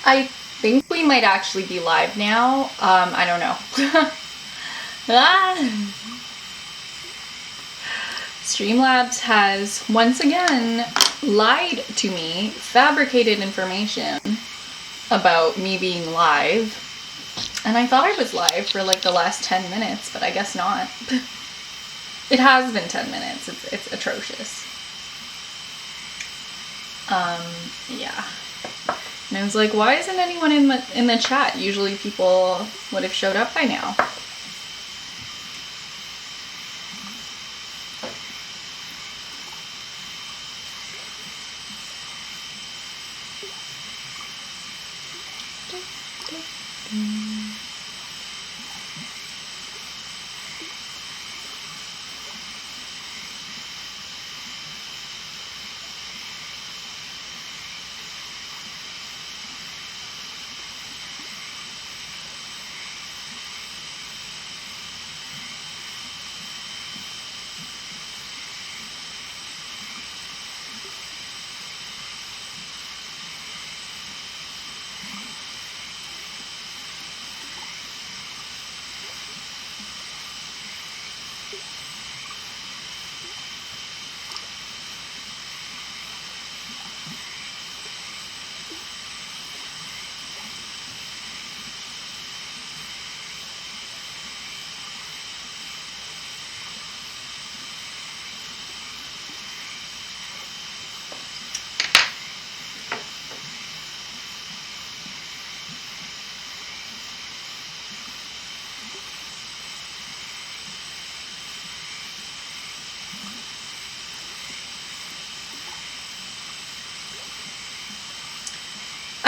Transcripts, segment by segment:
I think we might actually be live now. I don't know. Streamlabs has once again lied to me, fabricated information about me being live. And I thought I was live for like the last 10 minutes, but I guess not. It has been 10 minutes. It's atrocious. Yeah. And I was like, why isn't anyone in the chat? Usually people would have showed up by now.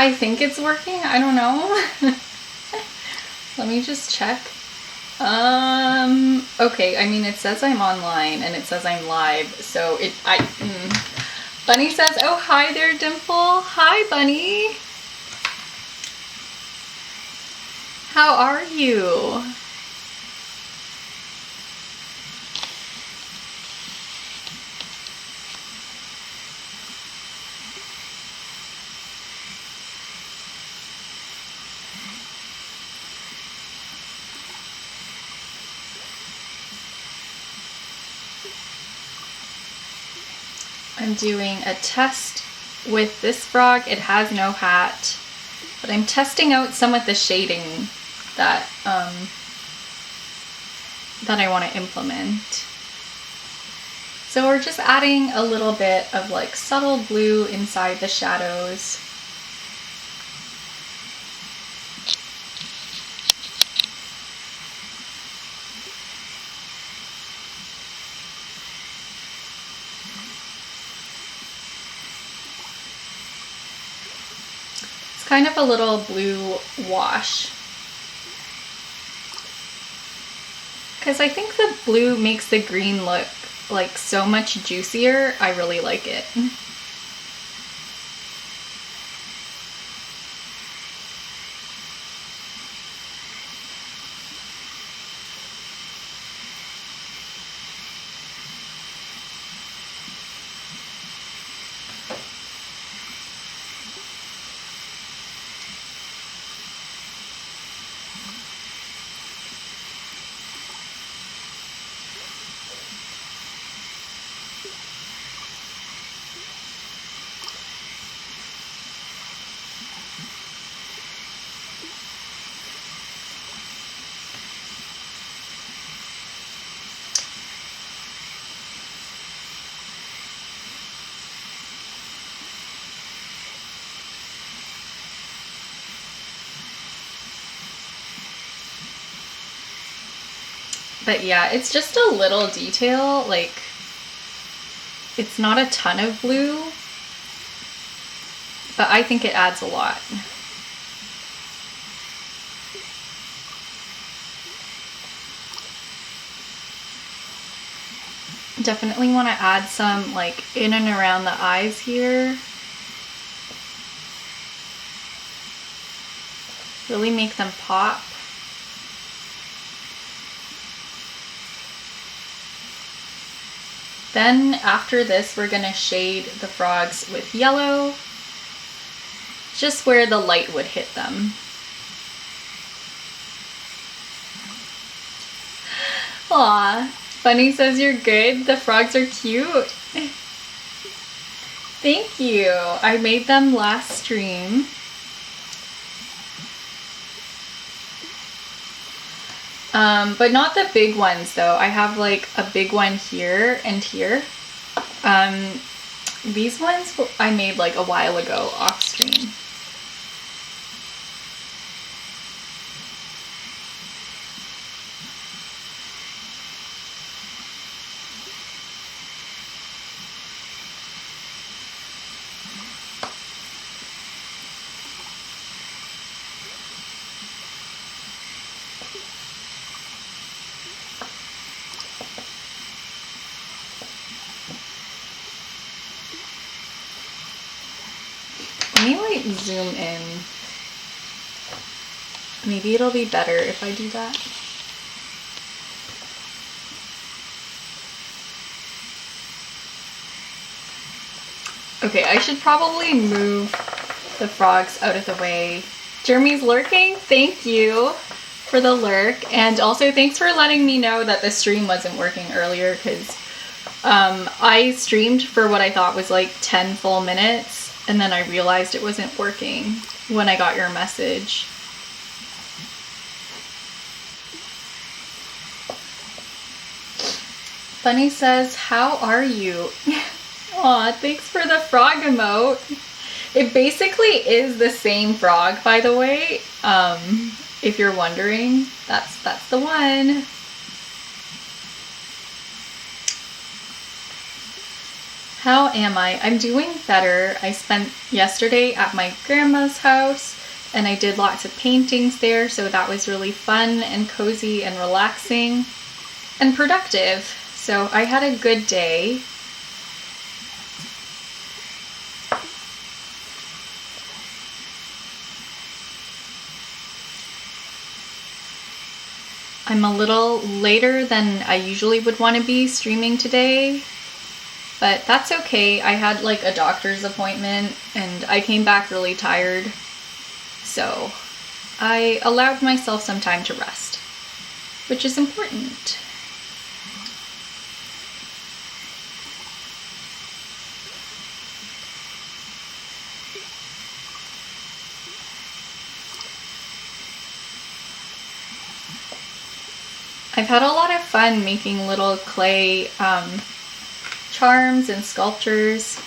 I think it's working. I don't know. Let me just check. Okay, I mean, it says I'm online and it says I'm live, so Bunny says, oh, hi there, Dimple. Hi, Bunny. How are you? I'm doing a test with this frog. It has no hat, but I'm testing out some of the shading that that I want to implement. So we're just adding a little bit of like subtle blue inside the shadows. Kind of a little blue wash. Because I think the blue makes the green look like so much juicier. I really like it. But yeah, it's just a little detail, like it's not a ton of blue, but I think it adds a lot. Definitely want to add some like in and around the eyes here. Really make them pop. Then after this, we're gonna shade the frogs with yellow. just where the light would hit them. Aw, Bunny says you're good. The frogs are cute. Thank you. I made them last stream. But not the big ones though. I have like a big one here and here. These ones I made like a while ago off stream. Let me like zoom in. Maybe it'll be better if I do that. Okay, I should probably move the frogs out of the way. Jeremy's lurking, thank you for the lurk. And also thanks for letting me know that the stream wasn't working earlier, because I streamed for what I thought was like 10 full minutes. And then I realized it wasn't working when I got your message. Bunny says, how are you? Aw, thanks for the frog emote. It basically is the same frog, by the way. If you're wondering, that's the one. How am I? I'm doing better. I spent yesterday at my grandma's house and I did lots of paintings there, so that was really fun and cozy and relaxing and productive. So I had a good day. I'm a little later than I usually would want to be streaming today. But that's okay. I had like a doctor's appointment and I came back really tired. So I allowed myself some time to rest, which is important. I've had a lot of fun making little clay charms and sculptures,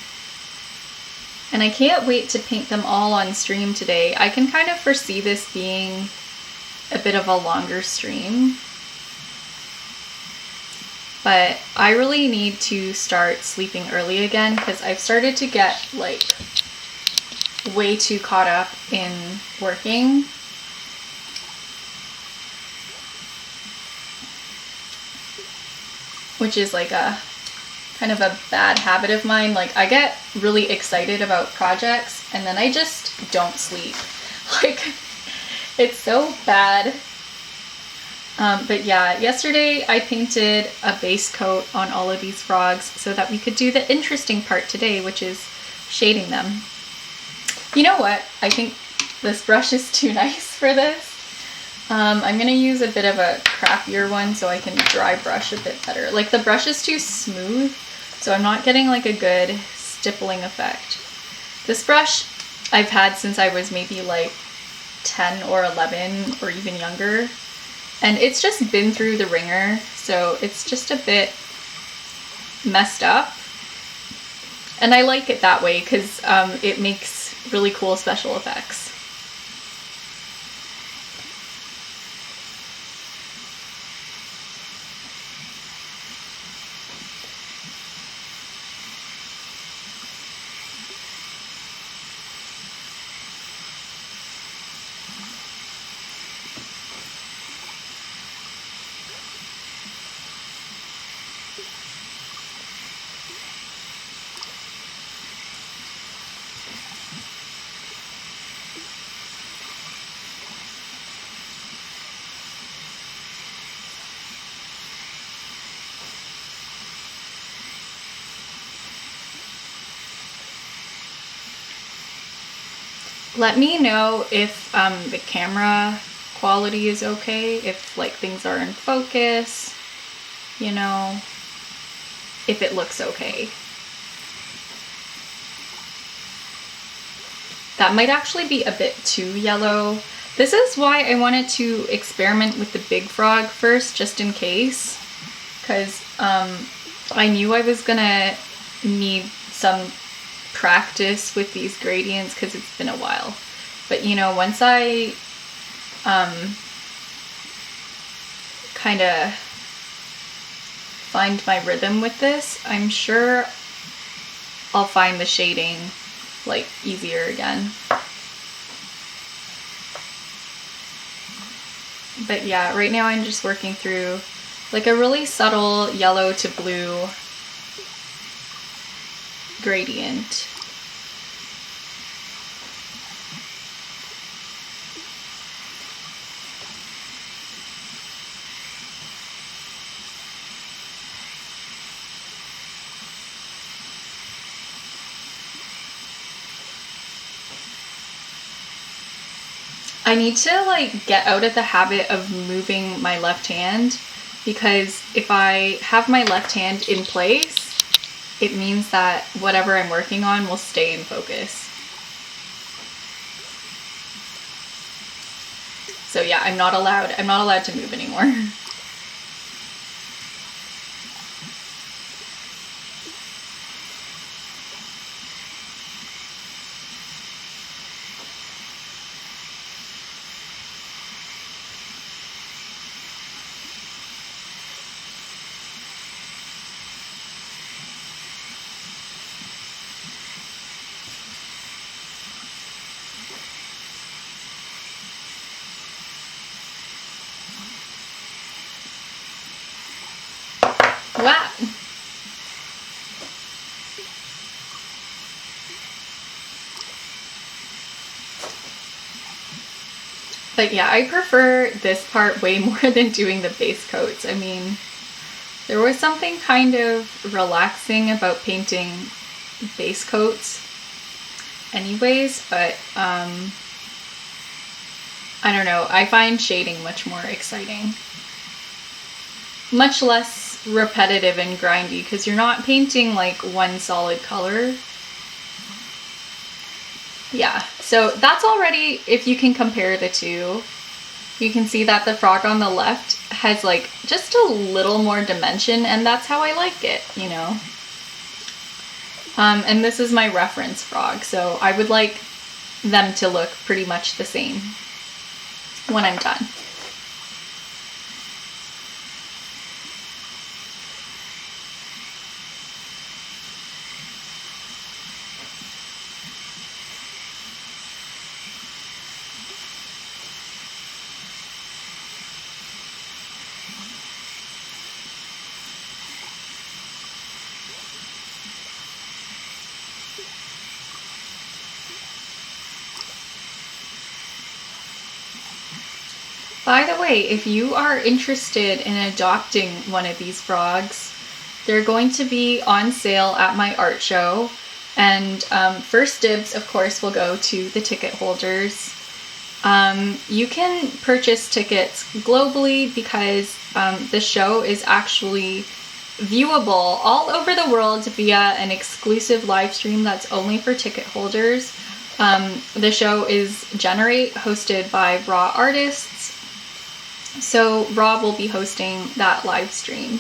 and I can't wait to paint them all on stream today. I can kind of foresee this being a bit of a longer stream, but I really need to start sleeping early again because I've started to get like way too caught up in working. Which is like a kind of a bad habit of mine. Like I get really excited about projects and then I just don't sleep. Like it's so bad. But yeah, yesterday I painted a base coat on all of these frogs so that we could do the interesting part today, which is shading them. You know what? I think this brush is too nice for this. I'm gonna use a bit of a crappier one so I can dry brush a bit better. Like the brush is too smooth, so I'm not getting like a good stippling effect. This brush I've had since I was maybe like 10 or 11 or even younger, and it's just been through the ringer, so it's just a bit messed up. And I like it that way because it makes really cool special effects. Let me know if the camera quality is okay, if like things are in focus, you know, if it looks okay. That might actually be a bit too yellow. This is why I wanted to experiment with the big frog first, just in case, because I knew I was gonna need some practice with these gradients because it's been a while. But you know, once I kind of find my rhythm with this, I'm sure I'll find the shading like easier again. But yeah, right now I'm just working through like a really subtle yellow to blue gradient. I need to like get out of the habit of moving my left hand, because if I have my left hand in place, it means that whatever I'm working on will stay in focus. So yeah, I'm not allowed to move anymore. Wow. But yeah, I prefer this part way more than doing the base coats. I mean, there was something kind of relaxing about painting base coats anyways, but I don't know, I find shading much more exciting. Much less repetitive and grindy, because you're not painting like one solid color. Yeah, so that's already, if you can compare the two, you can see that the frog on the left has like just a little more dimension, and that's how I like it, you know. And this is my reference frog, so I would like them to look pretty much the same when I'm done. By the way, if you are interested in adopting one of these frogs, they're going to be on sale at my art show, and first dibs, of course, will go to the ticket holders. You can purchase tickets globally because the show is actually viewable all over the world via an exclusive live stream that's only for ticket holders. The show is Generate, hosted by Raw Artists. So Raw will be hosting that live stream.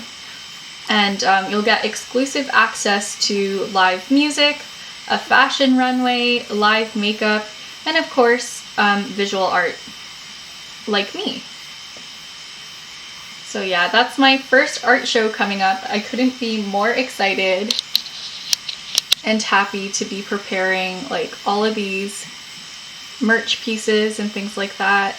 And you'll get exclusive access to live music, a fashion runway, live makeup, and of course, visual art, like me. So yeah, that's my first art show coming up. I couldn't be more excited and happy to be preparing like all of these merch pieces and things like that.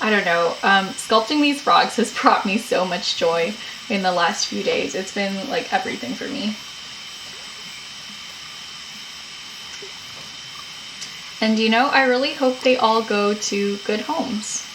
I don't know, sculpting these frogs has brought me so much joy in the last few days. It's been like everything for me. And you know, I really hope they all go to good homes.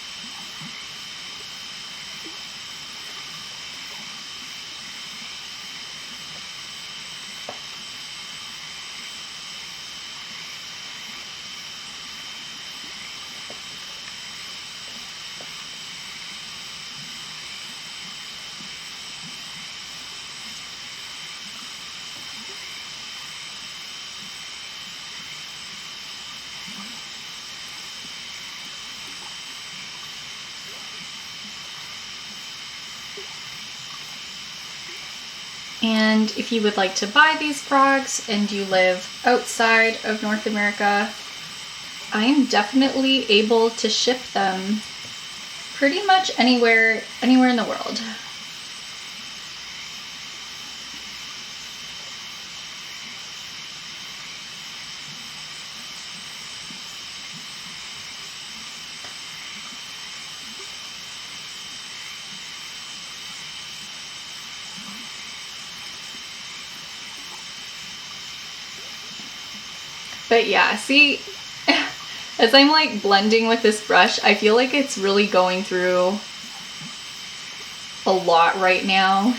And if you would like to buy these frogs and you live outside of North America, I am definitely able to ship them pretty much anywhere in the world. But yeah, see, as I'm like blending with this brush, I feel like it's really going through a lot right now.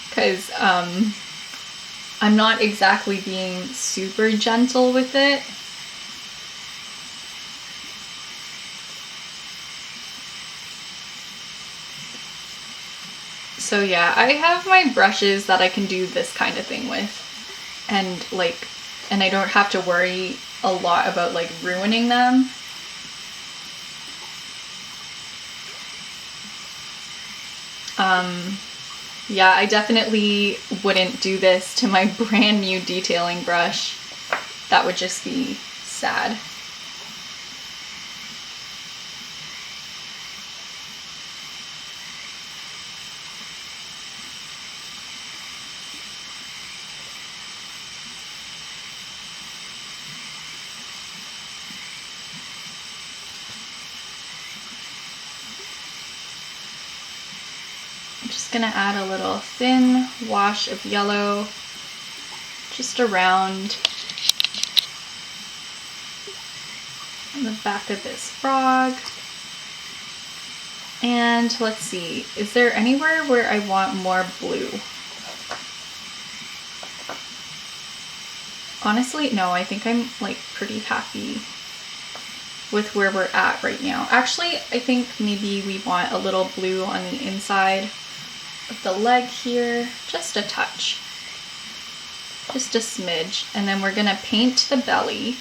Because I'm not exactly being super gentle with it. So yeah, I have my brushes that I can do this kind of thing with. And I don't have to worry a lot about like ruining them. Yeah, I definitely wouldn't do this to my brand new detailing brush. That would just be sad. I'm just gonna add a little thin wash of yellow just around the back of this frog. And let's see, is there anywhere where I want more blue? Honestly, no, I think I'm like pretty happy with where we're at right now. Actually, I think maybe we want a little blue on the inside of the leg here, just a touch, just a smidge. And then we're gonna paint the belly.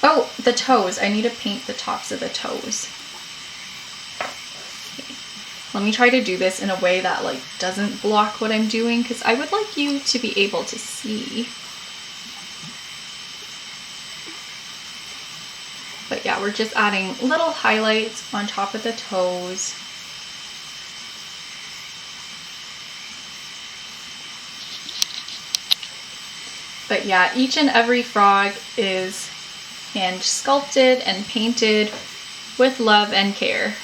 Oh, the toes. I need to paint the tops of the toes. Okay. Let me try to do this in a way that like doesn't block what I'm doing, because I would like you to be able to see. But yeah, we're just adding little highlights on top of the toes. But yeah, each and every frog is hand sculpted and painted with love and care.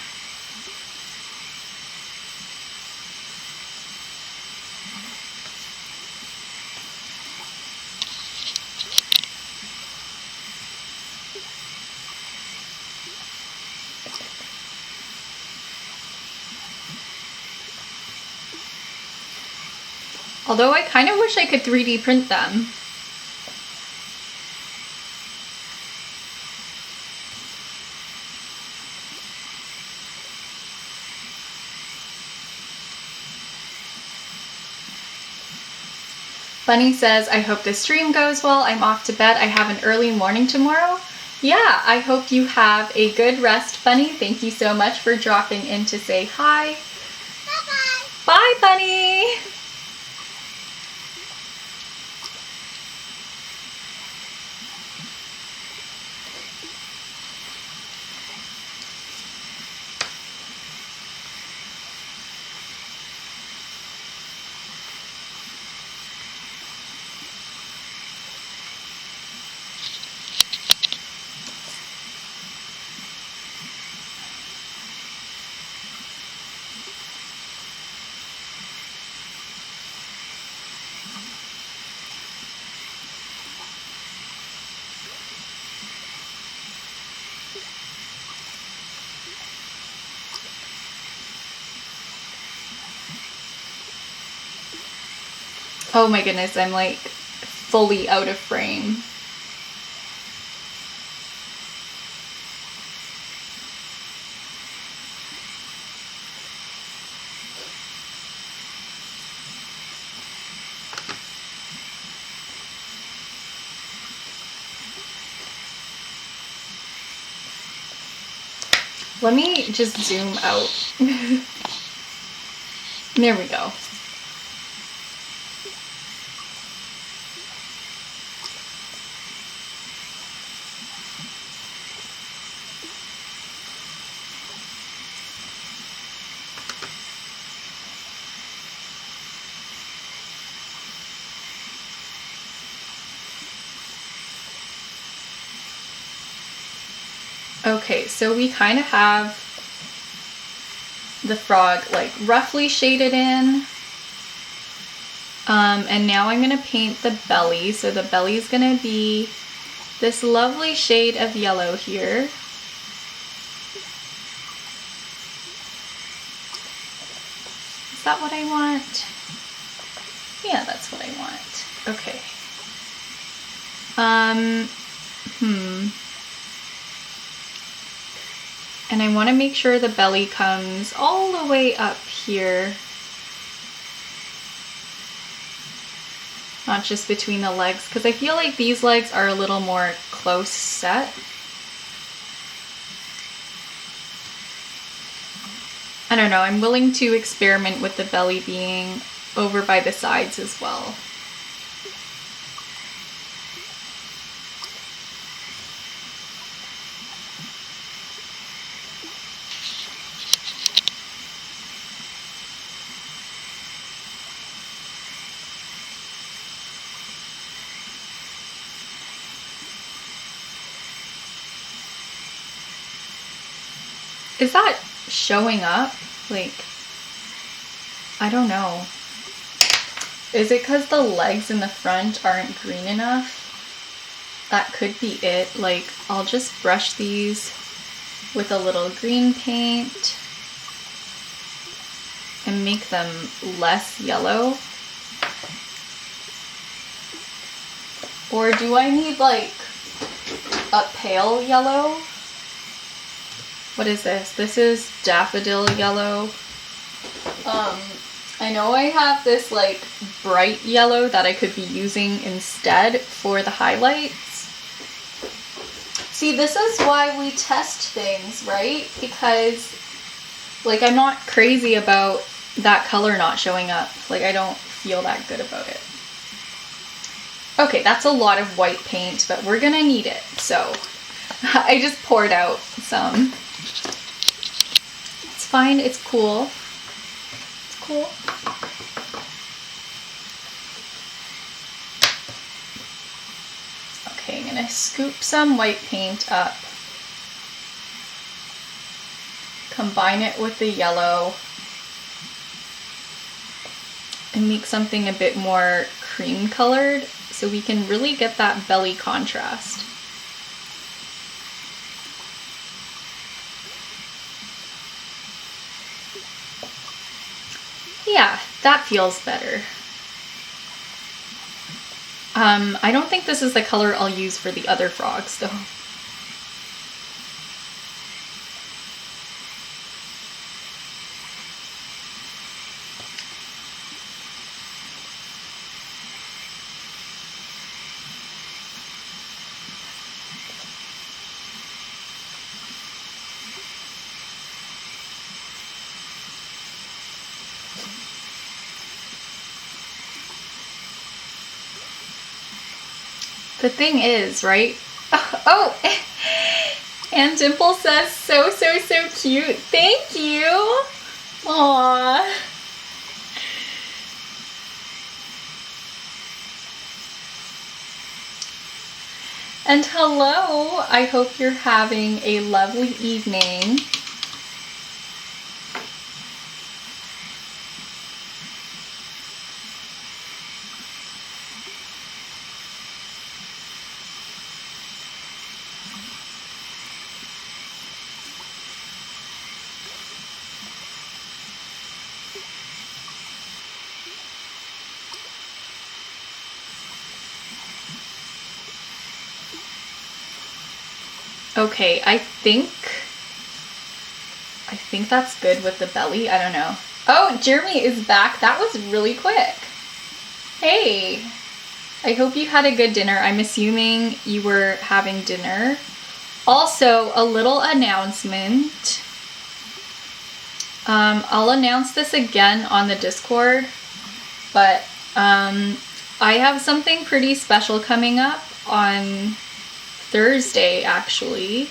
Although I kind of wish I could 3D print them. Bunny says, I hope the stream goes well. I'm off to bed. I have an early morning tomorrow. Yeah, I hope you have a good rest, Bunny. Thank you so much for dropping in to say hi. Bye-bye. Bye, Bunny. Oh my goodness, I'm like fully out of frame. Let me just zoom out. There we go. Okay, so we kind of have the frog like roughly shaded in. And now I'm gonna paint the belly. So the belly is gonna be this lovely shade of yellow here. Is that what I want? Yeah, that's what I want. Okay. And I want to make sure the belly comes all the way up here. Not just between the legs, because I feel like these legs are a little more close set. I don't know, I'm willing to experiment with the belly being over by the sides as well. Is that showing up? Like, I don't know. Is it because the legs in the front aren't green enough? That could be it. Like, I'll just brush these with a little green paint and make them less yellow. Or do I need like a pale yellow? What is this? This is daffodil yellow. I know I have this like bright yellow that I could be using instead for the highlights. See, this is why we test things, right? Because like I'm not crazy about that color not showing up. Like I don't feel that good about it. Okay, that's a lot of white paint, but we're gonna need it. So I just poured out some. It's fine, it's cool. It's cool. Okay, I'm gonna scoop some white paint up. Combine it with the yellow. And make something a bit more cream colored so we can really get that belly contrast. Yeah, that feels better. I don't think this is the color I'll use for the other frogs though. The thing is, right? Oh, and Dimple says, so cute. Thank you. Aww. And hello, I hope you're having a lovely evening. Okay, I think that's good with the belly. I don't know. Oh, Jeremy is back. That was really quick. Hey, I hope you had a good dinner. I'm assuming you were having dinner. Also, a little announcement. I'll announce this again on the Discord, but I have something pretty special coming up on Thursday, actually.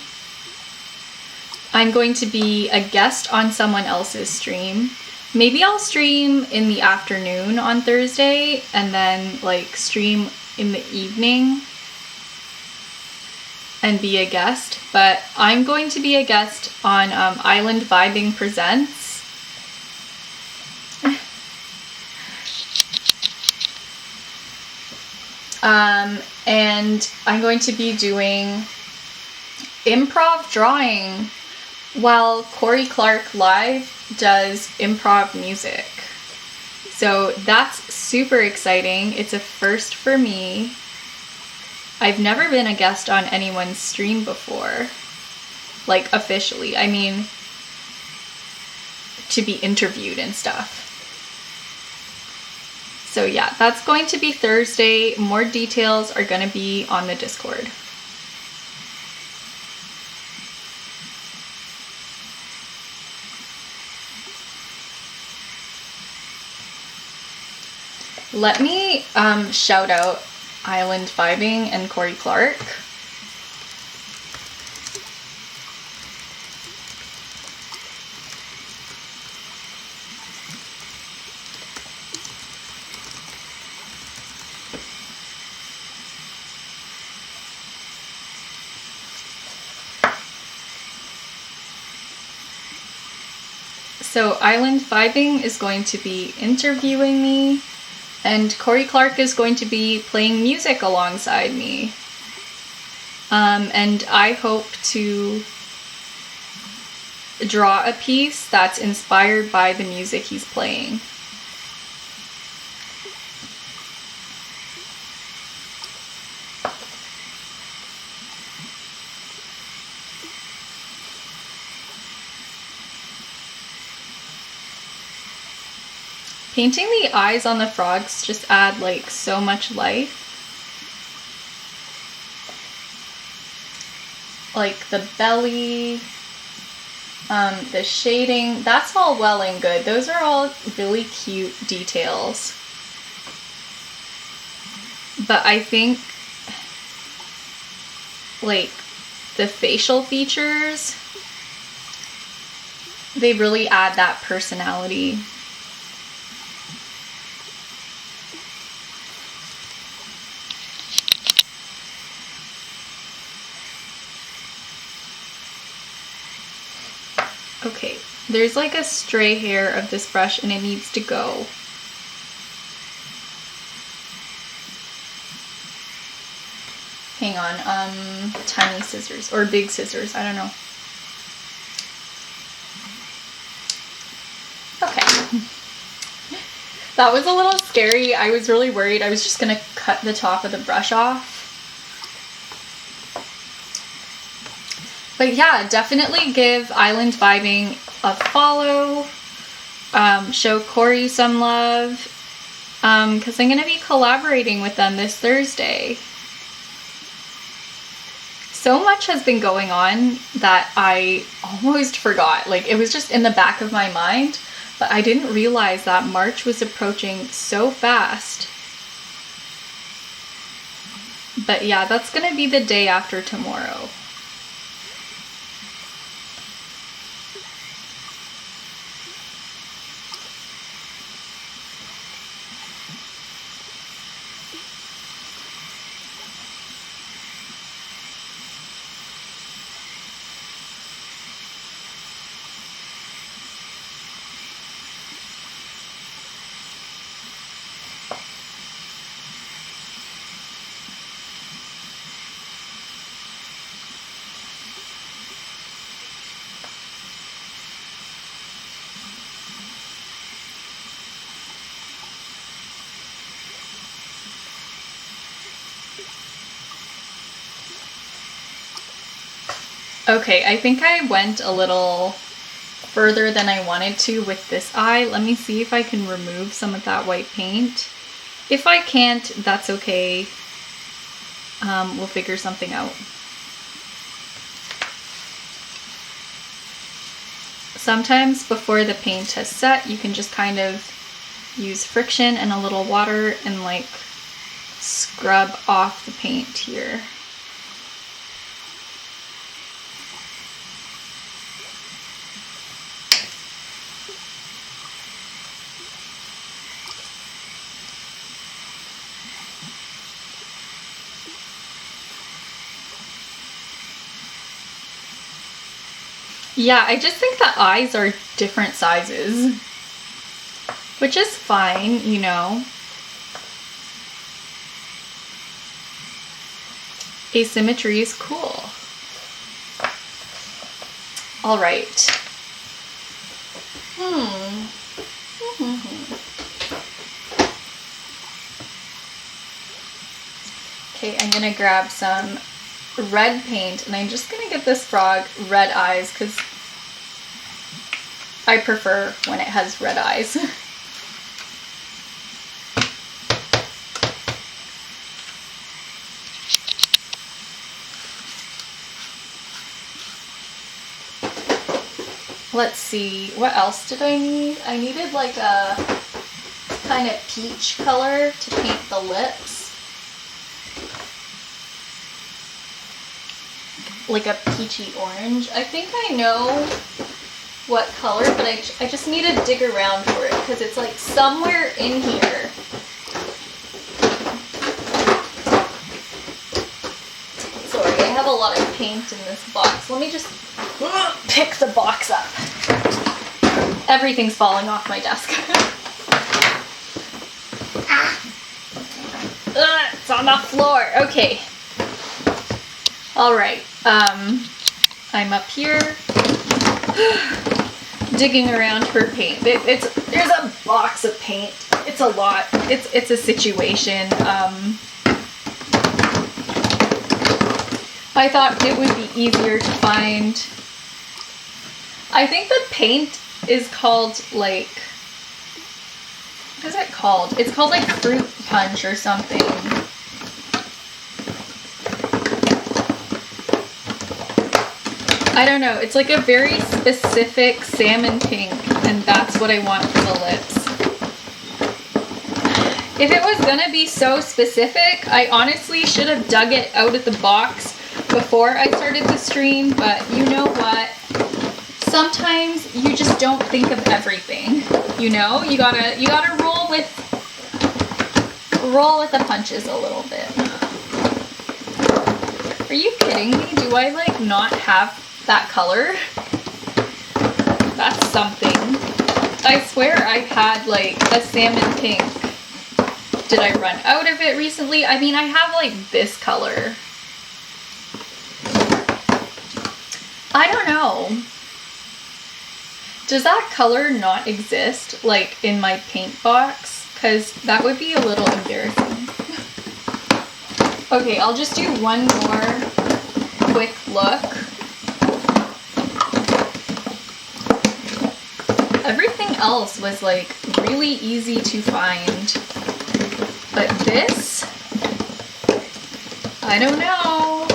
I'm going to be a guest on someone else's stream. Maybe I'll stream in the afternoon on Thursday and then like stream in the evening and be a guest. But I'm going to be a guest on Island Vibing Presents. And I'm going to be doing improv drawing while Corey Clark Live does improv music. So that's super exciting. It's a first for me. I've never been a guest on anyone's stream before, like officially. I mean, to be interviewed and stuff. So yeah, that's going to be Thursday. More details are going to be on the Discord. Let me shout out Island Vibing and Corey Clark. So Island Vibing is going to be interviewing me, and Corey Clark is going to be playing music alongside me. And I hope to draw a piece that's inspired by the music he's playing. Painting the eyes on the frogs just add like so much life. Like the belly, the shading, that's all well and good. Those are all really cute details. But I think like the facial features, they really add that personality. Okay, there's like a stray hair of this brush and it needs to go. Hang on, tiny scissors or big scissors, I don't know. Okay. That was a little scary. I was really worried I was just gonna cut the top of the brush off. But yeah, definitely give Island Vibing a follow. Show Corey some love. Because I'm going to be collaborating with them this Thursday. So much has been going on that I almost forgot. Like, it was just in the back of my mind. But I didn't realize that March was approaching so fast. But yeah, that's going to be the day after tomorrow. Okay, I think I went a little further than I wanted to with this eye. Let me see if I can remove some of that white paint. If I can't, that's okay. We'll figure something out. sometimes before the paint has set, you can just kind of use friction and a little water and like scrub off the paint here. Yeah, I just think the eyes are different sizes, which is fine, you know. Asymmetry is cool. All right. Okay, I'm gonna grab some red paint and I'm just gonna give this frog red eyes because I prefer when it has red eyes. Let's see, what else did I need? I needed like a kind of peach color to paint the lips. Like a peachy orange. I think I know what color, but I just need to dig around for it because it's like somewhere in here. Sorry, I have a lot of paint in this box. Let me just pick the box up. Everything's falling off my desk. It's on the floor. Okay. All right. I'm up here digging around for paint. There's a box of paint. It's a lot. It's a situation. I thought it would be easier to find. I think the paint is called like, what is it called? It's called like fruit punch or something. I don't know. It's like a very specific salmon pink, and that's what I want for the lips. If it was gonna be so specific, I honestly should have dug it out of the box before I started the stream, but you know what? Sometimes you just don't think of everything. You know? You gotta roll with the punches a little bit. Are you kidding me? Do I like not have that color? That's something. I swear I had like a salmon pink. Did I run out of it recently? I mean, I have like this color. I don't know. Does that color not exist like in my paint box? Because that would be a little embarrassing. Okay, I'll just do one more quick look. Everything else was like really easy to find, but this, I don't know.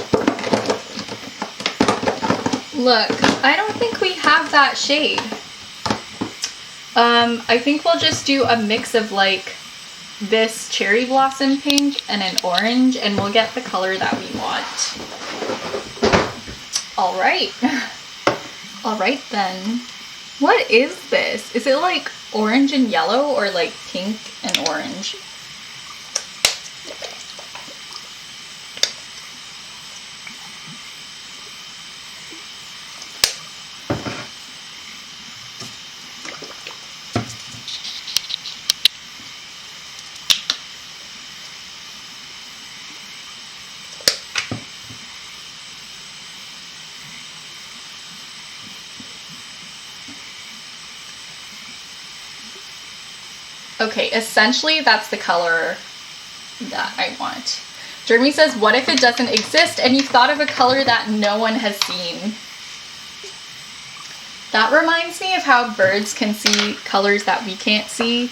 Look, I don't think we have that shade. I think we'll just do a mix of like this cherry blossom pink and an orange, and we'll get the color that we want. All right. All right then. What is this? Is it like orange and yellow or like pink and orange? Okay, essentially that's the color that I want. Jeremy says, what if it doesn't exist and you thought of a color that no one has seen? That reminds me of how birds can see colors that we can't see.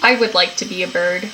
I would like to be a bird.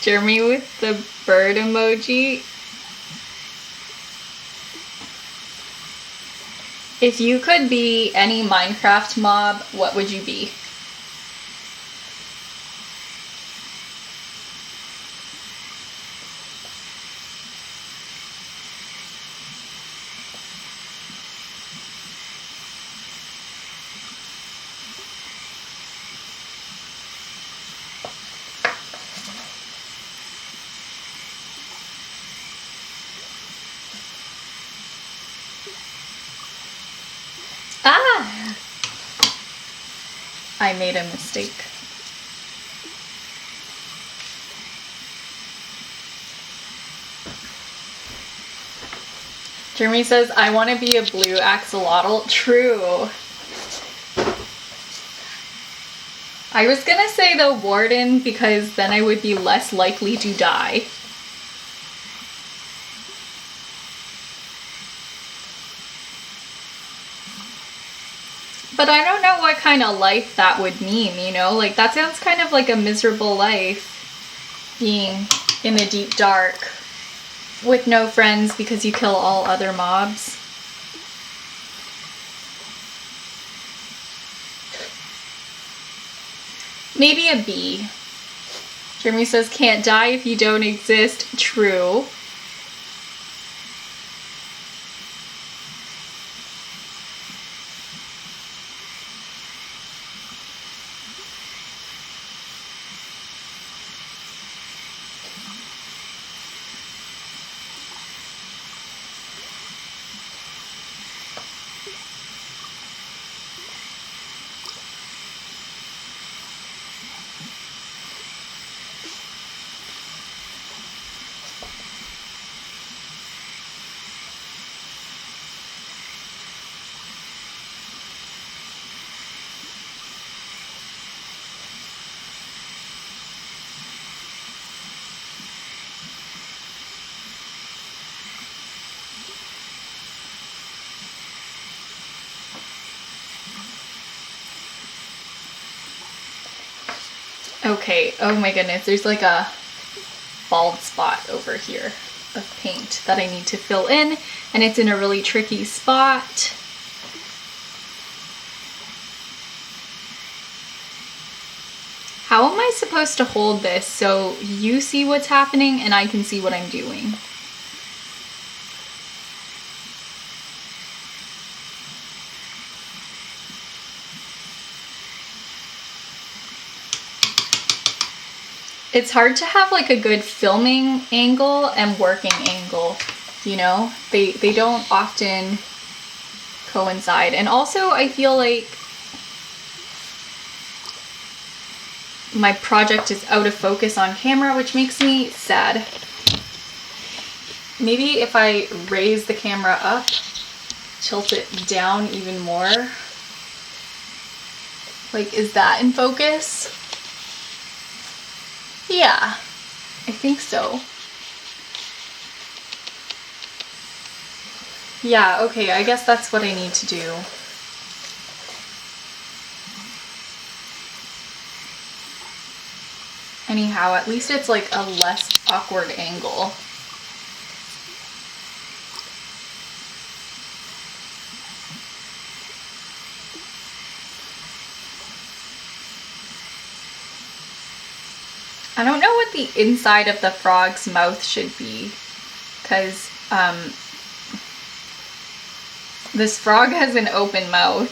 Jeremy with the bird emoji. If you could be any Minecraft mob, what would you be? Ah! I made a mistake. Jeremy says, I want to be a blue axolotl. True. I was gonna say the warden because then I would be less likely to die. But I don't know what kind of life that would mean, you know? Like, that sounds kind of like a miserable life, being in the deep dark with no friends because you kill all other mobs. Maybe a bee. Jeremy says, can't die if you don't exist. True. Okay, oh my goodness, there's like a bald spot over here of paint that I need to fill in, and it's in a really tricky spot. How am I supposed to hold this so you see what's happening and I can see what I'm doing? It's hard to have like a good filming angle and working angle, you know? They don't often coincide. And also I feel like my project is out of focus on camera, which makes me sad. Maybe if I raise the camera up, tilt it down even more. Like, is that in focus? Yeah, I think so. Yeah, okay, I guess that's what I need to do. Anyhow, at least it's like a less awkward angle. I don't know what the inside of the frog's mouth should be, because this frog has an open mouth.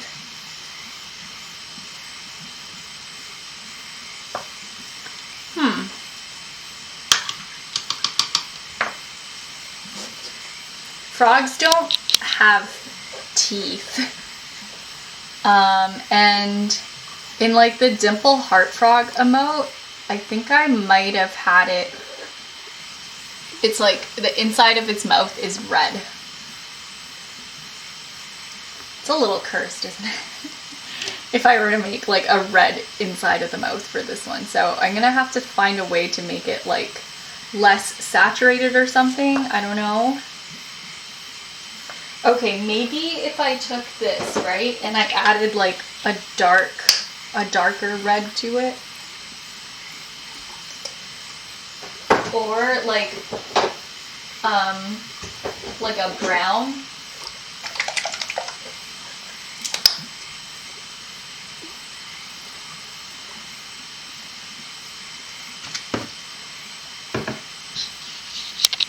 Frogs don't have teeth. And in like the dimple heart frog emote, I think I might have had it. It's like the inside of its mouth is red. It's a little cursed, isn't it? If I were to make like a red inside of the mouth for this one. So I'm gonna have to find a way to make it like less saturated or something. I don't know. Okay, maybe if I took this, right, and I added like a darker red to it. or like a brown.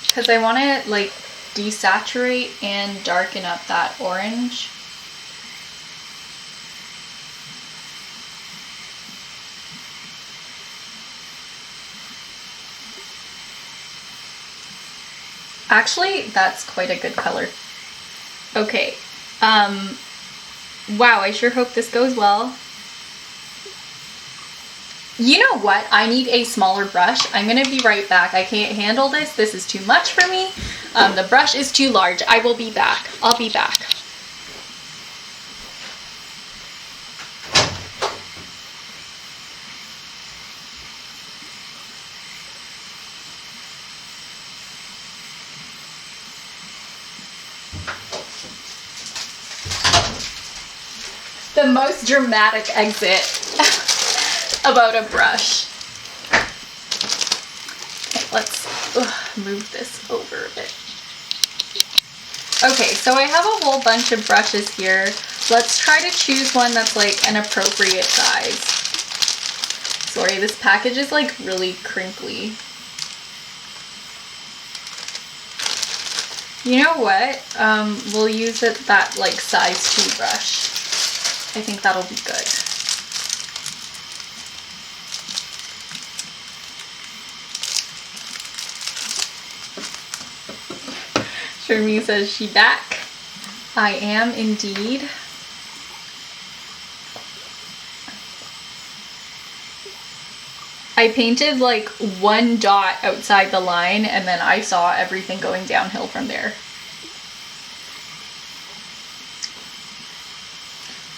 Because I want to like desaturate and darken up that orange. Actually, that's quite a good color. Okay. Wow, I sure hope this goes well. You know what? I need a smaller brush. I'm gonna be right back. I can't handle this. This is too much for me. The brush is too large. I will be back. I'll be back. The most dramatic exit about a brush. Okay, let's move this over a bit. Okay, so I have a whole bunch of brushes here. Let's try to choose one that's like an appropriate size. Sorry, this package is like really crinkly. You know what? We'll use that like size 2 brush. I think that'll be good. Shermie says she back. I am indeed. I painted like one dot outside the line and then I saw everything going downhill from there.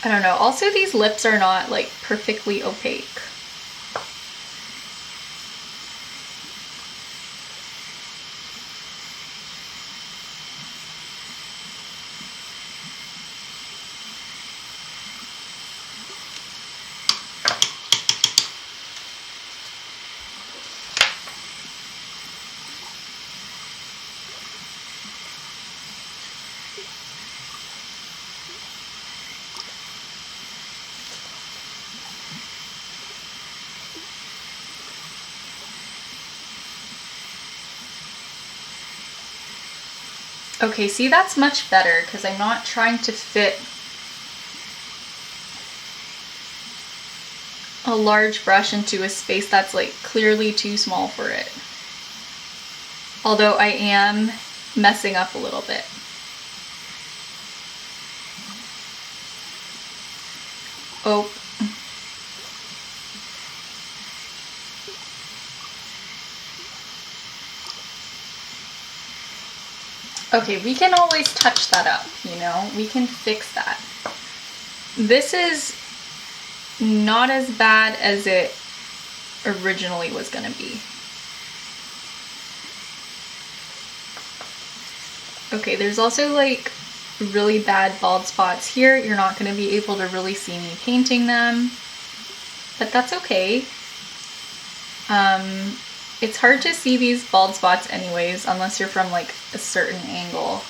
I don't know. Also, these lips are not like perfectly opaque. Okay, see, that's much better because I'm not trying to fit a large brush into a space that's like clearly too small for it. Although I am messing up a little bit. Oh. Okay, we can always touch that up, you know? We can fix that. This is not as bad as it originally was gonna be. Okay, there's also like really bad bald spots here. You're not gonna be able to really see me painting them, but that's okay. It's hard to see these bald spots anyways, unless you're from like a certain angle.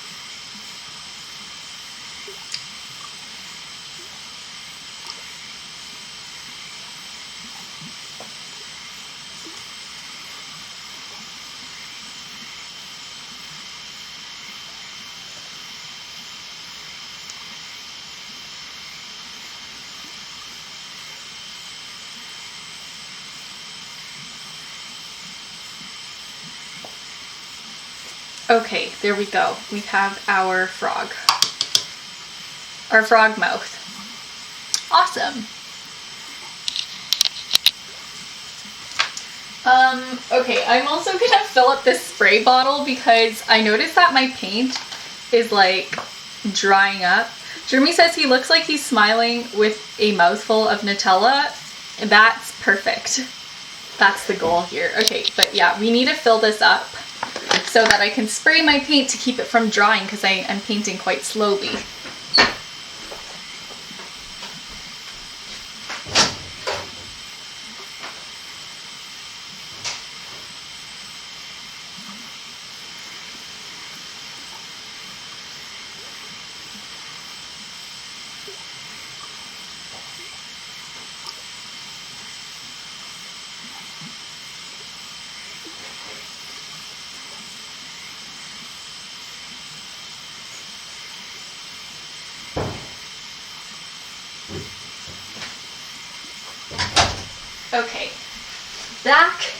Okay, there we go. We have our frog. Our frog mouth. Awesome. Okay, I'm also gonna fill up this spray bottle because I noticed that my paint is like drying up. Jeremy says he looks like he's smiling with a mouthful of Nutella. That's perfect. That's the goal here. Okay, but yeah, we need to fill this up so that I can spray my paint to keep it from drying because I'm painting quite slowly. Okay, back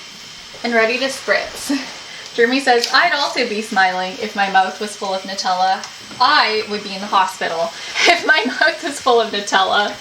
and ready to spritz. Jeremy says, I'd also be smiling if my mouth was full of Nutella. I would be in the hospital if my mouth was full of Nutella.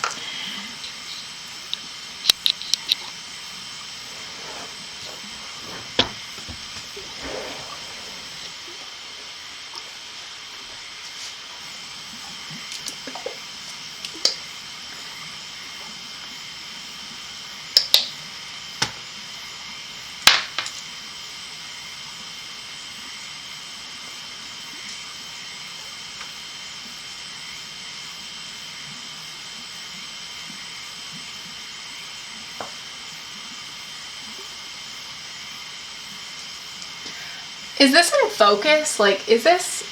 Is this in focus? Like, is this...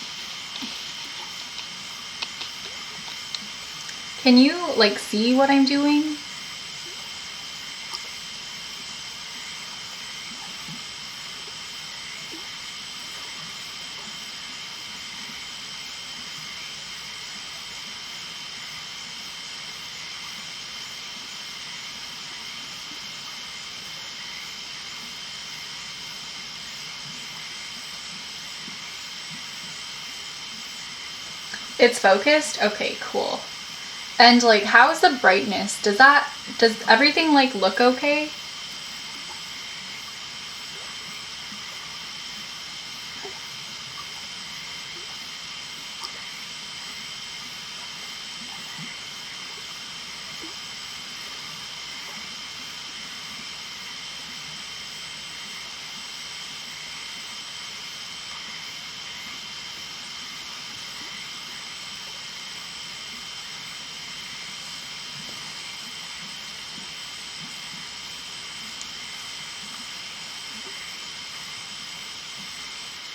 Can you, like, see what I'm doing? It's focused? Okay, cool. And like, how's the brightness? Does everything like look okay?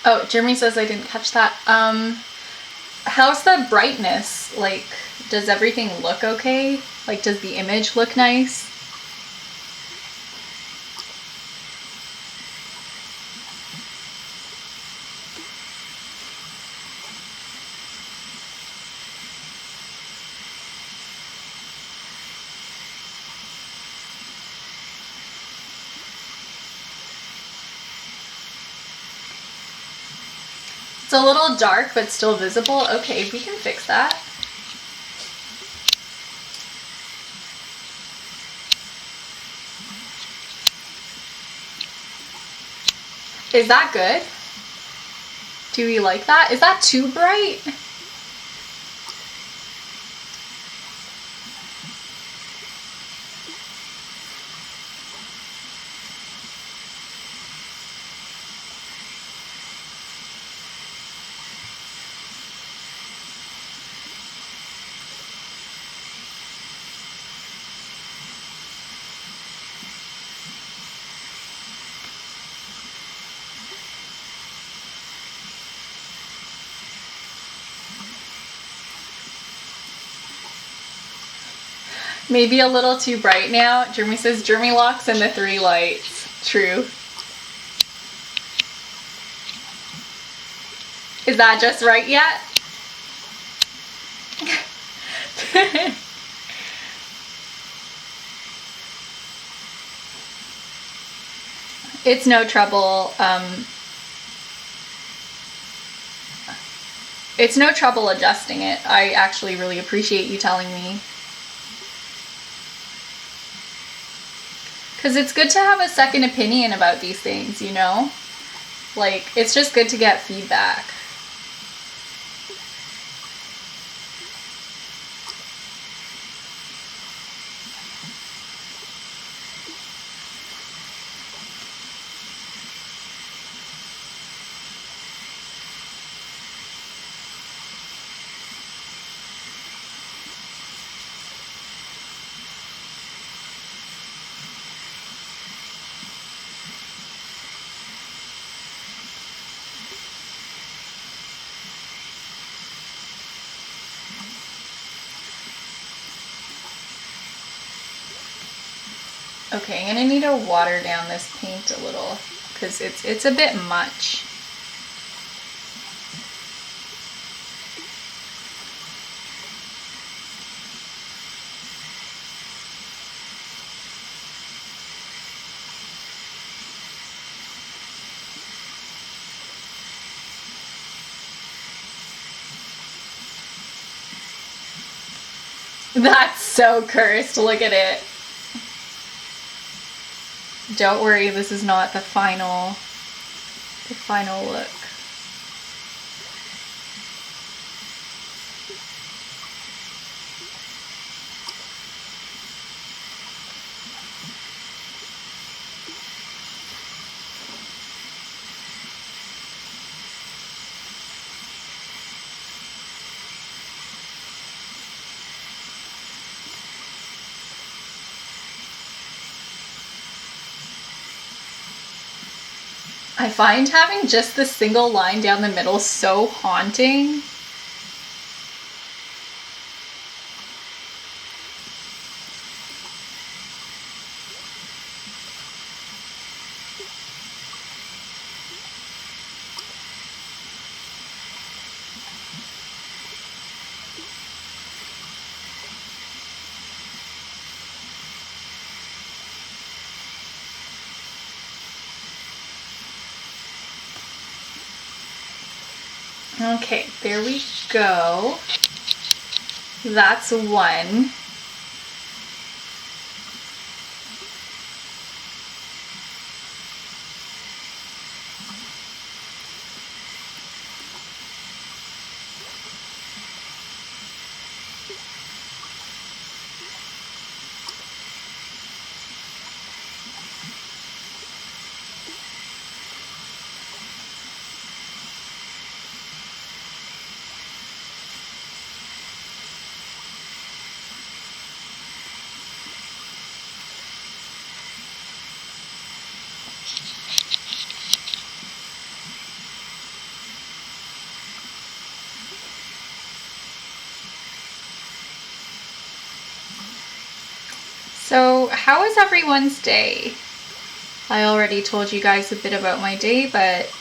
Oh, Jeremy says I didn't catch that. How's the brightness? Like, does everything look okay? Like, does the image look nice? It's a little dark, but still visible. Okay, we can fix that. Is that good? Do we like that? Is that too bright? Maybe a little too bright now. Jeremy says Jeremy locks in the 3 lights. True. Is that just right yet? It's no trouble. It's no trouble adjusting it. I actually really appreciate you telling me. Because it's good to have a second opinion about these things, you know? Like, it's just good to get feedback. Okay, I'm gonna need to water down this paint a little because it's a bit much. That's so cursed. Look at it. Don't worry, this is not the final look. I find having just the single line down the middle so haunting. Okay, there we go. That's one. So, how was everyone's day? I already told you guys a bit about my day, but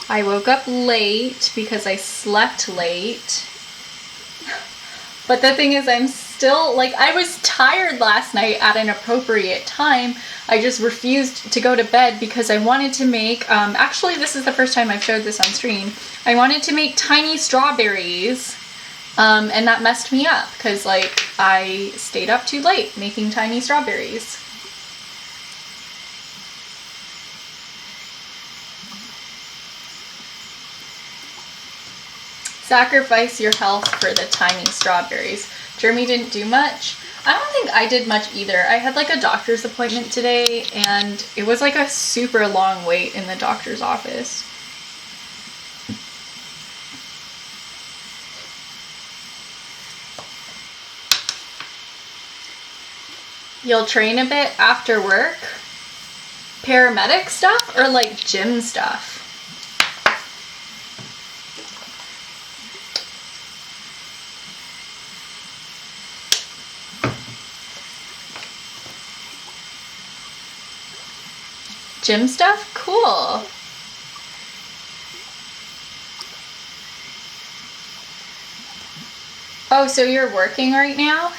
I woke up late because I slept late. But the thing is, I'm still, like, I was tired last night at an appropriate time. I just refused to go to bed because I wanted to make, actually this is the first time I've showed this on stream. I wanted to make tiny strawberries. And that messed me up because, like, I stayed up too late making tiny strawberries. Sacrifice your health for the tiny strawberries. Jeremy didn't do much. I don't think I did much either. I had like a doctor's appointment today and it was like a super long wait in the doctor's office. You'll train a bit after work? Paramedic stuff or like gym stuff? Gym stuff? Cool. Oh, so you're working right now?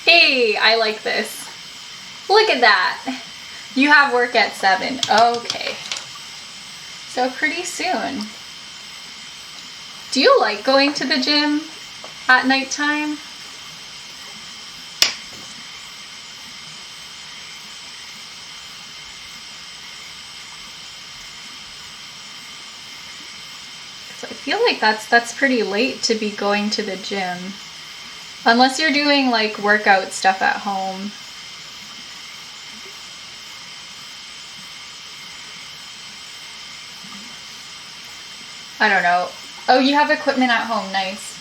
Hey, I like this. Look at that. You have work at 7. Okay. So pretty soon. Do you like going to the gym at nighttime? So I feel like that's pretty late to be going to the gym. Unless you're doing like workout stuff at home. I don't know. Oh, you have equipment at home. Nice.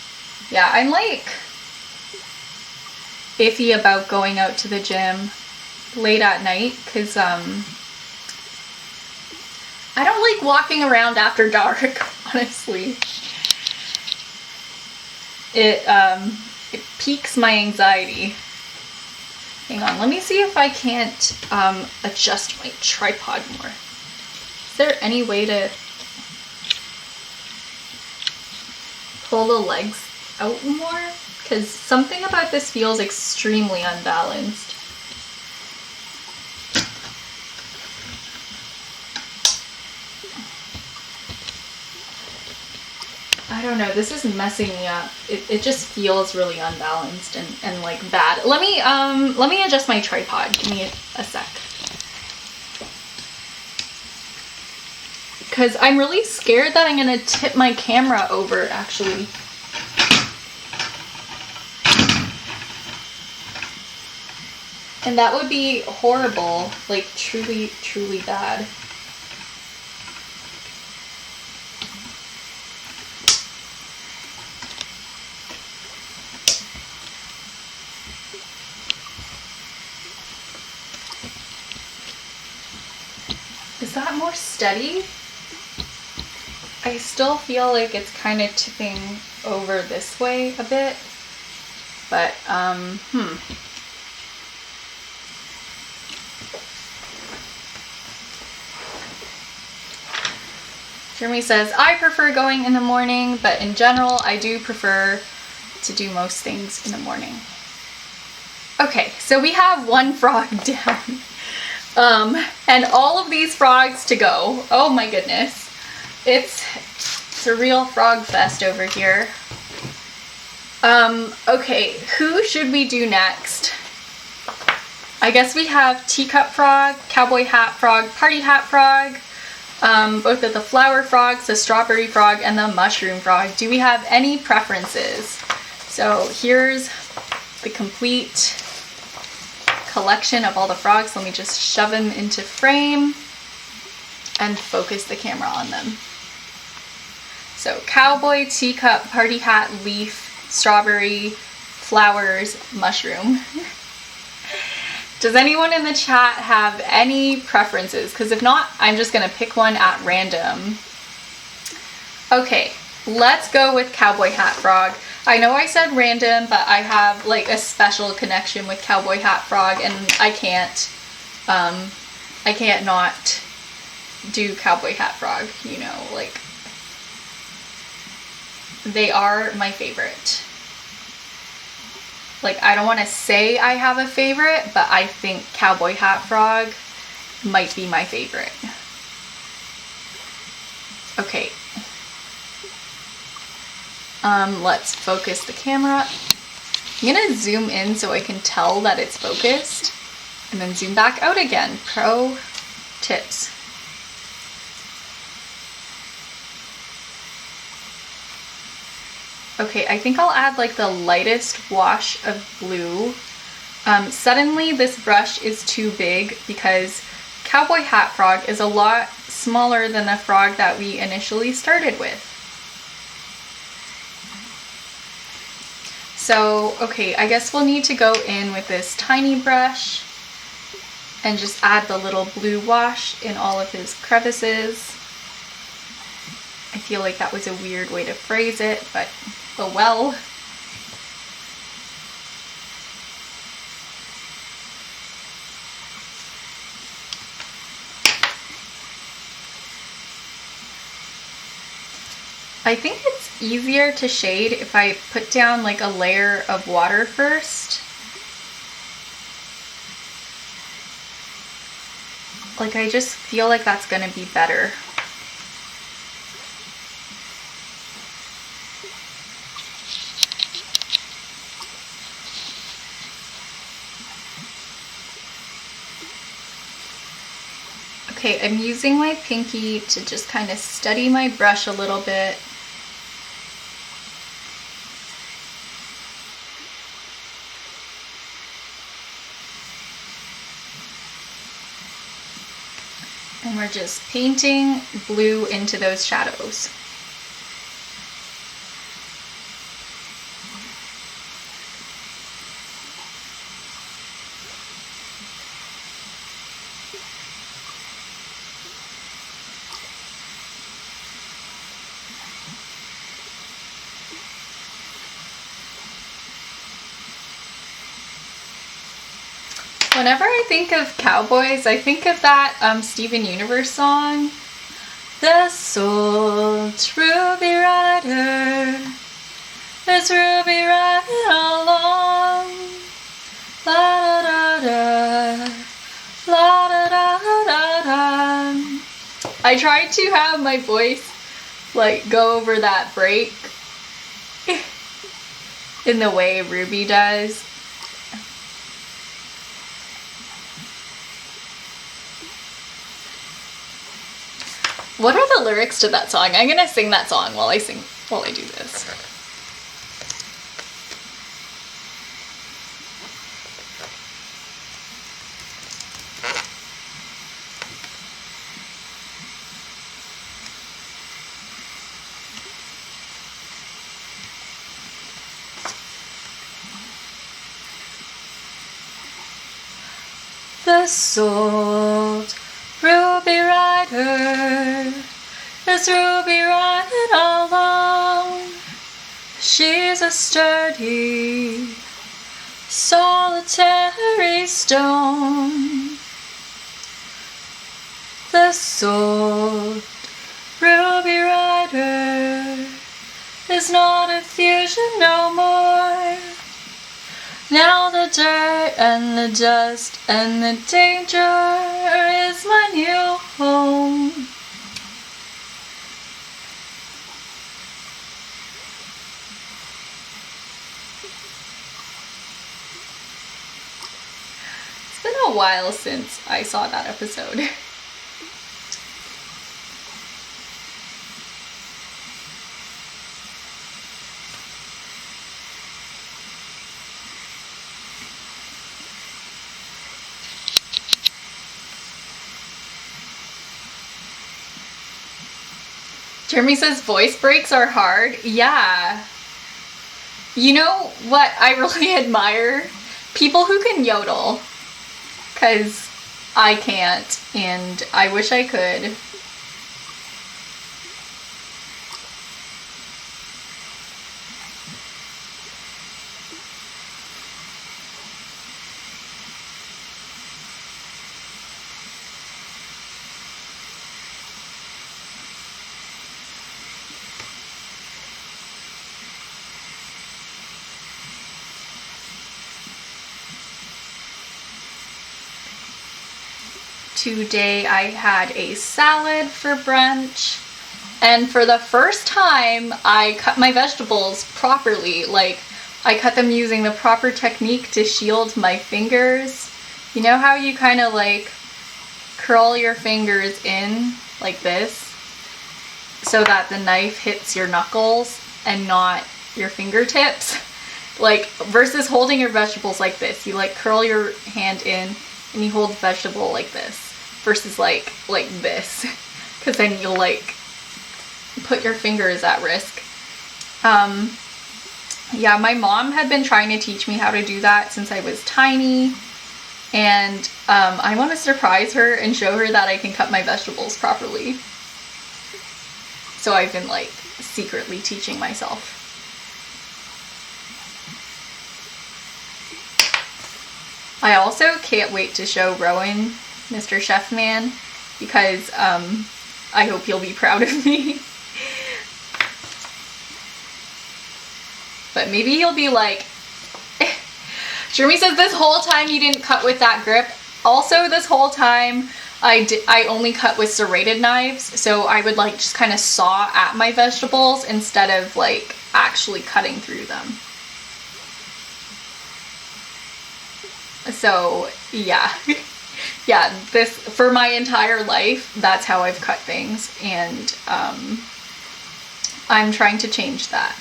Yeah, I'm like iffy about going out to the gym late at night because I don't like walking around after dark, honestly. It piques my anxiety. Hang on, let me see if I can't adjust my tripod more. Is there any way to pull the legs out more? Because something about this feels extremely unbalanced. I don't know, this is messing me up. It just feels really unbalanced and like bad. Let me adjust my tripod. Give me a sec. Because I'm really scared that I'm gonna tip my camera over, actually. And that would be horrible, like truly, truly bad. Is that more steady? I still feel like it's kind of tipping over this way a bit, but Jeremy says, I prefer going in the morning, but in general, I do prefer to do most things in the morning. Okay, so we have one frog down. And all of these frogs to go. Oh my goodness. It's a real frog fest over here. Okay, who should we do next? I guess we have teacup frog, cowboy hat frog, party hat frog, both of the flower frogs, the strawberry frog, and the mushroom frog. Do we have any preferences? So here's the complete collection of all the frogs. Let me just shove them into frame and focus the camera on them. So cowboy, teacup, party hat, leaf, strawberry, flowers, mushroom. Does anyone in the chat have any preferences? Because if not, I'm just gonna pick one at random. Okay, let's go with cowboy hat frog. I know I said random, but I have like a special connection with cowboy hat frog, and I can't not do cowboy hat frog, you know, like they are my favorite. Like, I don't want to say I have a favorite, but I think cowboy hat frog might be my favorite. Okay. Let's focus the camera. I'm gonna zoom in so I can tell that it's focused, and then zoom back out again. Pro tips. Okay, I think I'll add like the lightest wash of blue. Suddenly this brush is too big because cowboy hat frog is a lot smaller than the frog that we initially started with. So, okay, I guess we'll need to go in with this tiny brush and just add the little blue wash in all of his crevices. I feel like that was a weird way to phrase it, but oh well. I think it's easier to shade if I put down like a layer of water first. Like, I just feel like that's gonna be better. Okay, I'm using my pinky to just kind of steady my brush a little bit. And we're just painting blue into those shadows. Whenever I think of cowboys, I think of that Steven Universe song. This old Ruby Rider is Ruby riding along. La da da da, la da da da da. I tried to have my voice like go over that break in the way Ruby does. What are the lyrics to that song? I'm gonna sing that song while I do this. This old Ruby Rider is Ruby riding along. She's a sturdy, solitary stone. This old Ruby Rider is not a fusion no more. Now the dirt and the dust and the danger is my new home. It's been a while since I saw that episode. Jeremy says voice breaks are hard. Yeah. You know what I really admire? People who can yodel. Because I can't, and I wish I could. Today I had a salad for brunch, and for the first time I cut my vegetables properly. Like, I cut them using the proper technique to shield my fingers. You know how you kind of like curl your fingers in like this so that the knife hits your knuckles and not your fingertips? Like, versus holding your vegetables like this, you like curl your hand in and you hold the vegetable like this. Versus like this, because then you'll like put your fingers at risk. Yeah, my mom had been trying to teach me how to do that since I was tiny, and I want to surprise her and show her that I can cut my vegetables properly. So I've been like secretly teaching myself. I also can't wait to show Rowan Mr. Chef Man, because I hope he'll be proud of me. But maybe he'll be like, Jeremy says this whole time you didn't cut with that grip. Also, this whole time I only cut with serrated knives, so I would like just kind of saw at my vegetables instead of like actually cutting through them. So yeah. Yeah, this, for my entire life, that's how I've cut things, and I'm trying to change that.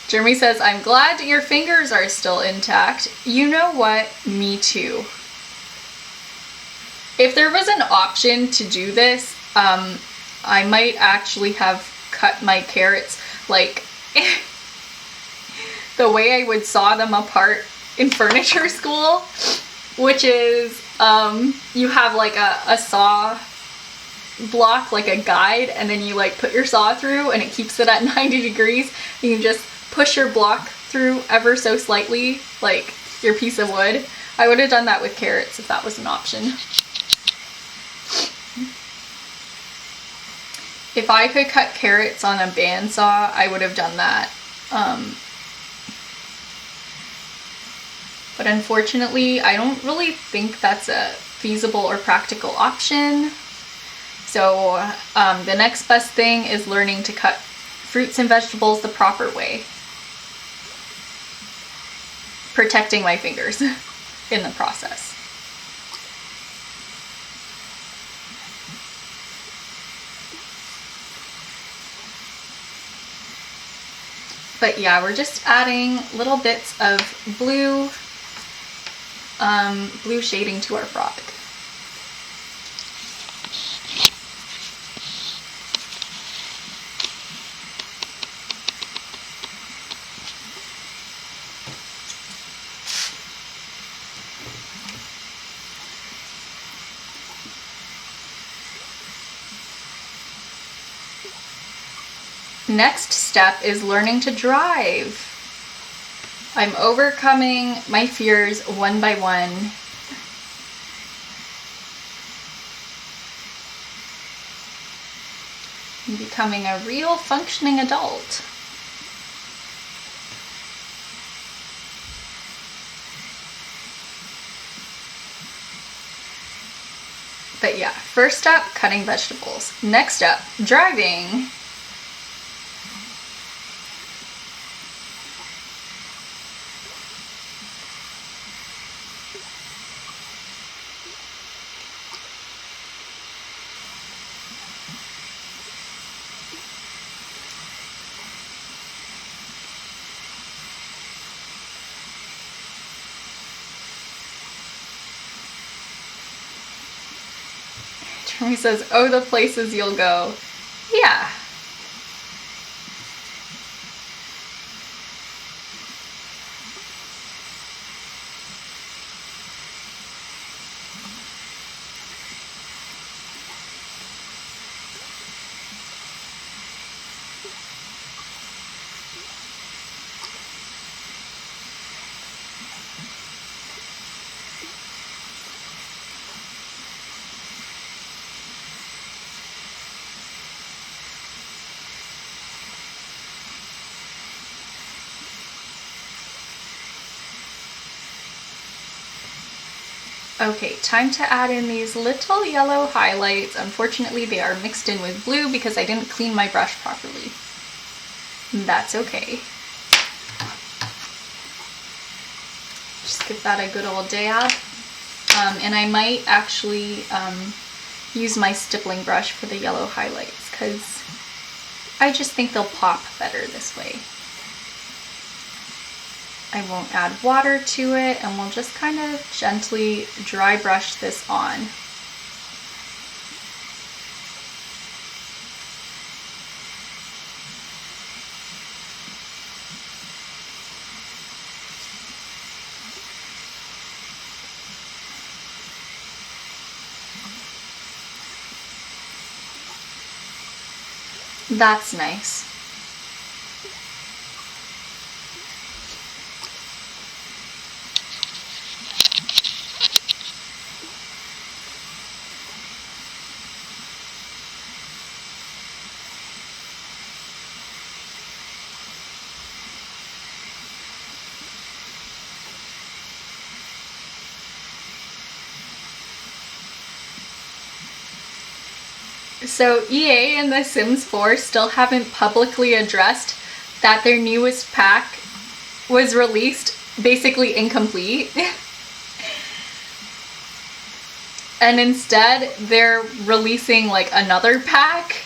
Jeremy says, I'm glad your fingers are still intact. You know what? Me too. If there was an option to do this, I might actually have cut my carrots like the way I would saw them apart in furniture school, which is you have like a saw block, like a guide, and then you like put your saw through and it keeps it at 90 degrees. You can just push your block through ever so slightly, like your piece of wood. I would have done that with carrots if that was an option. If I could cut carrots on a bandsaw, I would have done that. But unfortunately, I don't really think that's a feasible or practical option. So the next best thing is learning to cut fruits and vegetables the proper way. Protecting my fingers in the process. But yeah, we're just adding little bits of blue shading to our frog. Next step is learning to drive. I'm overcoming my fears one by one. I'm becoming a real functioning adult. But yeah, first up, cutting vegetables. Next up, driving. Jeremy says, oh, the places you'll go. Yeah. Okay, time to add in these little yellow highlights. Unfortunately, they are mixed in with blue because I didn't clean my brush properly. That's okay. Just give that a good old dab. And I might actually use my stippling brush for the yellow highlights because I just think they'll pop better this way. I won't add water to it, and we'll just kind of gently dry brush this on. That's nice. So EA and The Sims 4 still haven't publicly addressed that their newest pack was released basically incomplete. And instead they're releasing like another pack.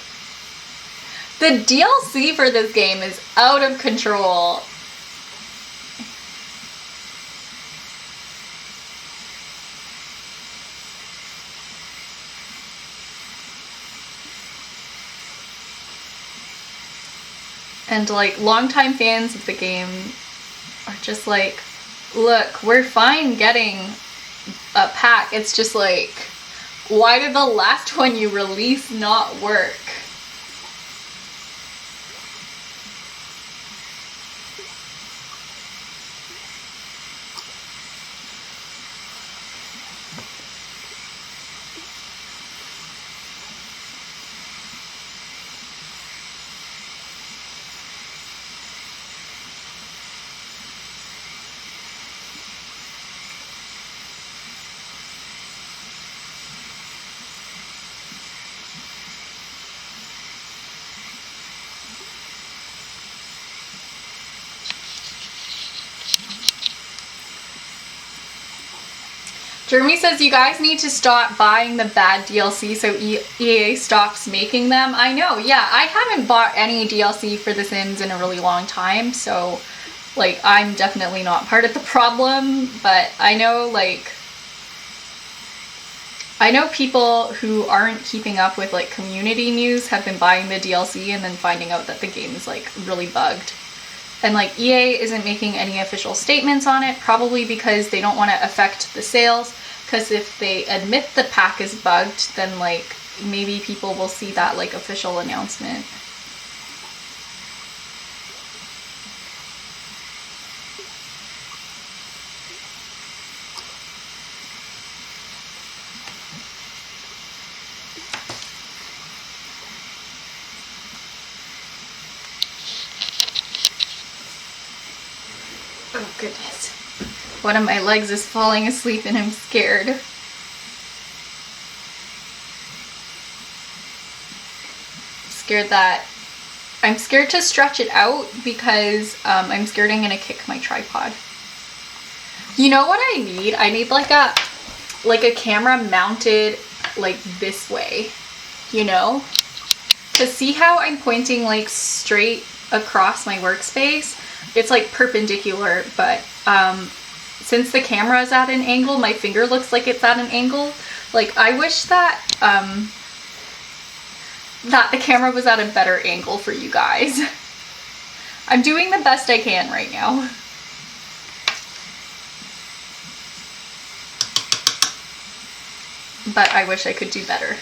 The DLC for this game is out of control. And like longtime fans of the game are just like, look, we're fine getting a pack. It's just like, why did the last one you released not work? Jeremy says, you guys need to stop buying the bad DLC so EA stops making them. I know, yeah, I haven't bought any DLC for The Sims in a really long time, so, like, I'm definitely not part of the problem, but I know, like, I know people who aren't keeping up with, like, community news have been buying the DLC and then finding out that the game is, like, really bugged. And, like, EA isn't making any official statements on it, probably because they don't want to affect the sales, because if they admit the pack is bugged, then, like, maybe people will see that, like, official announcement. Oh, goodness. One of my legs is falling asleep and I'm scared. I'm scared to stretch it out because I'm scared I'm gonna kick my tripod. You know what I need? I need like a camera mounted like this way, you know? To see how I'm pointing like straight across my workspace, it's like perpendicular, but since the camera is at an angle, my finger looks like it's at an angle. Like, I wish that that the camera was at a better angle for you guys. I'm doing the best I can right now. But I wish I could do better.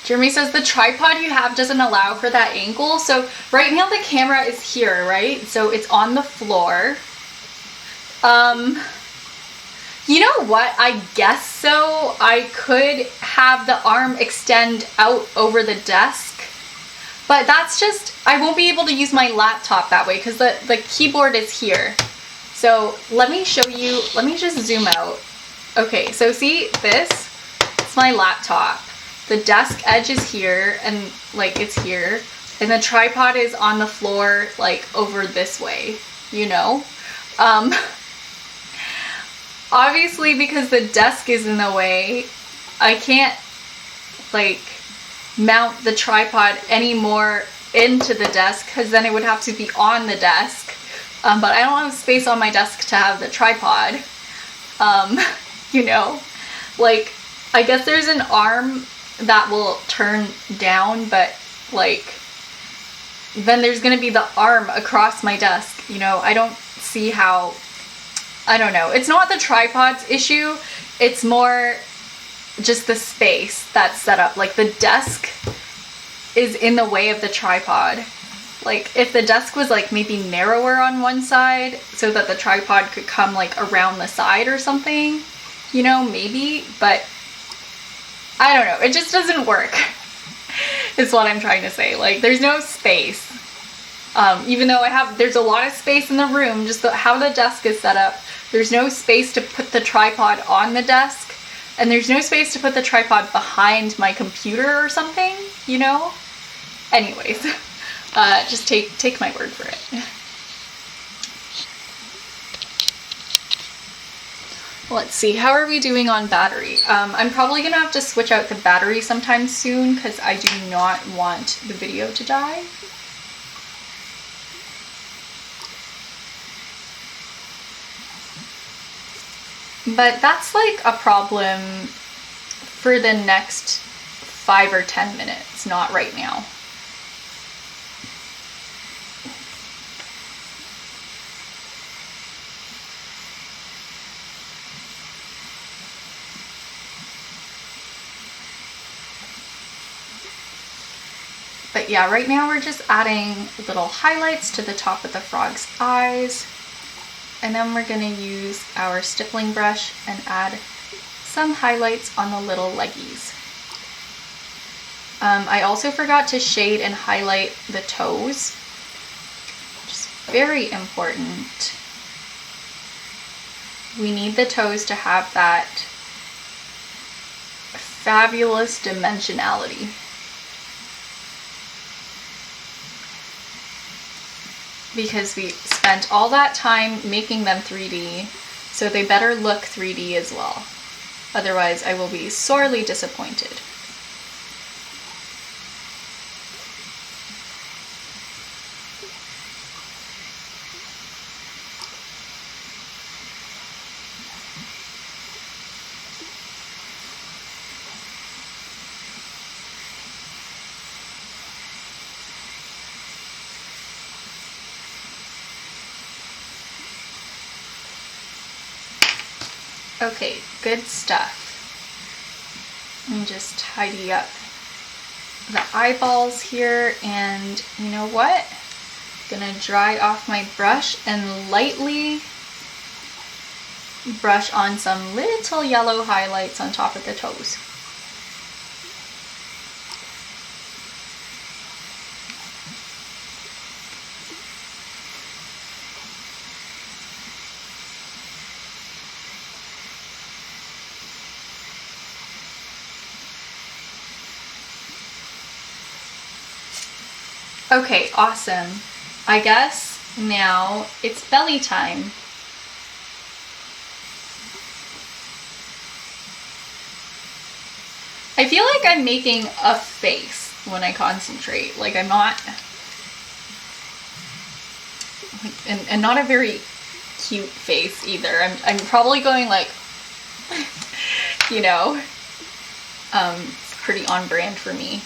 Jeremy says the tripod you have doesn't allow for that angle. So right now the camera is here, right? So it's on the floor. You know what? I guess so. I could have the arm extend out over the desk, but that's just, I won't be able to use my laptop that way because the keyboard is here. So let me show you, let me just zoom out. Okay, so see this? It's my laptop. The desk edge is here and like it's here, and the tripod is on the floor like over this way, you know? Obviously because the desk is in the way, I can't like mount the tripod any more into the desk because then it would have to be on the desk. But I don't have space on my desk to have the tripod. You know, like I guess there's an arm that will turn down, but like then there's gonna be the arm across my desk, you know? I don't see how, I don't know. It's not the tripod's issue, it's more just the space that's set up. Like the desk is in the way of the tripod. Like if the desk was like maybe narrower on one side so that the tripod could come like around the side or something, you know, maybe, but I don't know. It just doesn't work. Is what I'm trying to say. Like there's no space. Even though there's a lot of space in the room, just how the desk is set up, there's no space to put the tripod on the desk, and there's no space to put the tripod behind my computer or something, you know? Anyways, just take my word for it. Let's see, how are we doing on battery? I'm probably gonna have to switch out the battery sometime soon because I do not want the video to die. But that's like a problem for the next 5 or 10 minutes, not right now. But yeah, right now we're just adding little highlights to the top of the frog's eyes. And then we're gonna use our stippling brush and add some highlights on the little leggies. I also forgot to shade and highlight the toes, which is very important. We need the toes to have that fabulous dimensionality. Because we spent all that time making them 3D, so they better look 3D as well. Otherwise, I will be sorely disappointed. Okay, good stuff. And just tidy up the eyeballs here, and you know what? I'm gonna dry off my brush and lightly brush on some little yellow highlights on top of the toes. Okay, awesome. I guess now it's belly time. I feel like I'm making a face when I concentrate. Like I'm not, and not a very cute face either. I'm probably going like, you know, it's pretty on brand for me.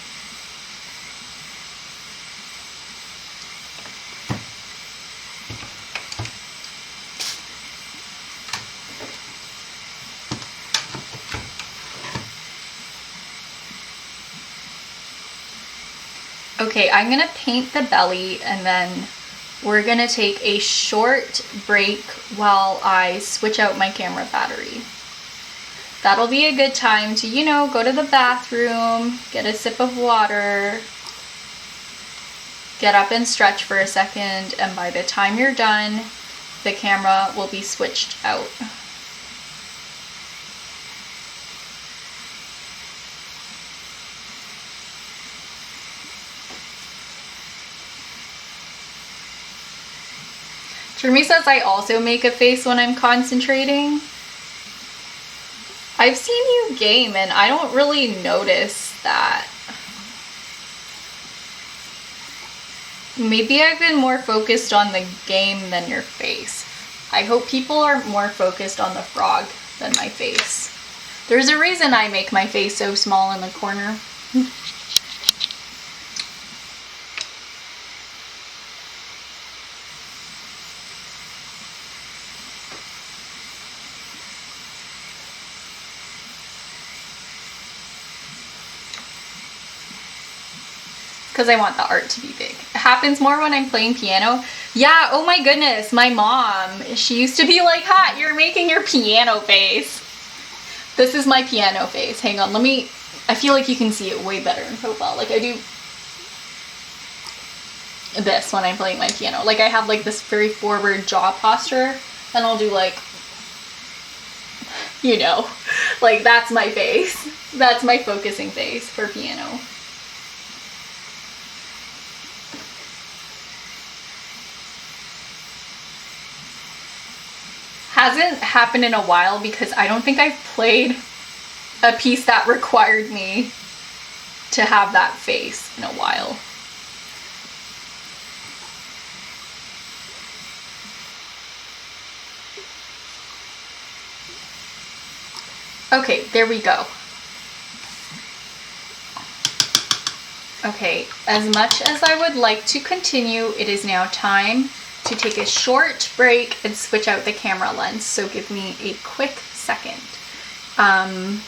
Okay, I'm gonna paint the belly and then we're gonna take a short break while I switch out my camera battery. That'll be a good time to, you know, go to the bathroom, get a sip of water, get up and stretch for a second, and by the time you're done, the camera will be switched out. Jeremy says I also make a face when I'm concentrating. I've seen you game and I don't really notice that. Maybe I've been more focused on the game than your face. I hope people are more focused on the frog than my face. There's a reason I make my face so small in the corner. Because I want the art to be big. It happens more when I'm playing piano. Yeah, oh my goodness, my mom, she used to be like, "Ha, you're making your piano face." This is my piano face. Hang on, I feel like you can see it way better in profile. Like I do this when I'm playing my piano. Like I have like this very forward jaw posture, and I'll do like, you know, like that's my face. That's my focusing face for piano. Hasn't happened in a while because I don't think I've played a piece that required me to have that face in a while. Okay, there we go. Okay, as much as I would like to continue, it is now time to take a short break and switch out the camera lens. So give me a quick second. Turn.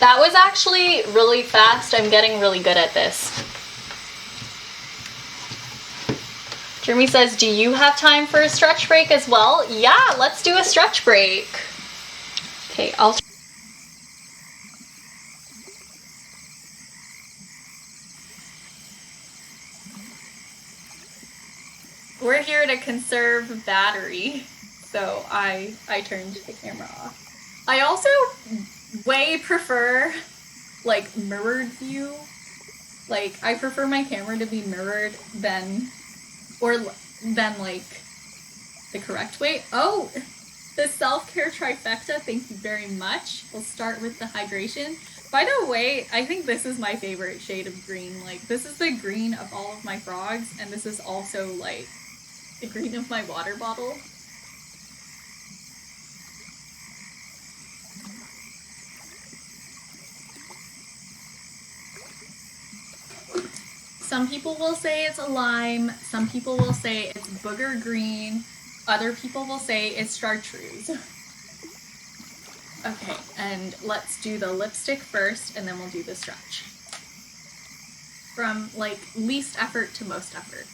That was actually really fast. I'm getting really good at this. Jeremy says, do you have time for a stretch break as well? Yeah, let's do a stretch break. Okay, we're here to conserve battery, so I turned the camera off. I also way prefer like mirrored view. Like I prefer my camera to be mirrored than like the correct way. Oh, the self-care trifecta, thank you very much. We'll start with the hydration. By the way, I think this is my favorite shade of green. Like this is the green of all of my frogs, and this is also like the green of my water bottle. Some people will say it's a lime, some people will say it's booger green, other people will say it's chartreuse. Okay, and let's do the lipstick first, and then we'll do the stretch. From like least effort to most effort.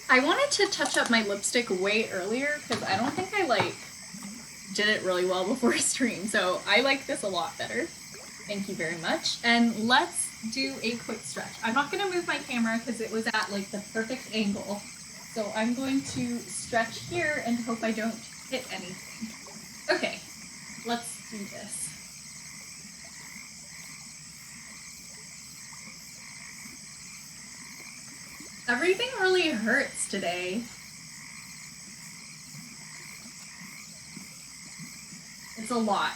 I wanted to touch up my lipstick way earlier because I don't think I like did it really well before stream, so I like this a lot better. Thank you very much. And let's do a quick stretch. I'm not going to move my camera because it was at like the perfect angle, so I'm going to stretch here and hope I don't hit anything. Okay, let's do this. Everything really hurts today. It's a lot.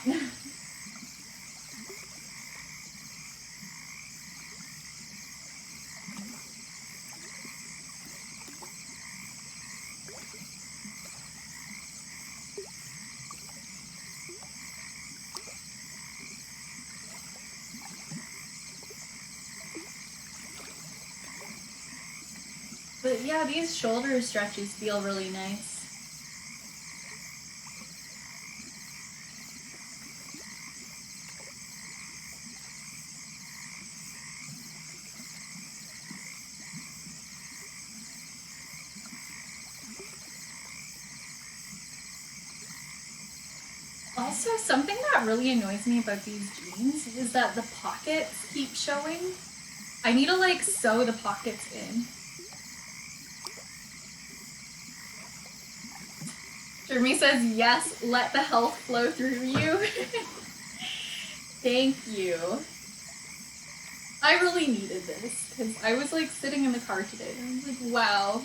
But yeah, these shoulder stretches feel really nice. Also, something that really annoys me about these jeans is that the pockets keep showing. I need to like sew the pockets in. Jeremy says, yes, let the health flow through you. Thank you. I really needed this because I was like sitting in the car today and I was like, wow.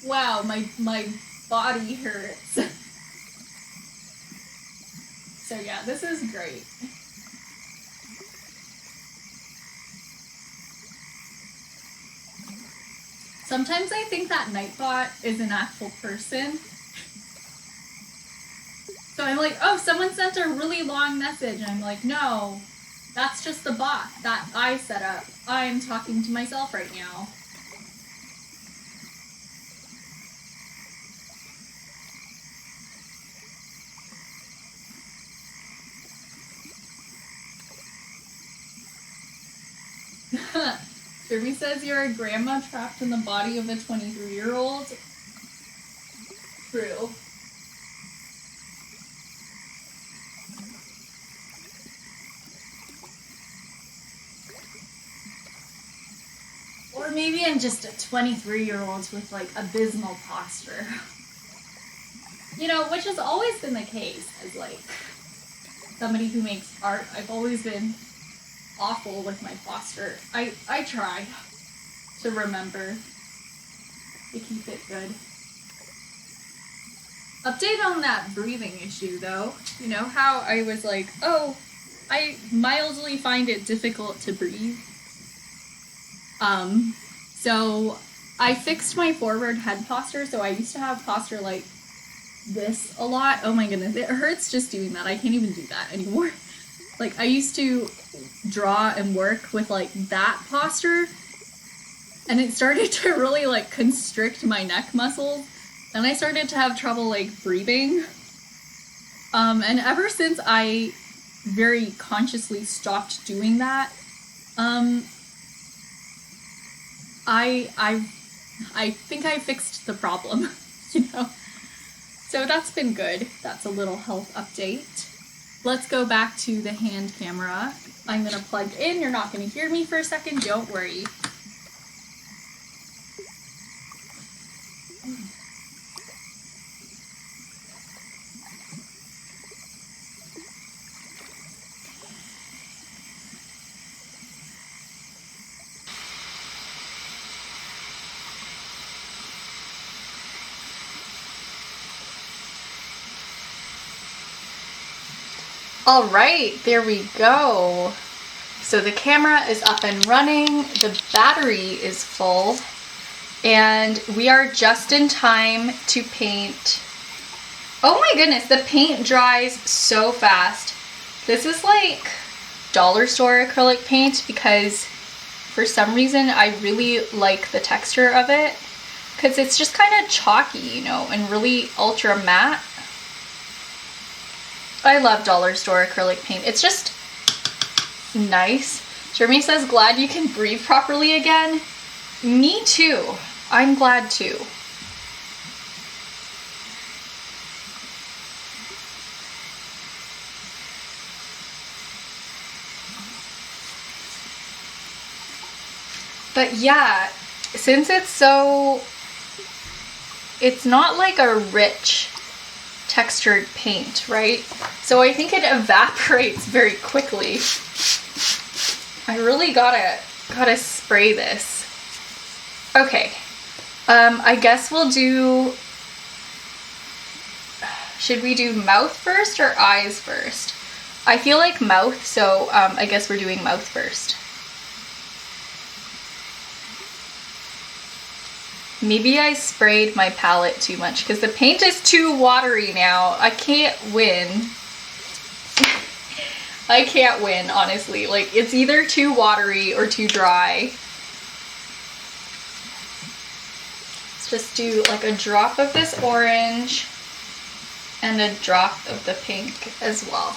Wow, my body hurts. So yeah, this is great. Sometimes I think that Nightbot is an actual person. So I'm like, oh, someone sent a really long message. And I'm like, no, that's just the bot that I set up. I'm talking to myself right now. Jeremy says you're a grandma trapped in the body of a 23-year-old. True. Or maybe I'm just a 23-year-old with like abysmal posture. You know, which has always been the case as like somebody who makes art. I've always been awful with my posture. I try to remember to keep it good. Update on that breathing issue though. You know how I was like, oh, I mildly find it difficult to breathe. So I fixed my forward head posture. So I used to have posture like this a lot. Oh my goodness, it hurts just doing that. I can't even do that anymore. Like I used to draw and work with like that posture, and it started to really like constrict my neck muscles, and I started to have trouble like breathing. And ever since I very consciously stopped doing that, I think I fixed the problem, you know? So that's been good. That's a little health update. Let's go back to the hand camera. I'm gonna plug in. You're not gonna hear me for a second, don't worry. All right, there we go. So the camera is up and running, the battery is full, and we are just in time to paint. Oh my goodness, the paint dries so fast. This is like dollar store acrylic paint because for some reason I really like the texture of it because it's just kind of chalky, you know, and really ultra matte. I love dollar store acrylic paint. It's just nice. Jeremy says, glad you can breathe properly again. Me too. I'm glad too. But yeah, since it's not like a rich textured paint, right? So I think it evaporates very quickly. I really gotta spray this. Okay, I guess we'll do, should we do mouth first or eyes first? I feel like mouth, so I guess we're doing mouth first. Maybe I sprayed my palette too much because the paint is too watery now. I can't win. I can't win, honestly. Like, it's either too watery or too dry. Let's just do like a drop of this orange and a drop of the pink as well.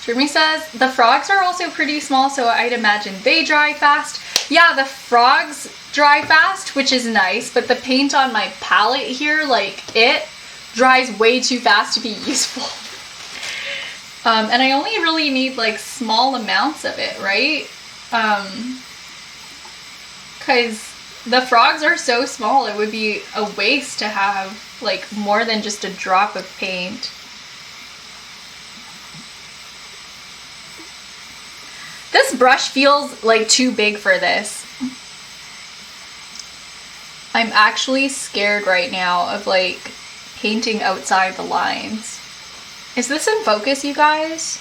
Jeremy says, the frogs are also pretty small, so I'd imagine they dry fast. Yeah, the frogs dry fast, which is nice, but the paint on my palette here, like, it dries way too fast to be useful. And I only really need like small amounts of it, right? Because the frogs are so small, it would be a waste to have like more than just a drop of paint. This brush feels like too big for this. I'm actually scared right now of like painting outside the lines. Is this in focus, you guys?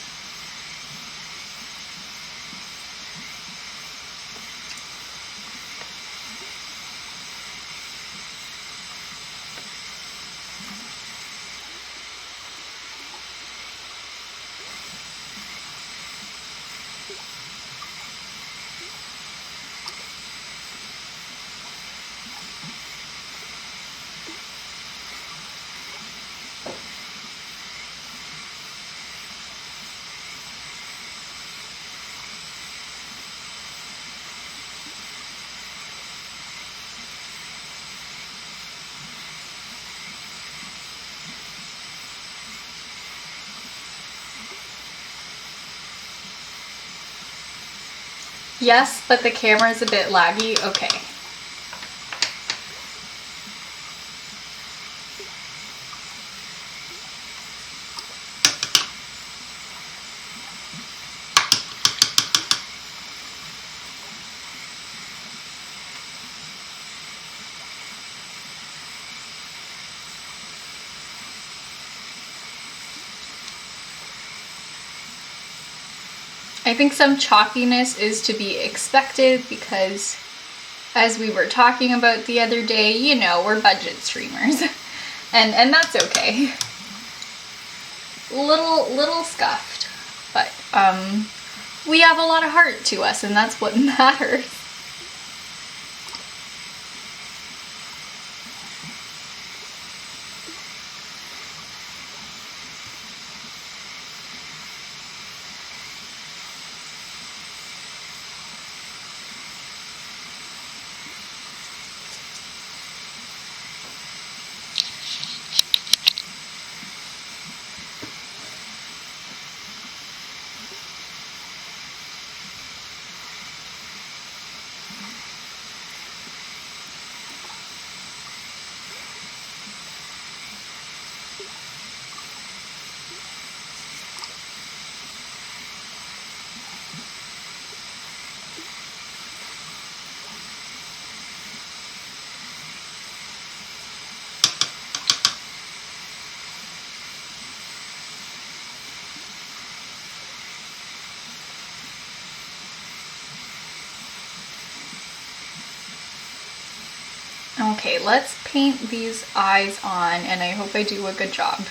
Yes, but the camera is a bit laggy. Okay. I think some chalkiness is to be expected because, as we were talking about the other day, you know, we're budget streamers. and that's okay. Little scuffed, but we have a lot of heart to us, and that's what matters. Okay, let's paint these eyes on, and I hope I do a good job.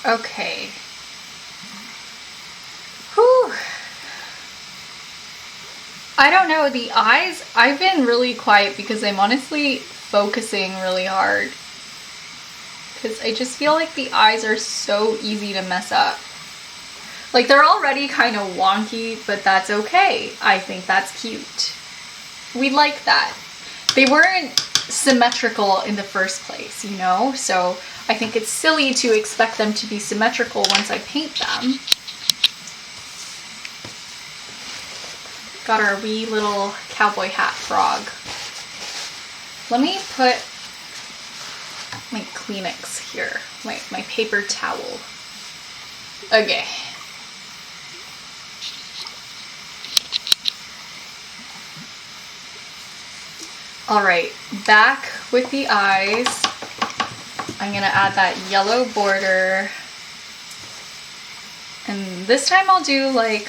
Okay. Whew. I don't know, the eyes, I've been really quiet because I'm honestly focusing really hard. Because I just feel like the eyes are so easy to mess up. Like, they're already kind of wonky, but that's okay. I think that's cute. We like that. They weren't symmetrical in the first place, you know? So I think it's silly to expect them to be symmetrical once I paint them. Got our wee little cowboy hat frog. Let me put my Kleenex here, my paper towel. Okay. All right, back with the eyes. I'm gonna add that yellow border. And this time I'll do like,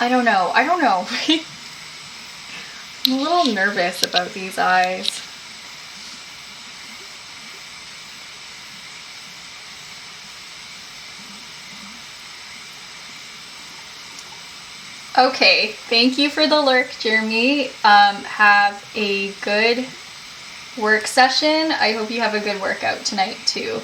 I don't know. I'm a little nervous about these eyes. Okay, thank you for the lurk, Jeremy. Have a good work session. I hope you have a good workout tonight too.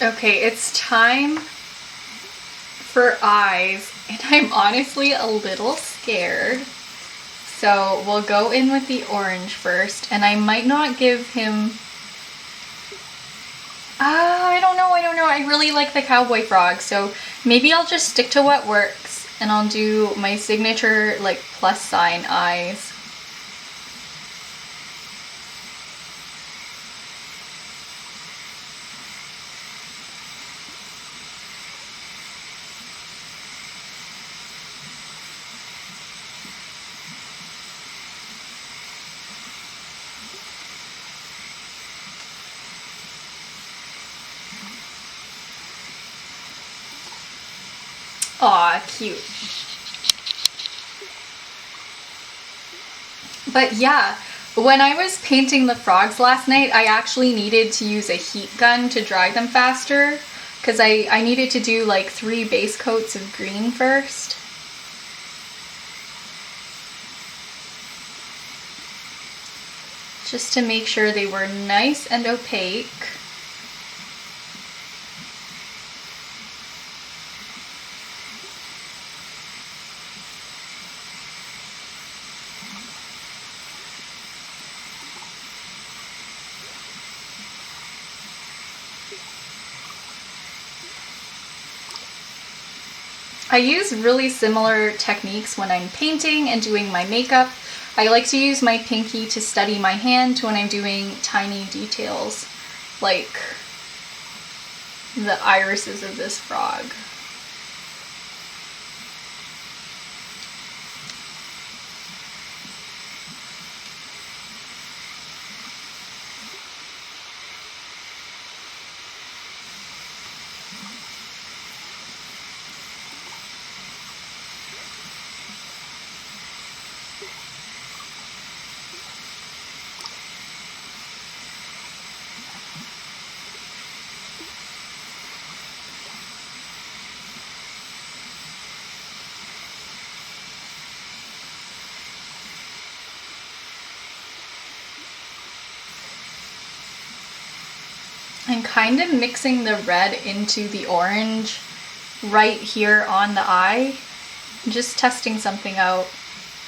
Okay, it's time for eyes, and I'm honestly a little scared. So we'll go in with the orange first, and I might not give him... I don't know. I really like the cowboy frog, so maybe I'll just stick to what works, and I'll do my signature, like, plus sign eyes. Aw, cute. But yeah, when I was painting the frogs last night, I actually needed to use a heat gun to dry them faster, because I needed to do like 3 base coats of green first. Just to make sure they were nice and opaque. I use really similar techniques when I'm painting and doing my makeup. I like to use my pinky to steady my hand when I'm doing tiny details, like the irises of this frog. I'm kind of mixing the red into the orange right here on the eye. Just testing something out.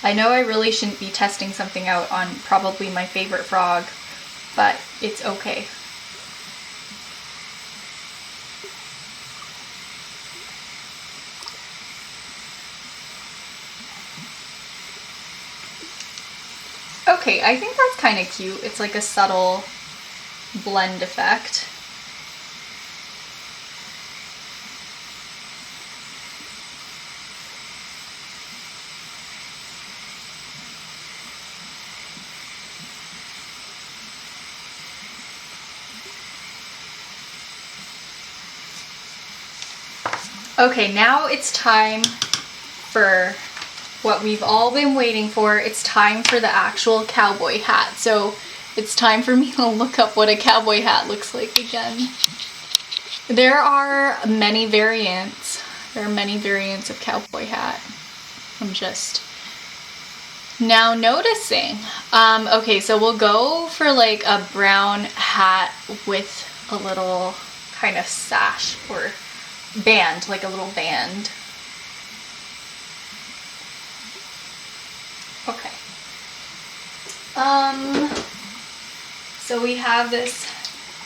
I know I really shouldn't be testing something out on probably my favorite frog, but it's okay. Okay, I think that's kind of cute. It's like a subtle blend effect. Okay, now it's time for what we've all been waiting for. It's time for the actual cowboy hat. So it's time for me to look up what a cowboy hat looks like again. There are many variants. There are many variants of cowboy hat. I'm just now noticing. Okay, so we'll go for like a brown hat with a little kind of sash or band, like a little band. Okay. So we have this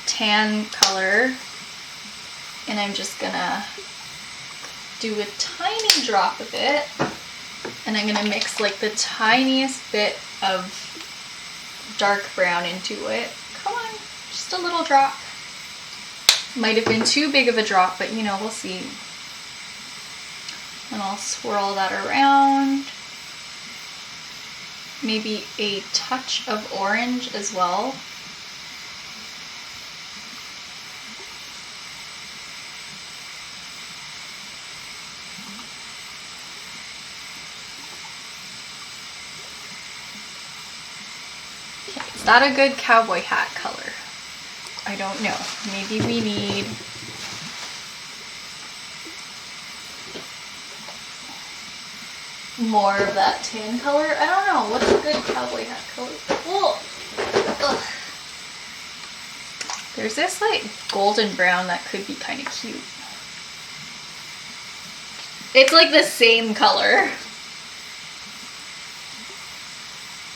tan color, and I'm just gonna do a tiny drop of it, and I'm gonna mix like the tiniest bit of dark brown into it. Come on, just a little drop. Might have been too big of a drop, but you know, we'll see. And I'll swirl that around. Maybe a touch of orange as well. Okay, is that a good cowboy hat color? I don't know. Maybe we need more of that tan color. I don't know. What's a good cowboy hat color? Whoa. Ugh. There's this like golden brown that could be kind of cute. It's like the same color.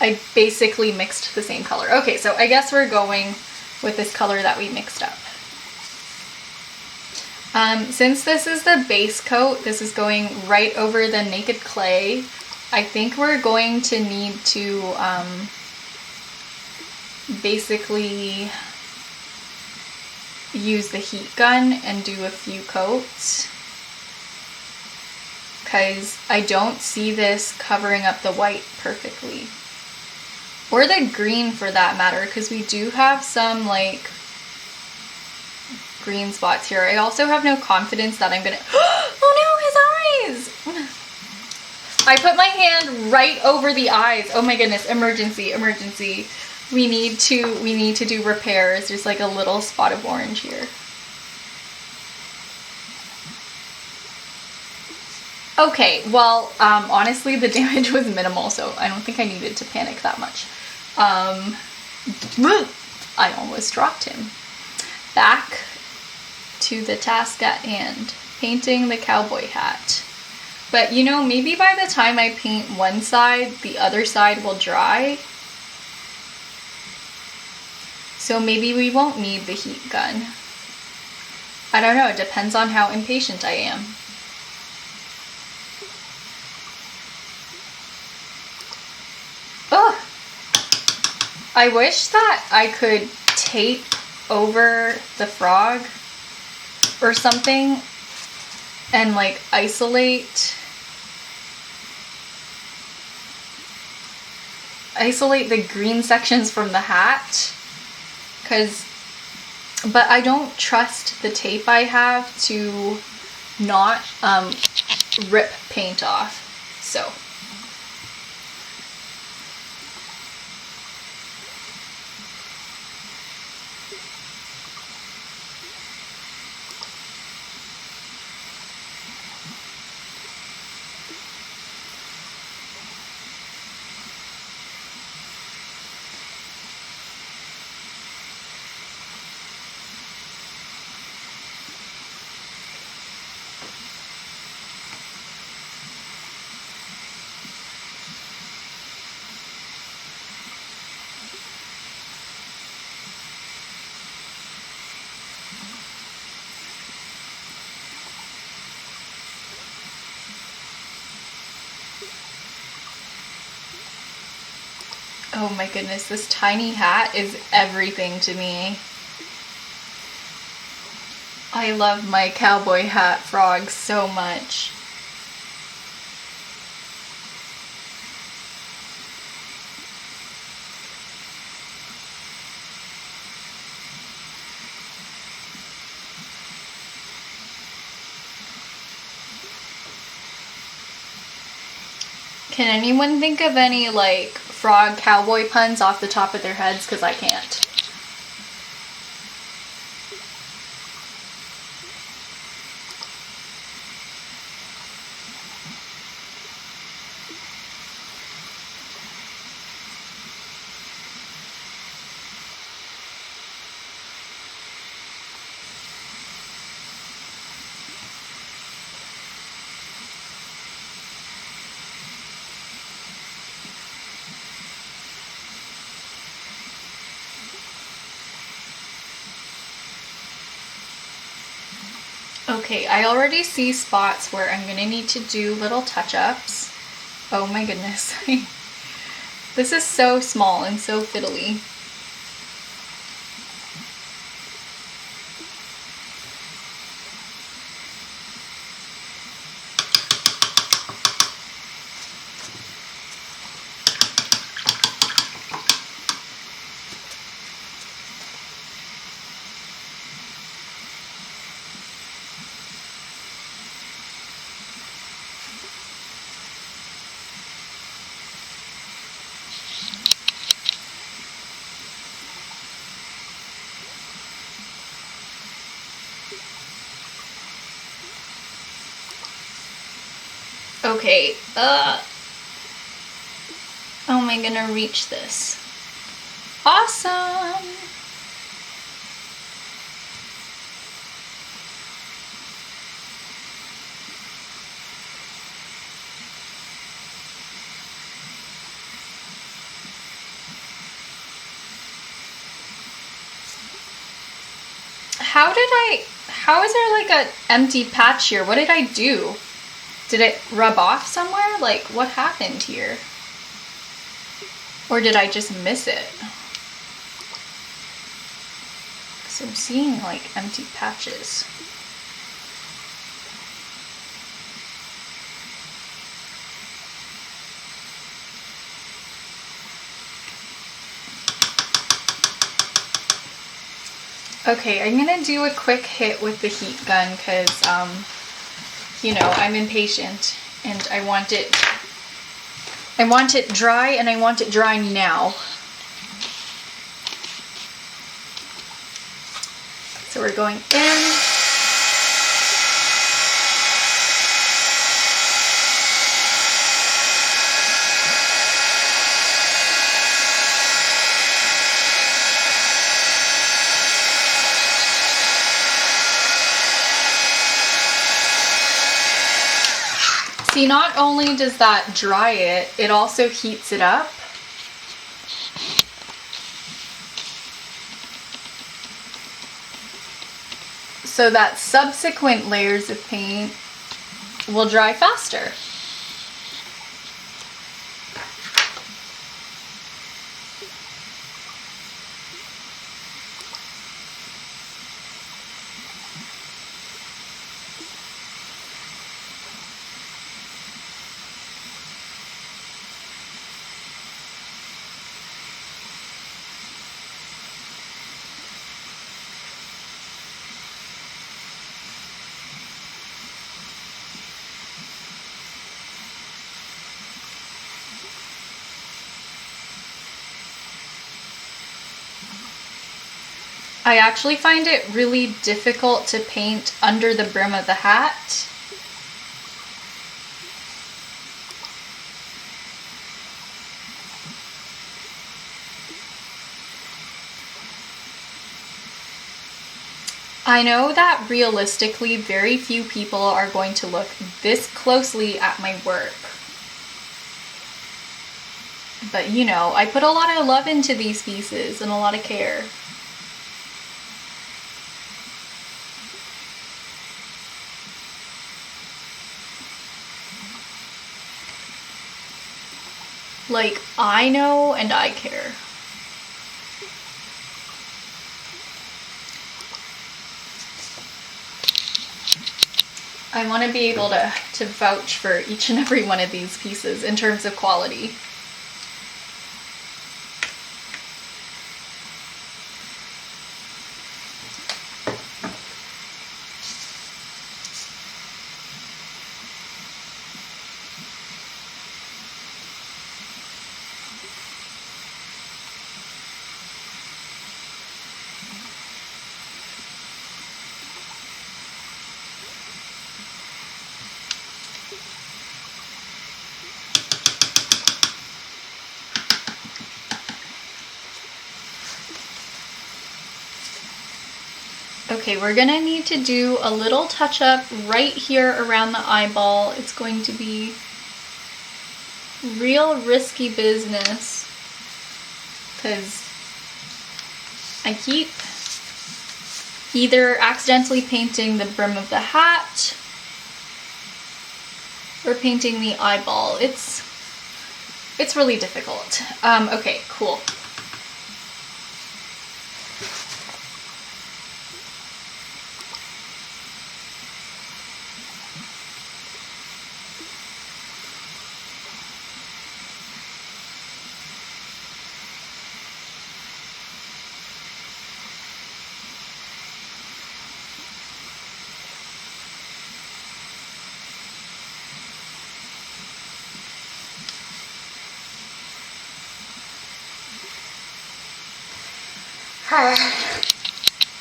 I basically mixed the same color. Okay, so I guess we're going with this color that we mixed up. Since this is the base coat, this is going right over the Naked Clay, I think we're going to need to basically use the heat gun and do a few coats, because I don't see this covering up the white perfectly. Or the green for that matter, because we do have some like green spots here. I also have no confidence that I'm gonna, oh no, his eyes! I put my hand right over the eyes. Oh my goodness, emergency, emergency. We need to do repairs. There's like a little spot of orange here. Okay, well, honestly, the damage was minimal, so I don't think I needed to panic that much. I almost dropped him. Back to the task at hand, painting the cowboy hat. But you know, maybe by the time I paint one side, the other side will dry. So maybe we won't need the heat gun. I don't know, it depends on how impatient I am. Ugh! I wish that I could tape over the frog or something and like isolate the green sections from the hat, but I don't trust the tape I have to not rip paint off, so. Oh my goodness, this tiny hat is everything to me. I love my cowboy hat frog so much. Can anyone think of any like frog cowboy puns off the top of their heads? Because I can't. Okay, I already see spots where I'm gonna need to do little touch-ups. Oh my goodness. This is so small and so fiddly. Okay, how am I gonna reach this? Awesome! how is there like an empty patch here? What did I do? Did it rub off somewhere? Like, what happened here? Or did I just miss it? Because I'm seeing like empty patches. Okay, I'm gonna do a quick hit with the heat gun because, you know, I'm impatient and I want it dry, and I want it dry now. So we're going in. See, not only does that dry it, it also heats it up. So that subsequent layers of paint will dry faster. I actually find it really difficult to paint under the brim of the hat. I know that realistically very few people are going to look this closely at my work. But you know, I put a lot of love into these pieces and a lot of care. Like, I know and I care. I want to be able to vouch for each and every one of these pieces in terms of quality. Okay, we're gonna need to do a little touch up right here around the eyeball. It's going to be real risky business because I keep either accidentally painting the brim of the hat or painting the eyeball. It's really difficult. Okay, cool.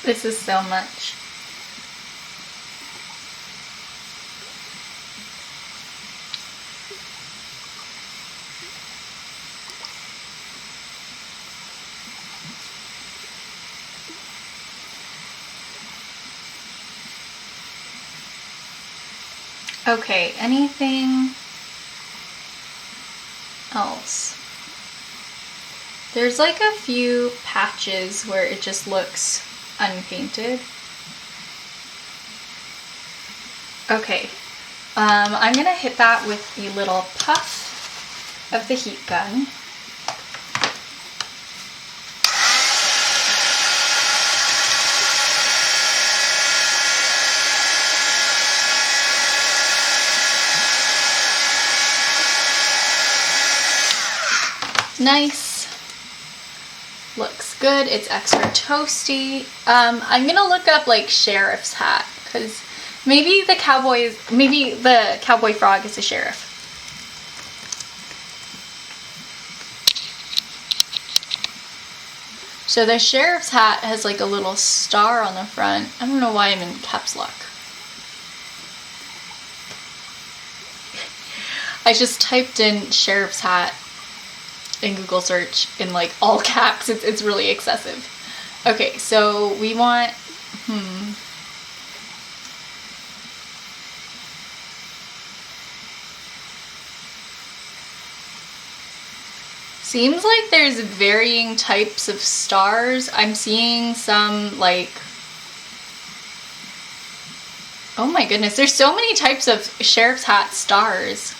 This is so much. Okay, anything else? There's like a few patches where it just looks unpainted. Okay, I'm gonna hit that with a little puff of the heat gun. Nice. Looks good. It's extra toasty. I'm gonna look up like sheriff's hat, because maybe the cowboy frog is a sheriff. So the sheriff's hat has like a little star on the front. I don't know why I'm in caps lock. I just typed in sheriff's hat in Google search in like all caps. It's really excessive. Okay, so we want, seems like there's varying types of stars. I'm seeing some like, oh my goodness, there's so many types of sheriff's hat stars.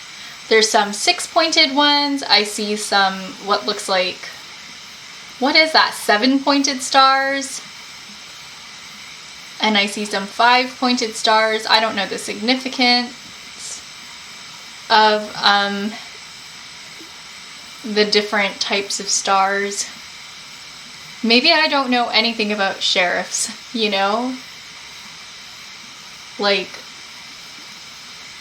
There's some 6-pointed ones. I see some what looks like, what is that, 7-pointed stars? And I see some 5-pointed stars. I don't know the significance of the different types of stars. Maybe I don't know anything about sheriffs, you know? Like,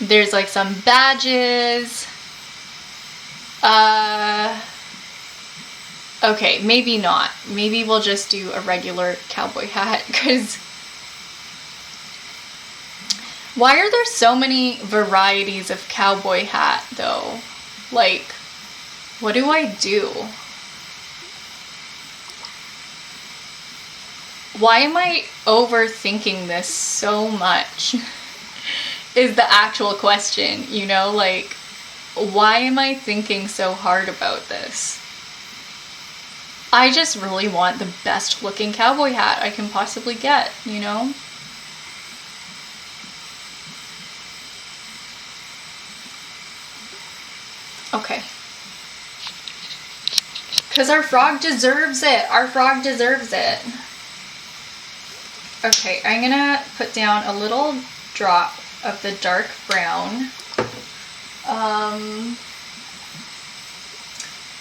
there's like some badges. Okay, maybe not. Maybe we'll just do a regular cowboy hat, because why are there so many varieties of cowboy hat though? Like, what do I do? Why am I overthinking this so much? Is the actual question, you know? Like, why am I thinking so hard about this? I just really want the best looking cowboy hat I can possibly get, you know? Okay. Because our frog deserves it. Our frog deserves it. Okay, I'm gonna put down a little drop of the dark brown.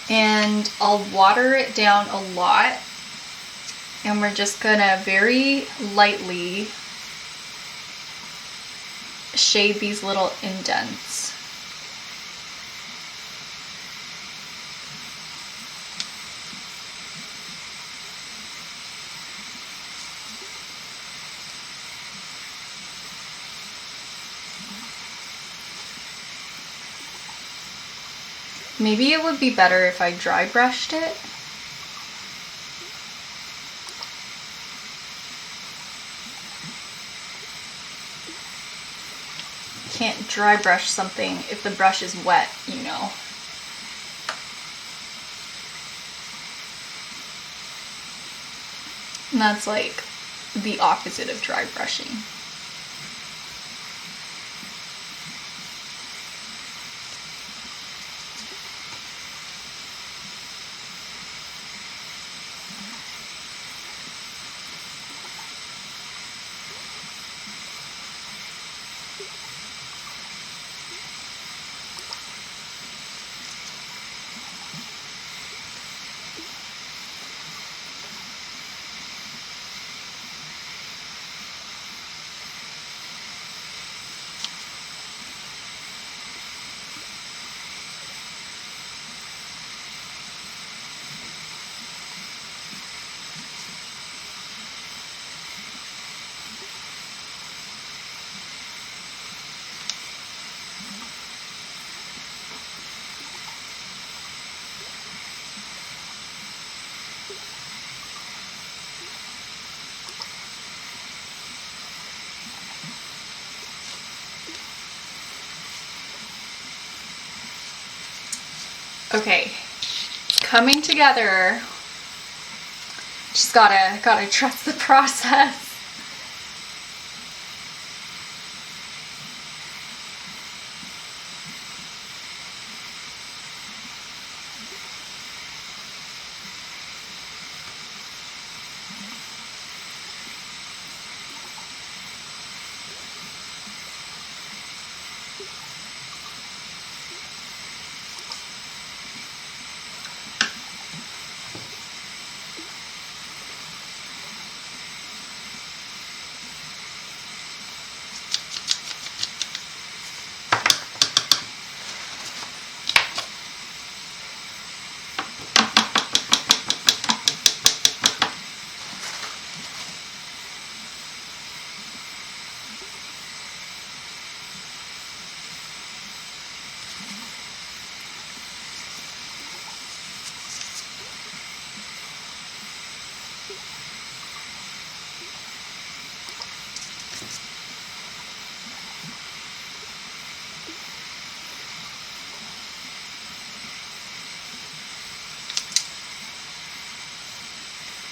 And I'll water it down a lot. And we're just gonna very lightly shade these little indents. Maybe it would be better if I dry brushed it. Can't dry brush something if the brush is wet, you know. And that's like the opposite of dry brushing. Okay, coming together. Just gotta trust the process.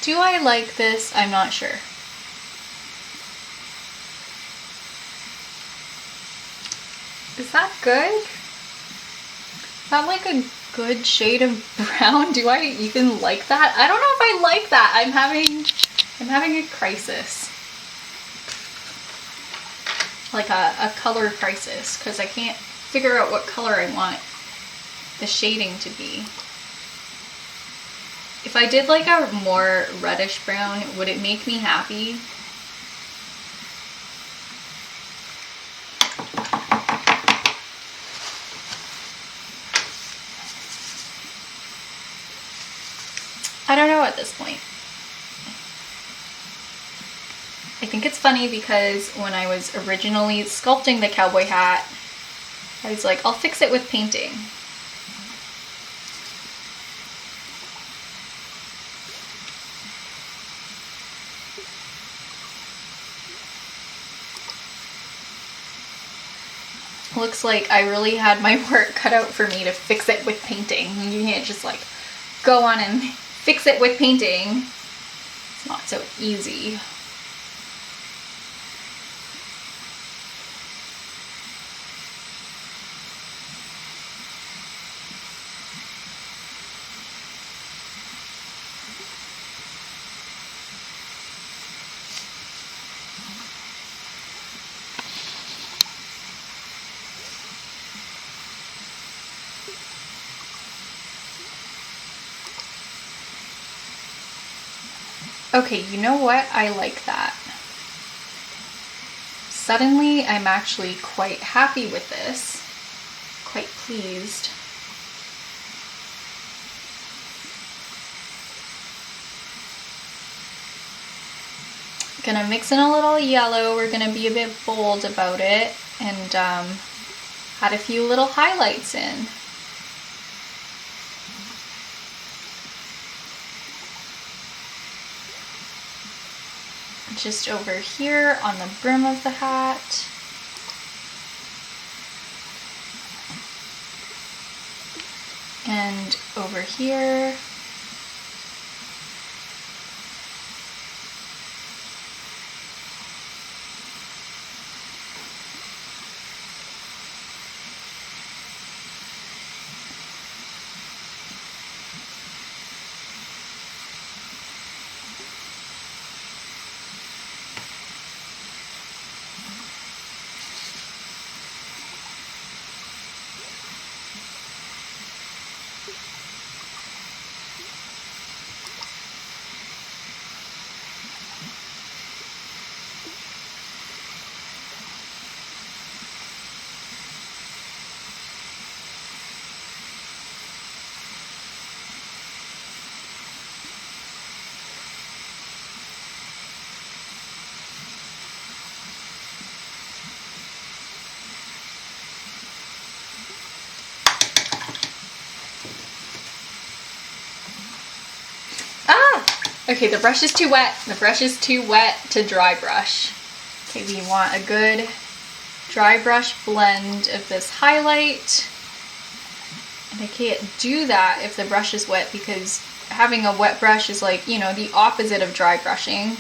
Do I like this? I'm not sure. Is that good? Is that like a good shade of brown? Do I even like that? I don't know if I like that. I'm having a crisis. Like a color crisis, because I can't figure out what color I want the shading to be. If I did like a more reddish brown, would it make me happy? I don't know at this point. I think it's funny because when I was originally sculpting the cowboy hat, I was like, I'll fix it with painting. Looks like I really had my work cut out for me to fix it with painting. You can't just like go on and fix it with painting. It's not so easy. Okay, you know what? I like that. Suddenly, I'm actually quite happy with this. Quite pleased. Gonna mix in a little yellow. We're gonna be a bit bold about it, and add a few little highlights in. Just over here on the brim of the hat. And over here. Okay, the brush is too wet. The brush is too wet to dry brush. Okay, we want a good dry brush blend of this highlight. And I can't do that if the brush is wet because having a wet brush is like, you know, the opposite of dry brushing.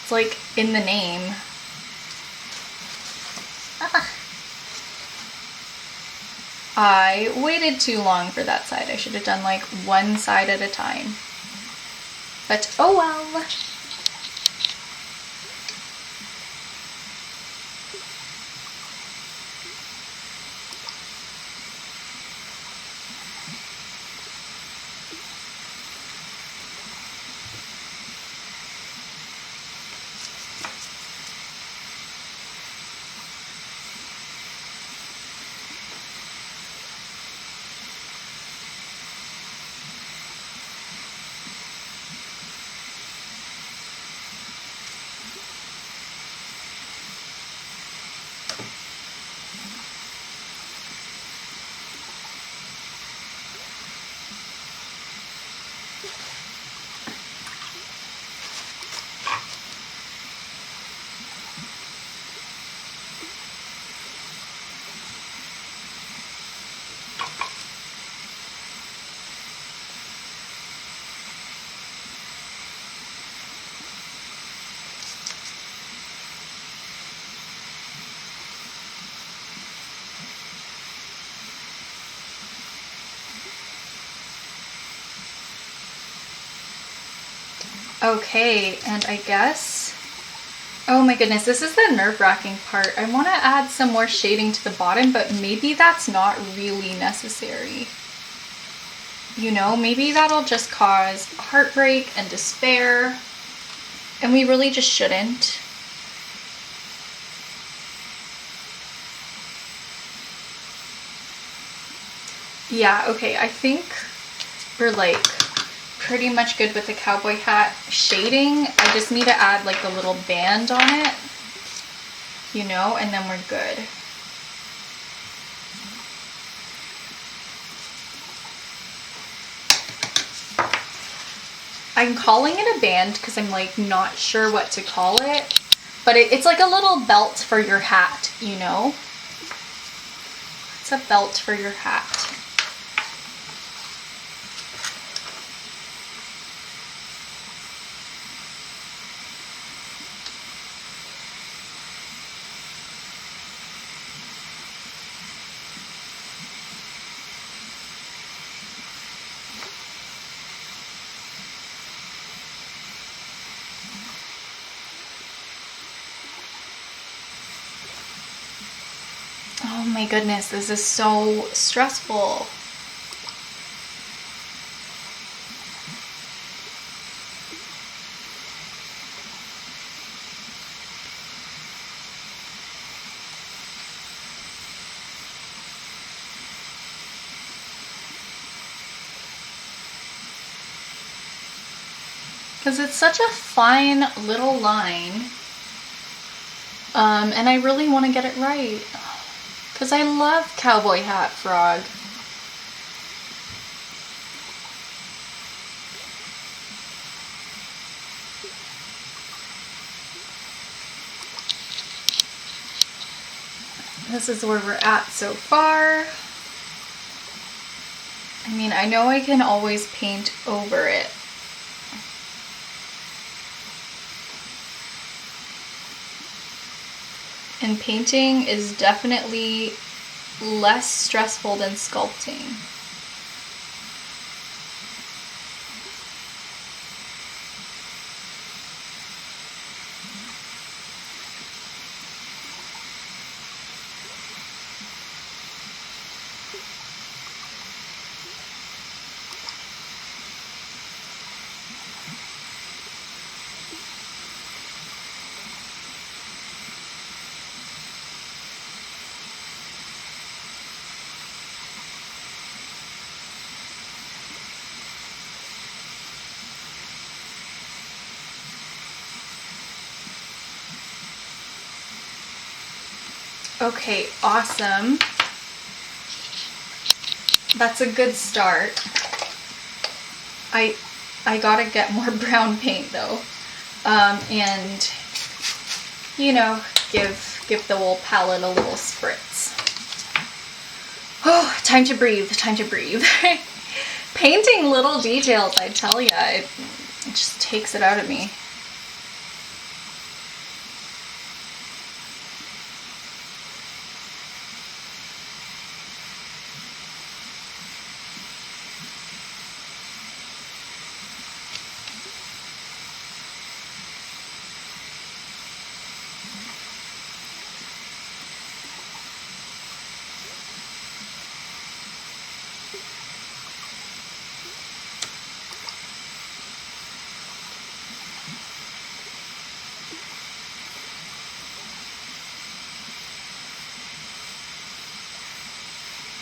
It's like in the name. I waited too long for that side. I should have done like one side at a time. But oh well. Okay, and I guess, oh my goodness, this is the nerve-wracking part. I want to add some more shading to the bottom, but maybe that's not really necessary. You know, maybe that'll just cause heartbreak and despair, and we really just shouldn't. Yeah, okay, I think we're like pretty much good with the cowboy hat shading. I just need to add like a little band on it, you know, and then we're good. I'm calling it a band because I'm like not sure what to call it, but it's like a little belt for your hat, you know? It's a belt for your hat. Oh my goodness, this is so stressful. Because it's such a fine little line. And I really want to get it right. Because I love Cowboy Hat Frog. This is where we're at so far. I mean, I know I can always paint over it. And painting is definitely less stressful than sculpting. Okay, awesome. That's a good start. I gotta get more brown paint though, and you know, give the whole palette a little spritz. Oh, time to breathe. Time to breathe. Painting little details, I tell ya, it just takes it out of me.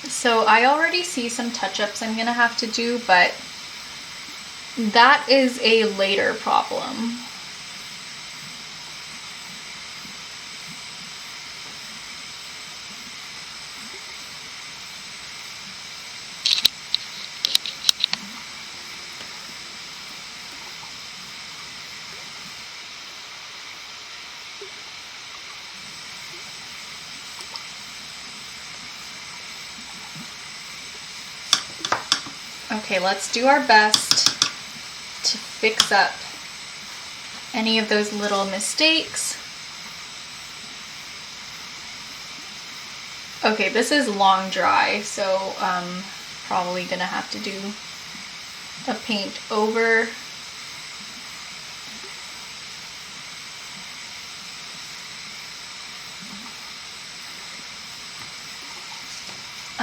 So I already see some touch-ups I'm gonna have to do, but that is a later problem. Okay, let's do our best to fix up any of those little mistakes. Okay, this is long dry, so probably gonna have to do a paint over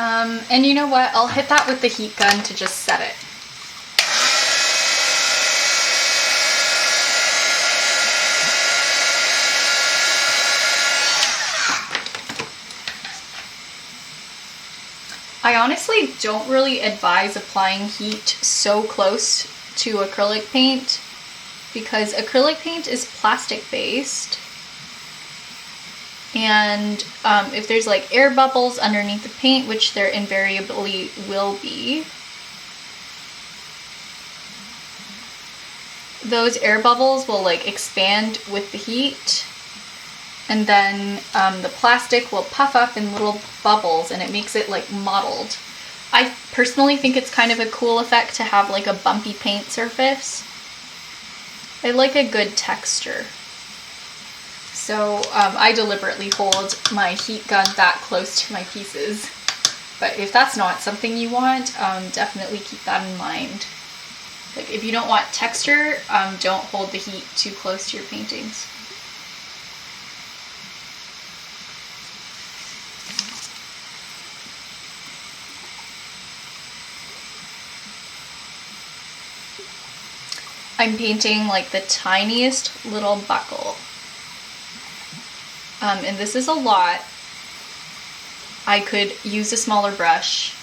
And you know what? I'll hit that with the heat gun to just set it. I honestly don't really advise applying heat so close to acrylic paint because acrylic paint is plastic based. And if there's like air bubbles underneath the paint, which there invariably will be, those air bubbles will like expand with the heat, and then the plastic will puff up in little bubbles and it makes it like mottled. I personally think it's kind of a cool effect to have like a bumpy paint surface. I like a good texture. So I deliberately hold my heat gun that close to my pieces. But if that's not something you want, definitely keep that in mind. Like if you don't want texture, don't hold the heat too close to your paintings. I'm painting like the tiniest little buckle. And this is a lot. I could use a smaller brush.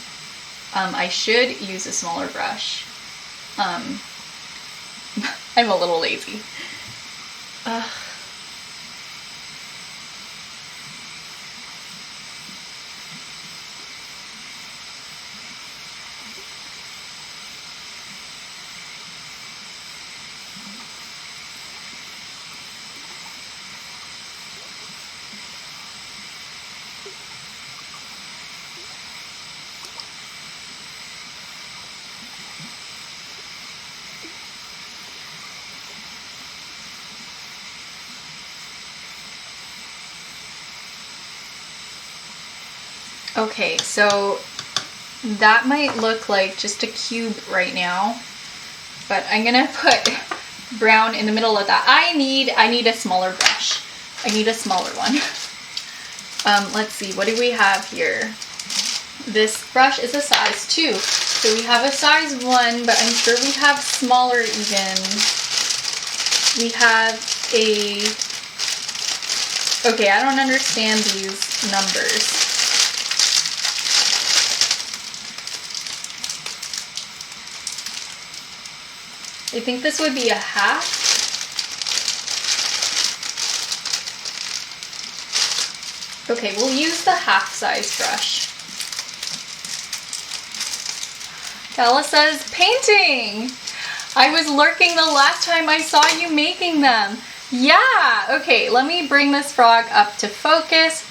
I should use a smaller brush. I'm a little lazy. Okay, so that might look like just a cube right now, but I'm gonna put brown in the middle of that. I need a smaller brush. I need a smaller one. Let's see, what do we have here? This brush is a size 2. So we have a size 1, but I'm sure we have smaller even. We have a... Okay, I don't understand these numbers. I think this would be a half. Okay, we'll use the half size brush. Gala says, painting! I was lurking the last time I saw you making them. Yeah, okay, let me bring this frog up to focus.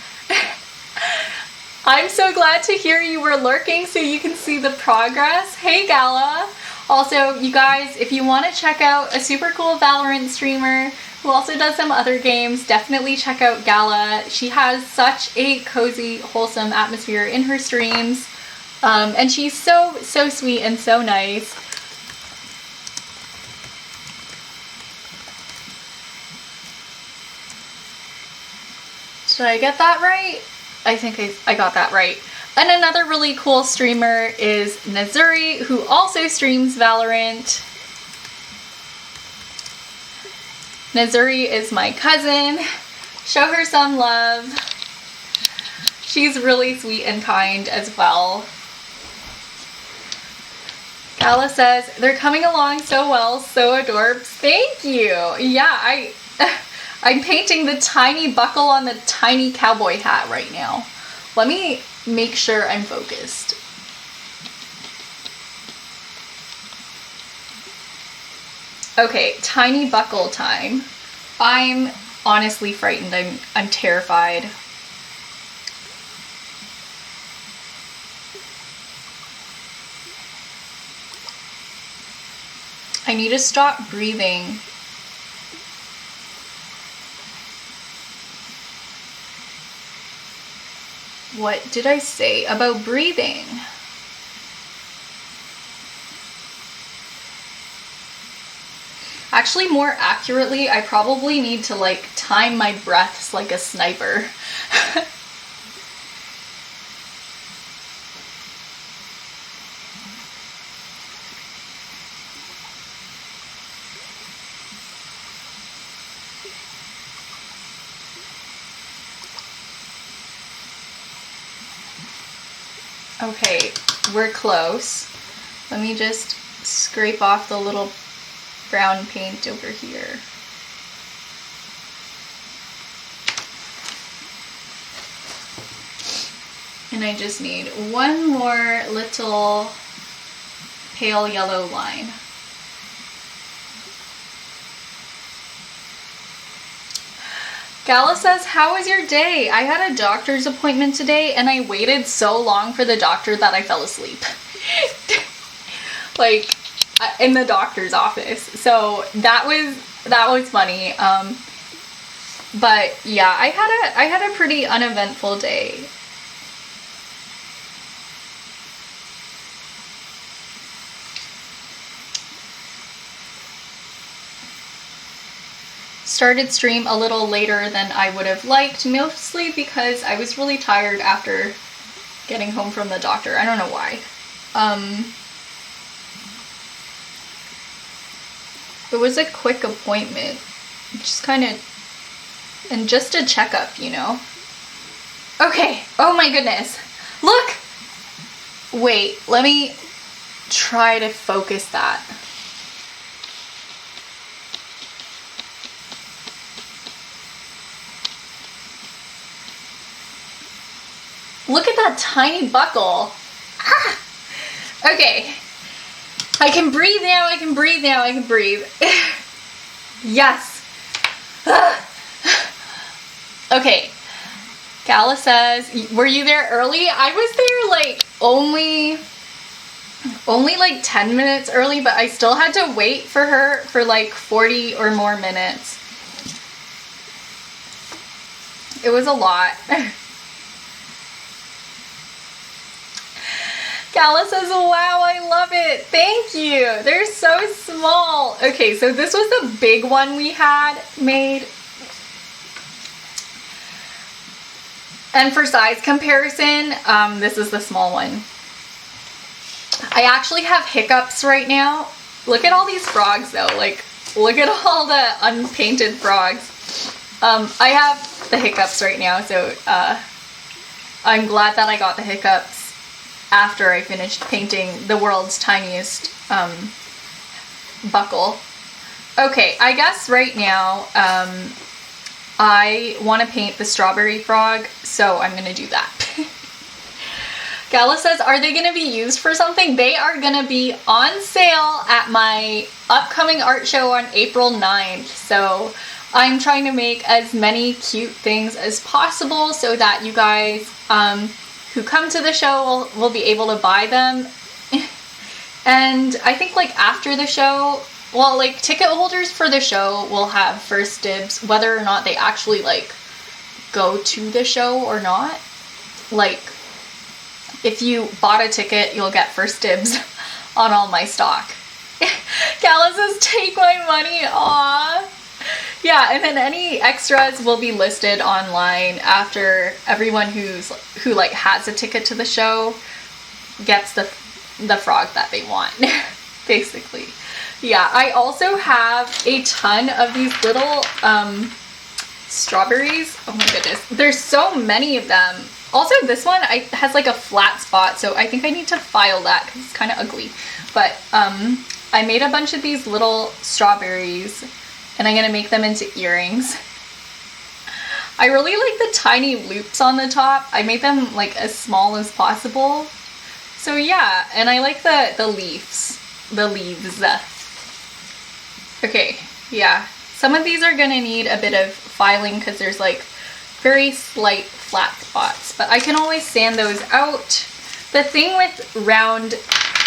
I'm so glad to hear you were lurking so you can see the progress. Hey, Gala. Also, you guys, if you want to check out a super cool Valorant streamer who also does some other games, definitely check out Gala. She has such a cozy, wholesome atmosphere in her streams, and she's so sweet and so nice. Did I get that right? I think I got that right. And another really cool streamer is Nazuri, who also streams Valorant. Nazuri is my cousin. Show her some love. She's really sweet and kind as well. Gala says, they're coming along so well, so adorbs. Thank you. Yeah, I'm painting the tiny buckle on the tiny cowboy hat right now. Let me make sure I'm focused. Okay, tiny buckle time. I'm honestly frightened. I'm terrified. I need to stop breathing. What did I say about breathing? Actually, more accurately, I probably need to like time my breaths like a sniper. Okay, we're close. Let me just scrape off the little brown paint over here. And I just need one more little pale yellow line. Gala says, how was your day? I had a doctor's appointment today and I waited so long for the doctor that I fell asleep. Like, in the doctor's office. So that was funny. But yeah, I had a pretty uneventful day. Started stream a little later than I would have liked, mostly because I was really tired after getting home from the doctor. I don't know why. It was a quick appointment, just kind of, and just a checkup, you know? Okay, oh my goodness. Look! Wait, let me try to focus that. Look at that tiny buckle. Ah! Okay. I can breathe now, I can breathe now, I can breathe. Yes. Ah! Okay. Gala says, were you there early? I was there like only like 10 minutes early, but I still had to wait for her for like 40 or more minutes. It was a lot. Gala says, wow, I love it. Thank you. They're so small. Okay, so this was the big one we had made. And for size comparison, this is the small one. I actually have hiccups right now. Look at all these frogs though. Like, look at all the unpainted frogs. I have the hiccups right now, so I'm glad that I got the hiccups after I finished painting the world's tiniest buckle. Okay, I guess right now I want to paint the strawberry frog, so I'm gonna do that. Gala says, are they gonna be used for something? They are gonna be on sale at my upcoming art show on April 9th, so I'm trying to make as many cute things as possible so that you guys who come to the show will be able to buy them. And I think like after the show, well, like ticket holders for the show will have first dibs whether or not they actually like go to the show or not. Like if you bought a ticket, you'll get first dibs on all my stock. Gala says, take my money. Aww. Yeah, and then any extras will be listed online after everyone who like has a ticket to the show gets the frog that they want, basically. Yeah, I also have a ton of these little strawberries. Oh my goodness, there's so many of them. Also, this one has like a flat spot, so I think I need to file that because it's kind of ugly. But I made a bunch of these little strawberries, and I'm gonna make them into earrings. I really like the tiny loops on the top. I made them like as small as possible. So yeah, and I like the leaves. Okay, yeah. Some of these are gonna need a bit of filing because there's like very slight flat spots, but I can always sand those out. The thing with round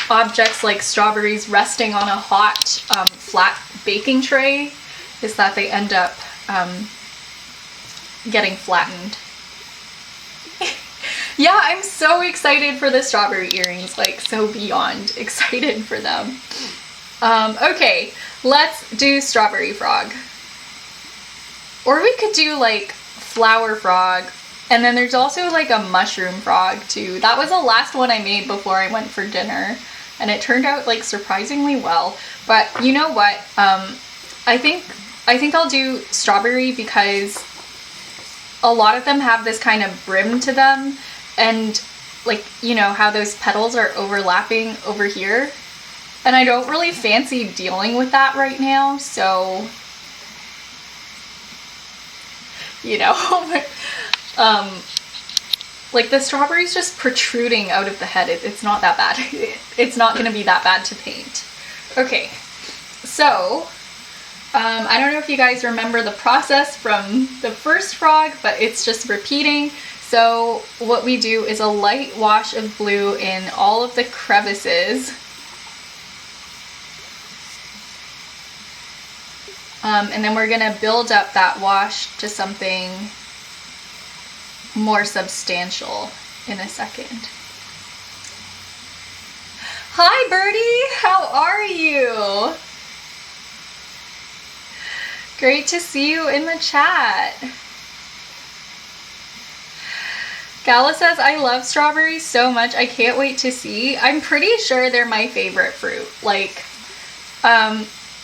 objects like strawberries resting on a hot, flat baking tray is that they end up getting flattened. Yeah, I'm so excited for the strawberry earrings, like so beyond excited for them. Okay, let's do strawberry frog. Or we could do like flower frog, and then there's also like a mushroom frog too. That was the last one I made before I went for dinner, and it turned out like surprisingly well. But you know what? I think I'll do strawberry because a lot of them have this kind of brim to them, and like, you know, how those petals are overlapping over here. And I don't really fancy dealing with that right now, so, you know, like the strawberry's just protruding out of the head. It's not that bad. It's not gonna be that bad to paint. Okay, so, I don't know if you guys remember the process from the first frog, but it's just repeating. So what we do is a light wash of blue in all of the crevices. And then we're gonna build up that wash to something more substantial in a second. Hi Birdie, how are you? Great to see you in the chat. Gala says, I love strawberries so much, I can't wait to see. I'm pretty sure they're my favorite fruit. Like,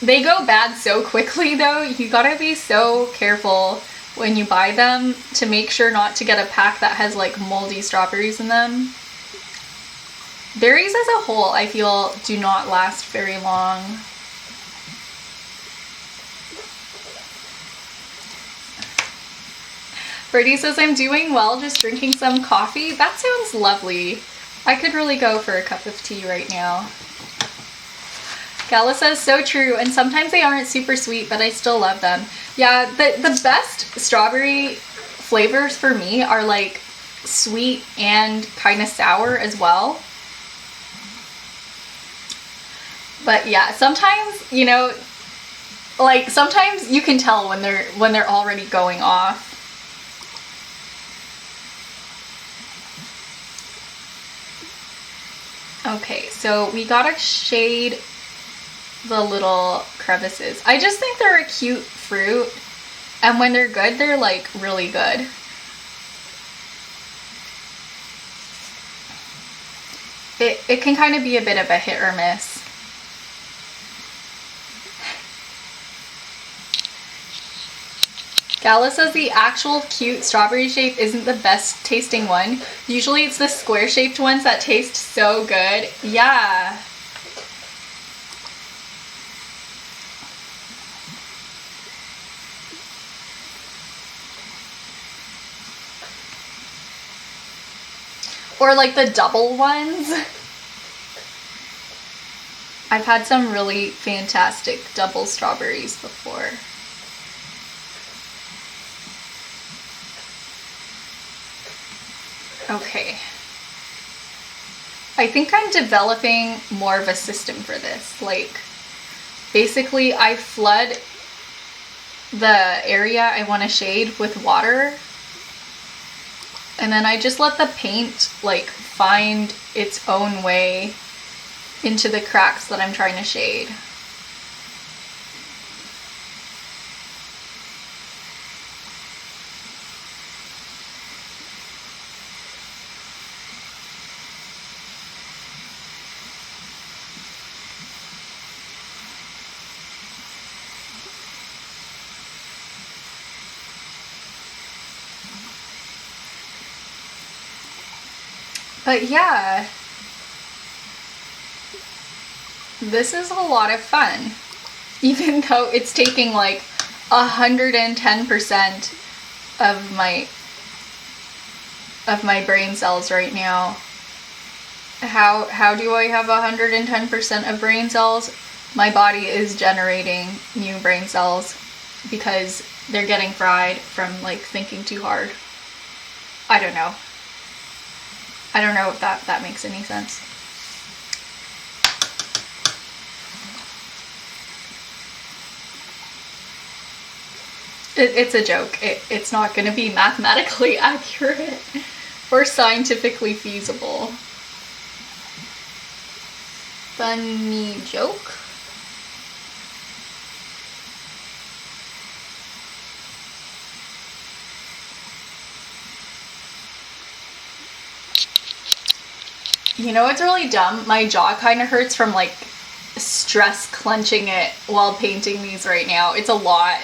they go bad so quickly though. You gotta be so careful when you buy them to make sure not to get a pack that has like moldy strawberries in them. Berries as a whole, I feel, do not last very long. Birdie says, I'm doing well, just drinking some coffee. That sounds lovely. I could really go for a cup of tea right now. Gala says, so true, and sometimes they aren't super sweet, but I still love them. Yeah, the best strawberry flavors for me are like sweet and kind of sour as well. But yeah, sometimes, you know, like sometimes you can tell when they're already going off. Okay, so we gotta shade the little crevices. I just think they're a cute fruit, and when they're good, they're like really good. It can kind of be a bit of a hit or miss. Gala says the actual cute strawberry shape isn't the best tasting one. Usually it's the square shaped ones that taste so good. Yeah. Or like the double ones. I've had some really fantastic double strawberries before. Okay. I think I'm developing more of a system for this. Like, basically I flood the area I want to shade with water, and then I just let the paint like find its own way into the cracks that I'm trying to shade. But yeah, this is a lot of fun, even though it's taking like 110% of my brain cells right now. How do I have 110% of brain cells? My body is generating new brain cells because they're getting fried from like thinking too hard. I don't know. I don't know if that makes any sense. It's a joke. It's not going to be mathematically accurate or scientifically feasible. Funny joke. You know what's really dumb? My jaw kind of hurts from like stress clenching it while painting these right now. It's a lot.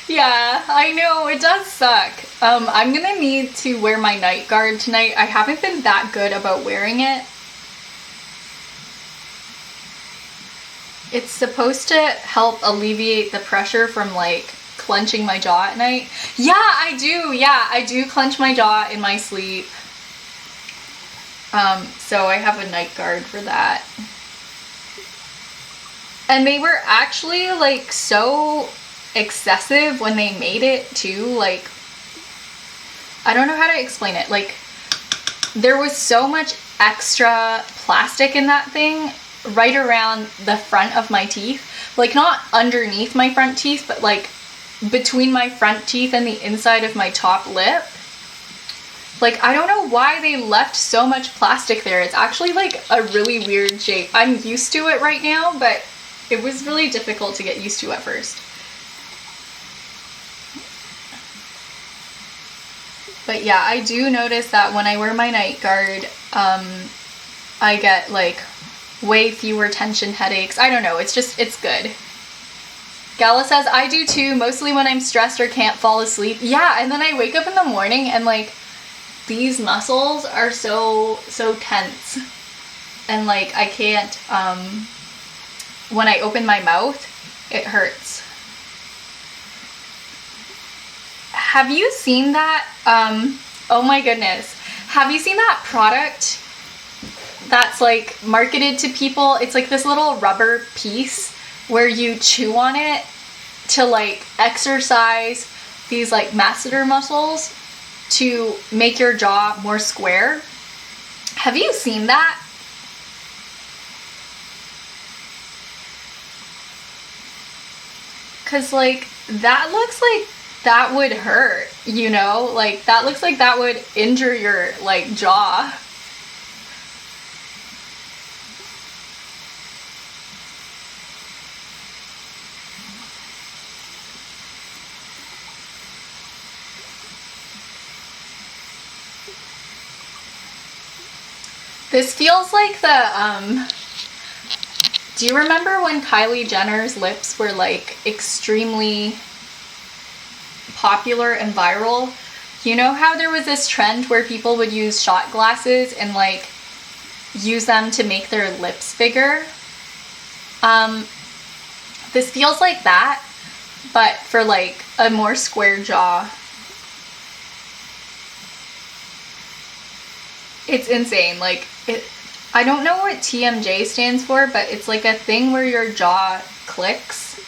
Yeah, I know, it does suck. I'm gonna need to wear my night guard tonight. I haven't been that good about wearing it. It's supposed to help alleviate the pressure from like clenching my jaw at night. Yeah, I do. Yeah, I do clench my jaw in my sleep. So I have a night guard for that. And they were actually like so excessive when they made it too. Like, I don't know how to explain it. Like, there was so much extra plastic in that thing right around the front of my teeth. Like, not underneath my front teeth, but like between my front teeth and the inside of my top lip. Like, I don't know why they left so much plastic there. It's actually like a really weird shape. I'm used to it right now, but it was really difficult to get used to at first. But yeah, I do notice that when I wear my night guard, I get like way fewer tension headaches. I don't know, it's good. Gala says, I do too, mostly when I'm stressed or can't fall asleep. Yeah, and then I wake up in the morning and like these muscles are so tense. And like I can't, when I open my mouth, it hurts. Have you seen that? Oh my goodness. Have you seen that product that's like marketed to people? It's like this little rubber piece where you chew on it to like exercise these like masseter muscles to make your jaw more square. Have you seen that? Cause like that looks like that would hurt, you know? Like that looks like that would injure your like jaw. This feels like the, do you remember when Kylie Jenner's lips were like extremely popular and viral? You know how there was this trend where people would use shot glasses and like use them to make their lips bigger? This feels like that, but for like a more square jaw. It's insane. Like, I don't know what TMJ stands for, but it's like a thing where your jaw clicks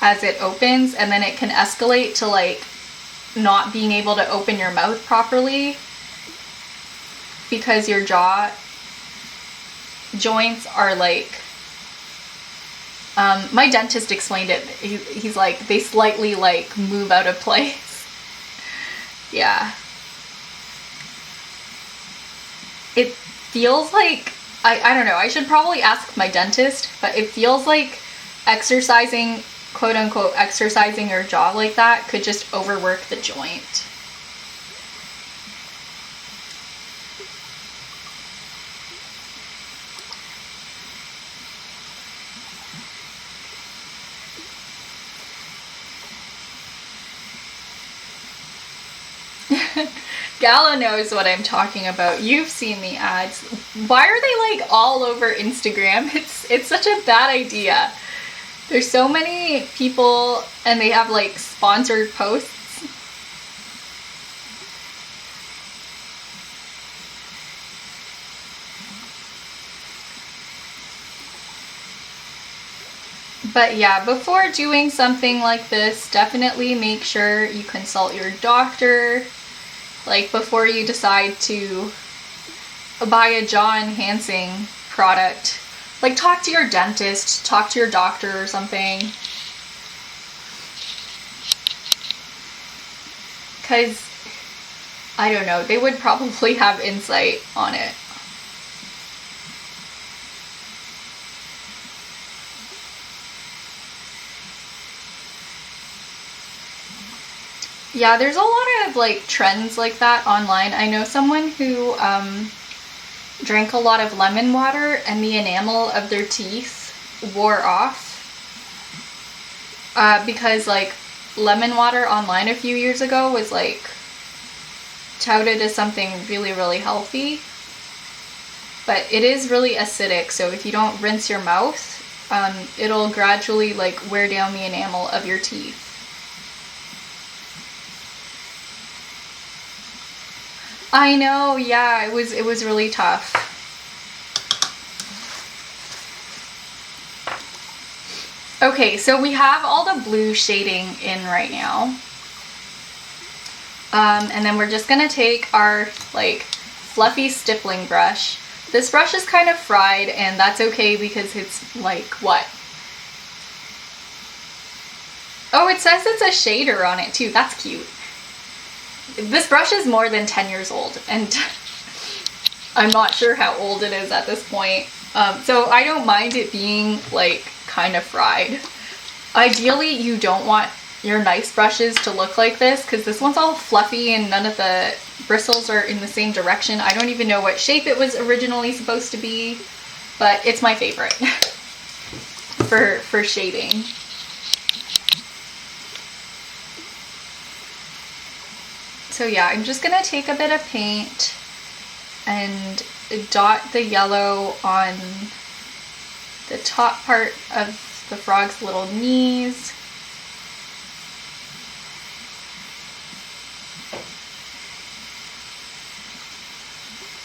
as it opens, and then it can escalate to like not being able to open your mouth properly because your jaw joints are like, my dentist explained it. He's like, they slightly like move out of place. Yeah. It feels like, I don't know, I should probably ask my dentist, but it feels like exercising, quote unquote, exercising your jaw like that could just overwork the joint. Gala knows what I'm talking about. You've seen the ads. Why are they like all over Instagram? It's such a bad idea. There's so many people and they have like sponsored posts. But yeah, before doing something like this, definitely make sure you consult your doctor. Like before you decide to buy a jaw enhancing product, like talk to your dentist, talk to your doctor or something. Cause I don't know, they would probably have insight on it. Yeah, there's a lot of like trends like that online. I know someone who drank a lot of lemon water and the enamel of their teeth wore off. because like lemon water online a few years ago was like touted as something really, really healthy. But it is really acidic, so if you don't rinse your mouth, it'll gradually like wear down the enamel of your teeth. I know, yeah, it was really tough. Okay, so we have all the blue shading in right now. And then we're just gonna take our like fluffy stippling brush. This brush is kind of fried, and that's okay because it's like what? Oh, it says it's a shader on it too. That's cute. This brush is more than 10 years old, and I'm not sure how old it is at this point. So I don't mind it being like kind of fried. Ideally, you don't want your nice brushes to look like this because this one's all fluffy and none of the bristles are in the same direction. I don't even know what shape it was originally supposed to be, but it's my favorite for shading. So yeah, I'm just gonna take a bit of paint and dot the yellow on the top part of the frog's little knees.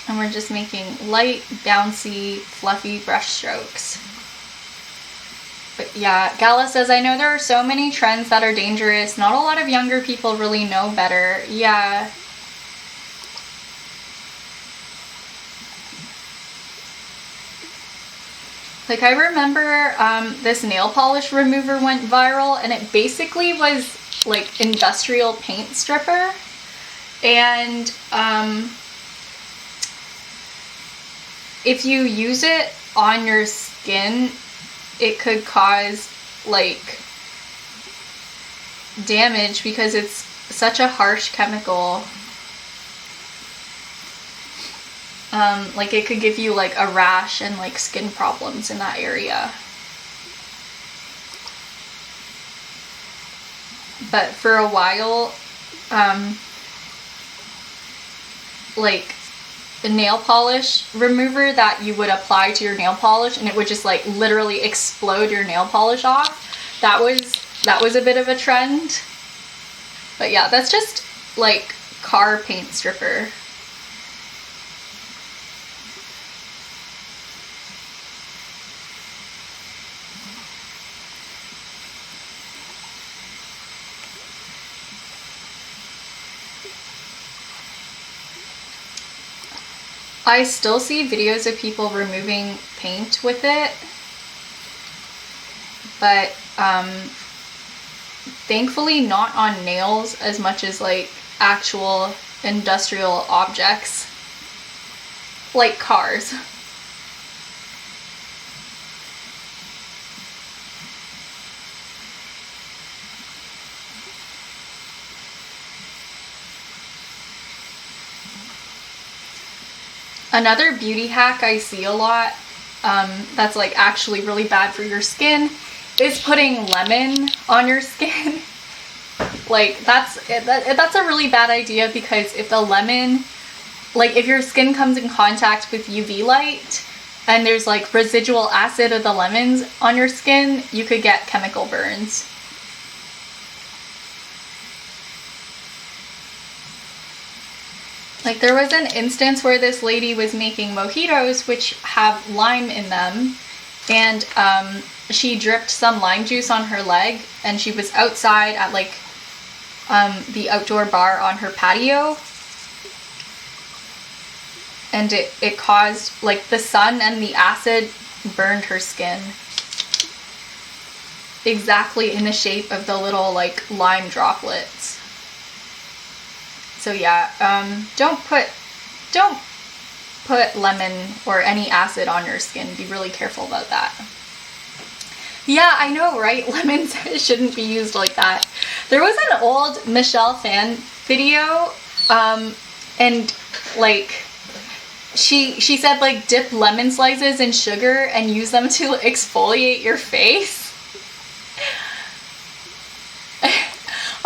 And we're just making light, bouncy, fluffy brush strokes. But yeah, Gala says, I know there are so many trends that are dangerous. Not a lot of younger people really know better. Yeah. Like I remember this nail polish remover went viral, and it basically was like industrial paint stripper. And if you use it on your skin, it could cause like damage because it's such a harsh chemical. Like it could give you like a rash and like skin problems in that area. But for a while, like the nail polish remover that you would apply to your nail polish and it would just like literally explode your nail polish off. That was a bit of a trend. But yeah, that's just like car paint stripper. I still see videos of people removing paint with it, but thankfully not on nails as much as like actual industrial objects like cars. Another beauty hack I see a lot that's like actually really bad for your skin is putting lemon on your skin. Like that's a really bad idea because if the lemon, like if your skin comes in contact with UV light and there's like residual acid of the lemons on your skin, you could get chemical burns. Like there was an instance where this lady was making mojitos which have lime in them, and she dripped some lime juice on her leg, and she was outside at like the outdoor bar on her patio, and it caused like the sun and the acid burned her skin exactly in the shape of the little like lime droplets. So yeah, don't put lemon or any acid on your skin. Be really careful about that. Yeah, I know, right? Lemons shouldn't be used like that. There was an old Michelle Phan video, and like she said like dip lemon slices in sugar and use them to exfoliate your face.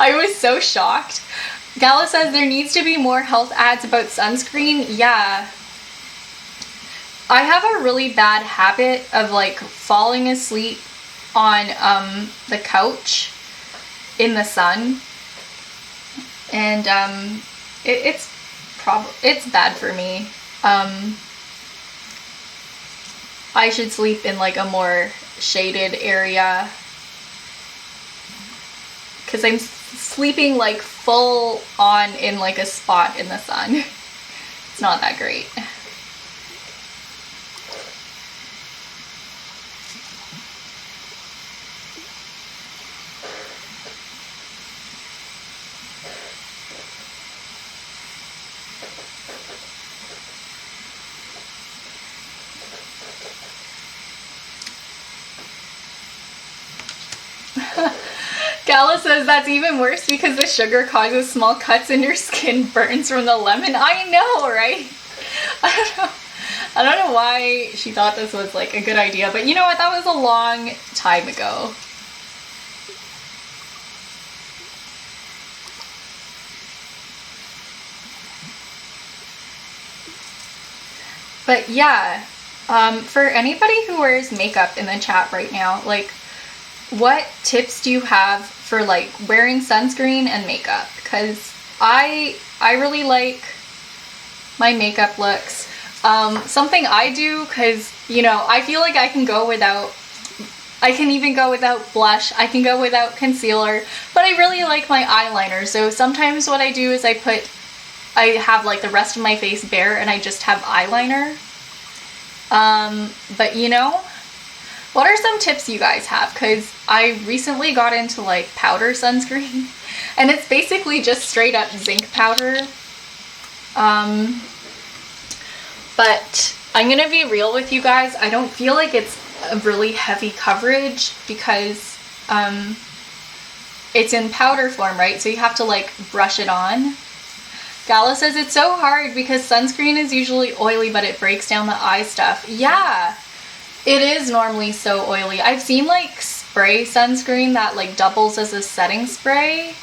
I was so shocked. Gala says there needs to be more health ads about sunscreen. Yeah. I have a really bad habit of like falling asleep on the couch in the sun. And it's bad for me. I should sleep in like a more shaded area, because I'm sleeping like full on in like a spot in the sun. It's not that great. Gala says that's even worse because the sugar causes small cuts and your skin burns from the lemon. I know, right? I don't know why she thought this was like a good idea, but you know what? That was a long time ago. But yeah, for anybody who wears makeup in the chat right now, like, what tips do you have for like wearing sunscreen and makeup? Because I really like my makeup looks. Something I do, because you know, I feel like I can even go without blush, I can go without concealer, but I really like my eyeliner. So sometimes what I do is I have like the rest of my face bare and I just have eyeliner. But you know, what are some tips you guys have? Because I recently got into like powder sunscreen, and it's basically just straight up zinc powder. But I'm gonna be real with you guys, I don't feel like it's a really heavy coverage because it's in powder form, right? So you have to like brush it on. Gala says it's so hard because sunscreen is usually oily, but it breaks down the eye stuff. Yeah. It is normally so oily. I've seen like spray sunscreen that like doubles as a setting spray.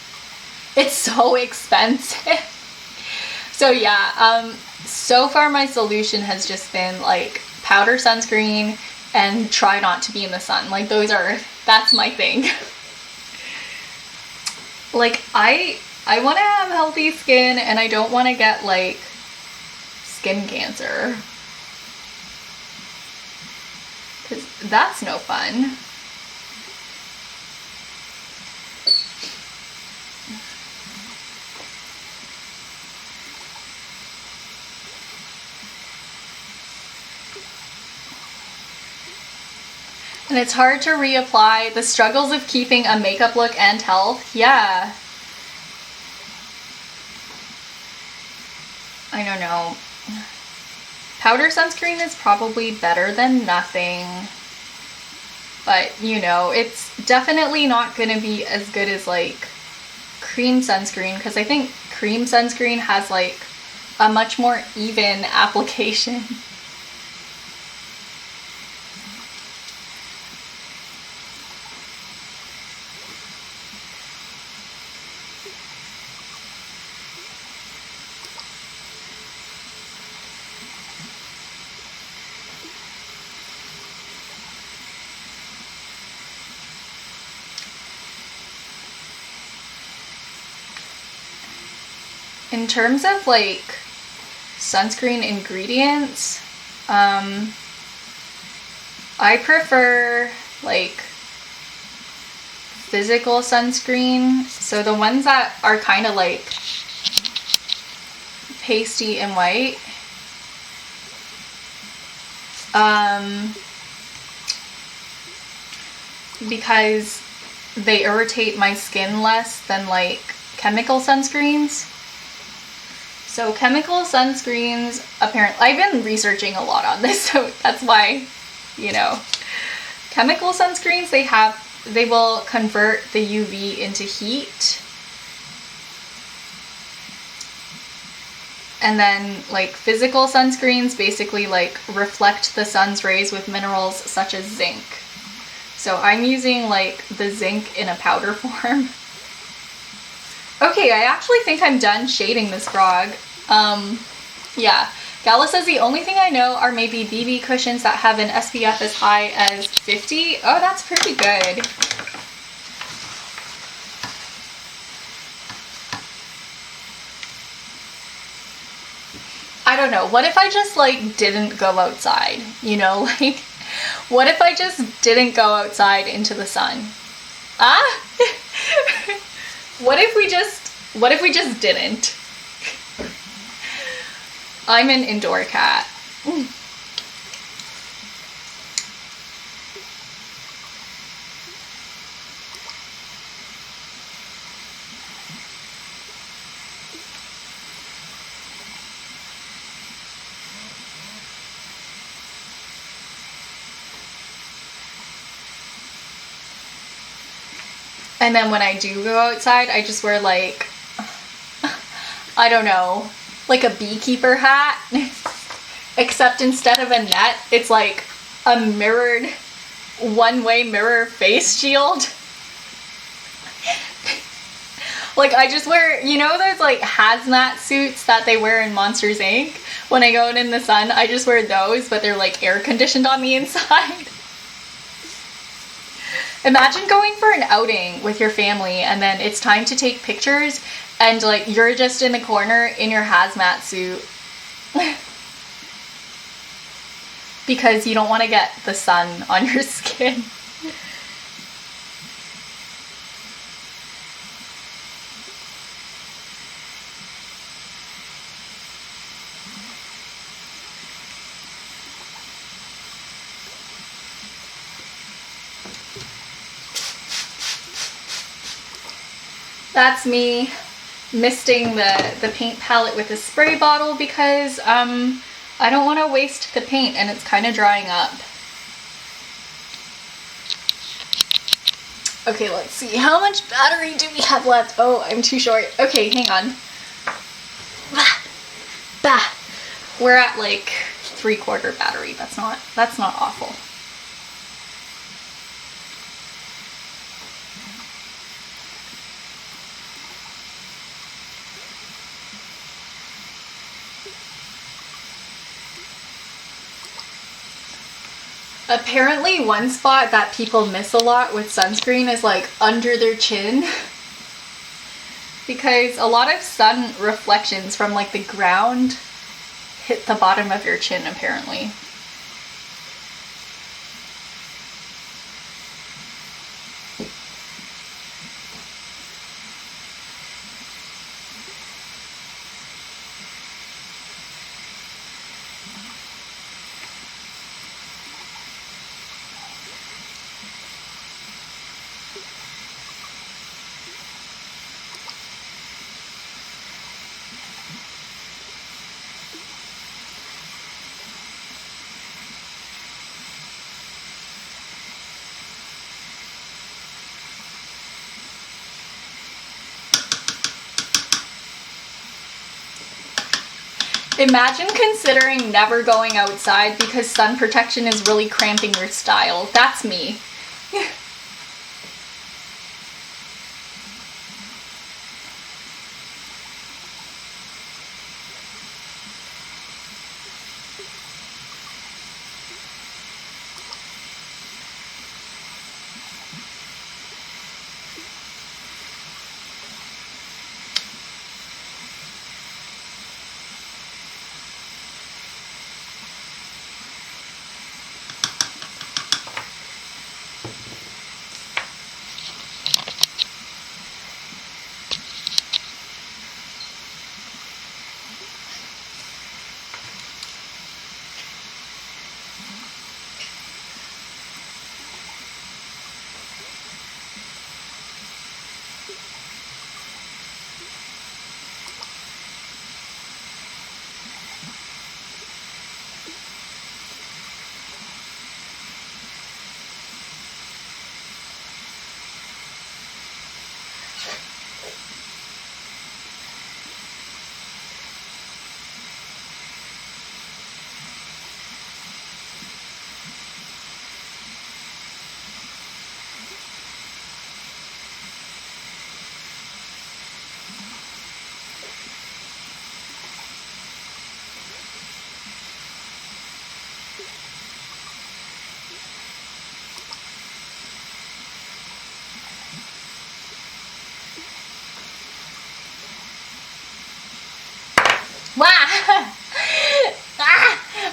It's so expensive. So yeah, so far my solution has just been like powder sunscreen and try not to be in the sun. Like that's my thing. Like I want to have healthy skin and I don't want to get like skin cancer. Because that's no fun. And it's hard to reapply. The struggles of keeping a makeup look and health. Yeah. I don't know. Powder sunscreen is probably better than nothing, but you know, it's definitely not going to be as good as like cream sunscreen, because I think cream sunscreen has like a much more even application. In terms of like sunscreen ingredients, I prefer like physical sunscreen. So the ones that are kind of like pasty and white. Because they irritate my skin less than like chemical sunscreens. So chemical sunscreens, apparently, I've been researching a lot on this, so that's why, you know. Chemical sunscreens, they will convert the UV into heat. And then like physical sunscreens basically like reflect the sun's rays with minerals such as zinc. So I'm using like the zinc in a powder form. Okay, I actually think I'm done shading this frog. Yeah. Gala says the only thing I know are maybe BB cushions that have an SPF as high as 50. Oh, that's pretty good. I don't know. What if I just like didn't go outside? You know, like what if I just didn't go outside into the sun? Ah? What if we just didn't? I'm an indoor cat. And then when I do go outside, I just wear like, I don't know, like a beekeeper hat. Except instead of a net, it's like a mirrored, one-way mirror face shield. Like I just wear, you know those like hazmat suits that they wear in Monsters Inc? When I go out in the sun, I just wear those, but they're like air conditioned on the inside. Imagine going for an outing with your family and then it's time to take pictures and like you're just in the corner in your hazmat suit because you don't want to get the sun on your skin. That's me misting the paint palette with a spray bottle because I don't want to waste the paint and it's kind of drying up. Okay, let's see. How much battery do we have left? Oh, I'm too short. Okay, hang on. Bah. We're at like 3/4 battery. That's not awful. Apparently one spot that people miss a lot with sunscreen is like under their chin. Because a lot of sun reflections from like the ground hit the bottom of your chin apparently. Imagine considering never going outside because sun protection is really cramping your style. That's me.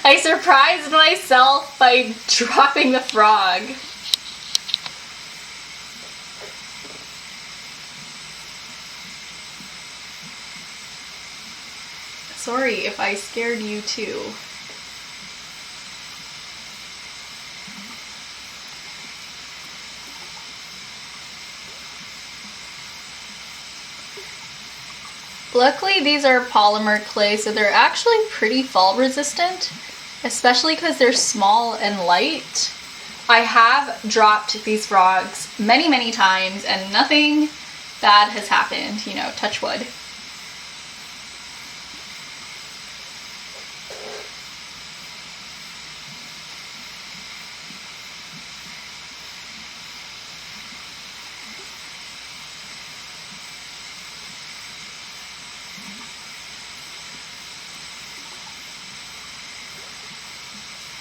I surprised myself by dropping the frog. Sorry if I scared you too. Luckily these are polymer clay, so they're actually pretty fall resistant, especially because they're small and light. I have dropped these frogs many, many times and nothing bad has happened, you know, touch wood.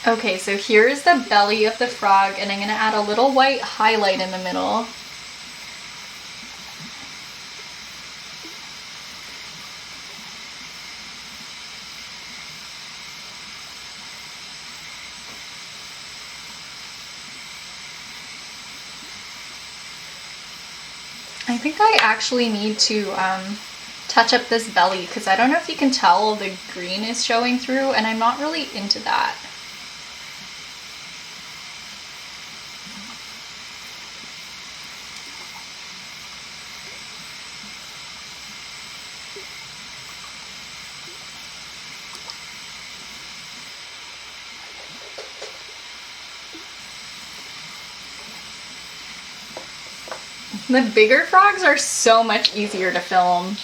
Okay, so here's the belly of the frog, and I'm gonna add a little white highlight in the middle. I think I actually need to touch up this belly, because I don't know if you can tell the green is showing through, and I'm not really into that. The bigger frogs are so much easier to film.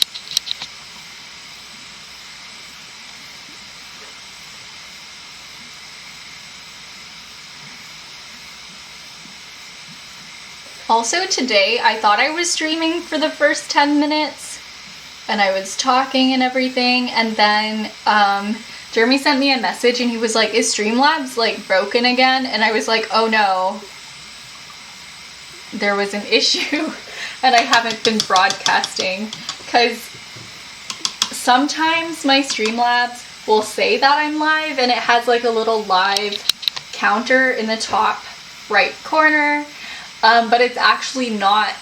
Also today, I thought I was streaming for the first 10 minutes, and I was talking and everything, and then Jeremy sent me a message and he was like, is Streamlabs like broken again? And I was like, oh no. There was an issue and I haven't been broadcasting, because sometimes my Streamlabs will say that I'm live and it has like a little live counter in the top right corner, but it's actually not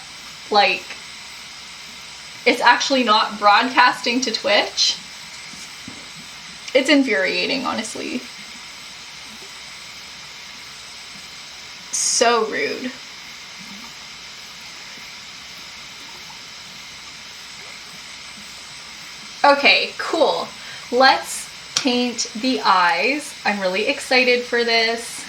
like, it's actually not broadcasting to Twitch. It's infuriating, honestly. So rude. Okay, cool. Let's paint the eyes. I'm really excited for this.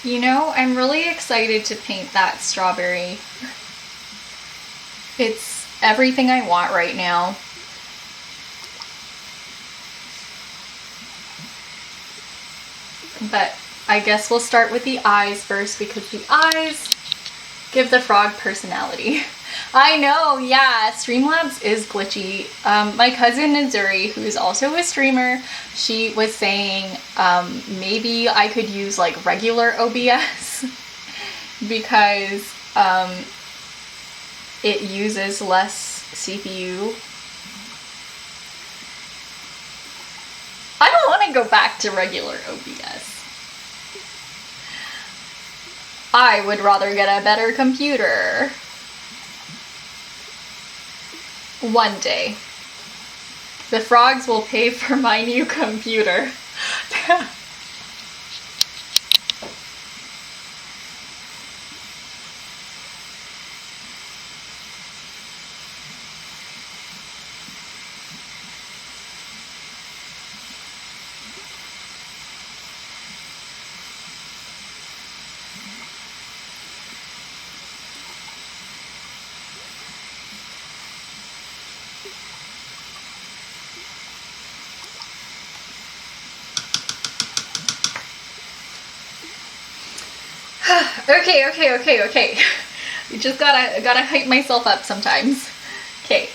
You know, I'm really excited to paint that strawberry. It's everything I want right now. But I guess we'll start with the eyes first, because the eyes give the frog personality. I know, yeah, Streamlabs is glitchy. My cousin Nazuri, who is also a streamer, she was saying maybe I could use like regular OBS because it uses less CPU. I don't want to go back to regular OBS. I would rather get a better computer. One day. The frogs will pay for my new computer. Okay. You just gotta hype myself up sometimes. Okay.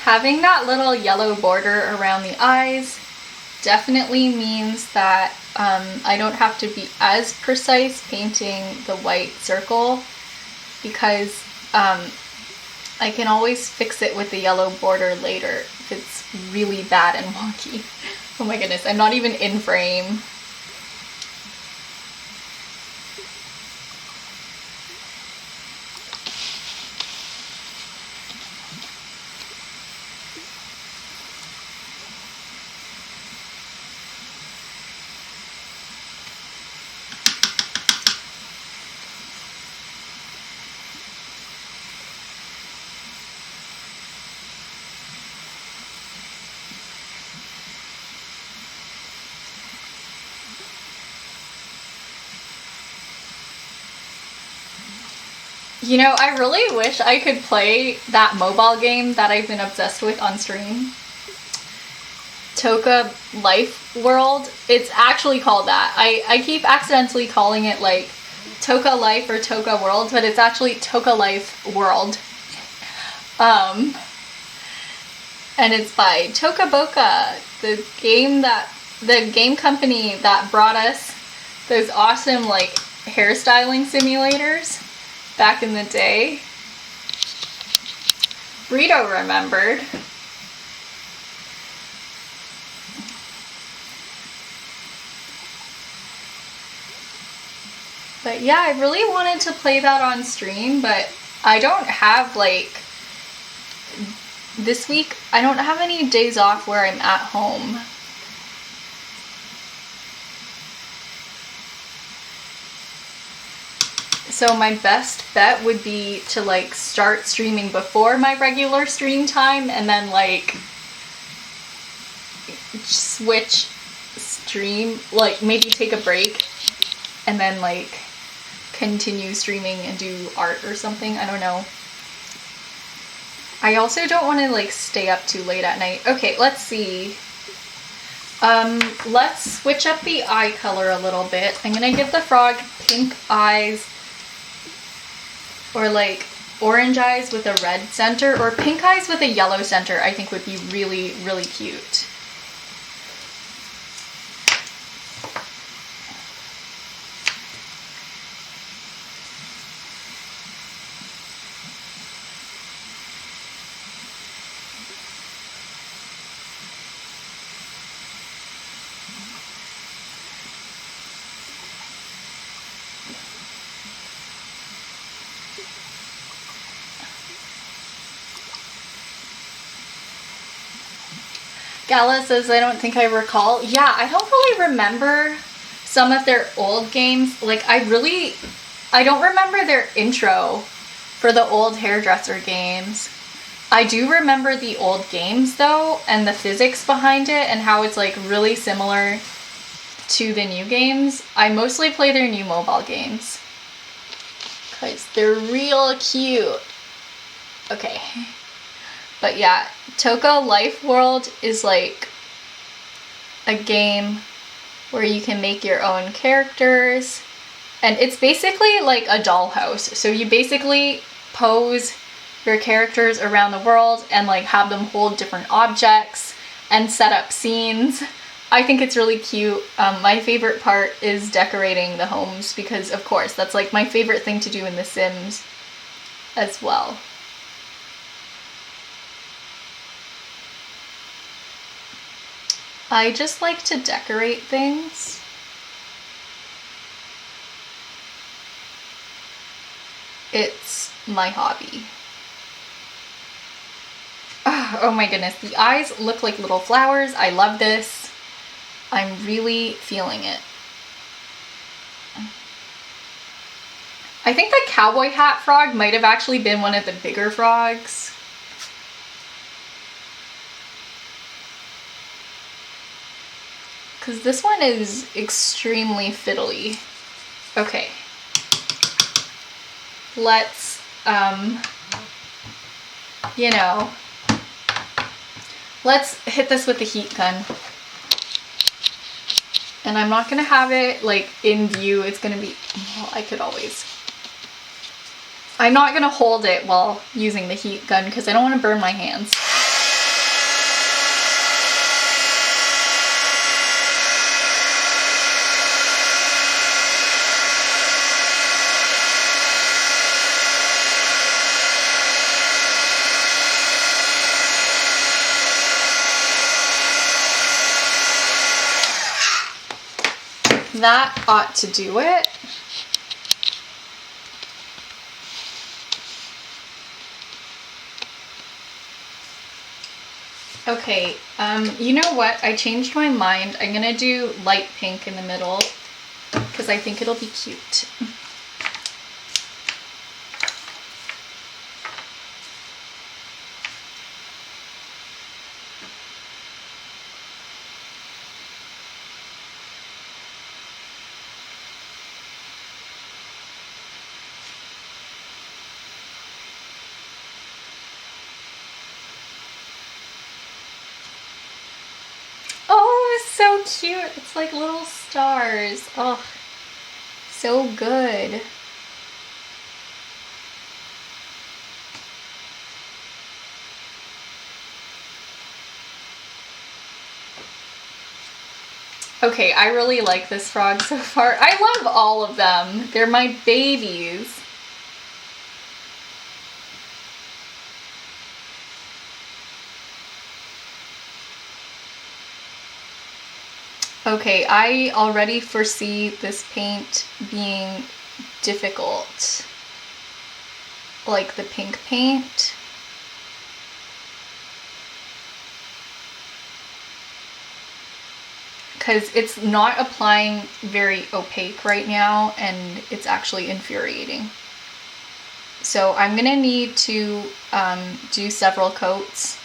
Having that little yellow border around the eyes definitely means that I don't have to be as precise painting the white circle, because I can always fix it with the yellow border later if it's really bad and wonky. Oh my goodness, I'm not even in frame. You know, I really wish I could play that mobile game that I've been obsessed with on stream. Toca Life World. It's actually called that. I keep accidentally calling it like Toca Life or Toca World, but it's actually Toca Life World. And it's by Toca Boca, the game company that brought us those awesome like hairstyling simulators back in the day. Brito remembered. But yeah, I really wanted to play that on stream, but I don't have like, this week, I don't have any days off where I'm at home. So my best bet would be to like start streaming before my regular stream time and then like switch stream, like maybe take a break and then like continue streaming and do art or something. I don't know. I also don't want to like stay up too late at night. Okay, let's see. Let's switch up the eye color a little bit. I'm gonna give the frog pink eyes, or like orange eyes with a red center, or pink eyes with a yellow center. I think would be really, really cute. Gala says, I don't think I recall. Yeah, I don't really remember some of their old games. Like, I don't remember their intro for the old Hairdresser games. I do remember the old games, though, and the physics behind it, and how it's, like, really similar to the new games. I mostly play their new mobile games, because they're real cute. Okay. But yeah, Toca Life World is like a game where you can make your own characters And it's basically like a dollhouse. So you basically pose your characters around the world and like have them hold different objects and set up scenes. I think it's really cute. My favorite part is decorating the homes because, of course, that's like my favorite thing to do in The Sims as well. I just like to decorate things. It's my hobby. Oh my goodness, the eyes look like little flowers. I love this. I'm really feeling it. I think the cowboy hat frog might have actually been one of the bigger frogs. Because this one is extremely fiddly. Okay. Let's, you know, let's hit this with the heat gun. And I'm not gonna have it like in view. It's gonna be, well, I could always. I'm not gonna hold it while using the heat gun because I don't want to burn my hands. That ought to do it. Okay, you know what? I changed my mind. I'm gonna do light pink in the middle because I think it'll be cute. So cute. It's like little stars. Oh, so good. Okay, I really like this frog so far. I love all of them. They're my babies. Okay, I already foresee this paint being difficult. Like the pink paint. Because it's not applying very opaque right now and it's actually infuriating. So I'm gonna need to do several coats.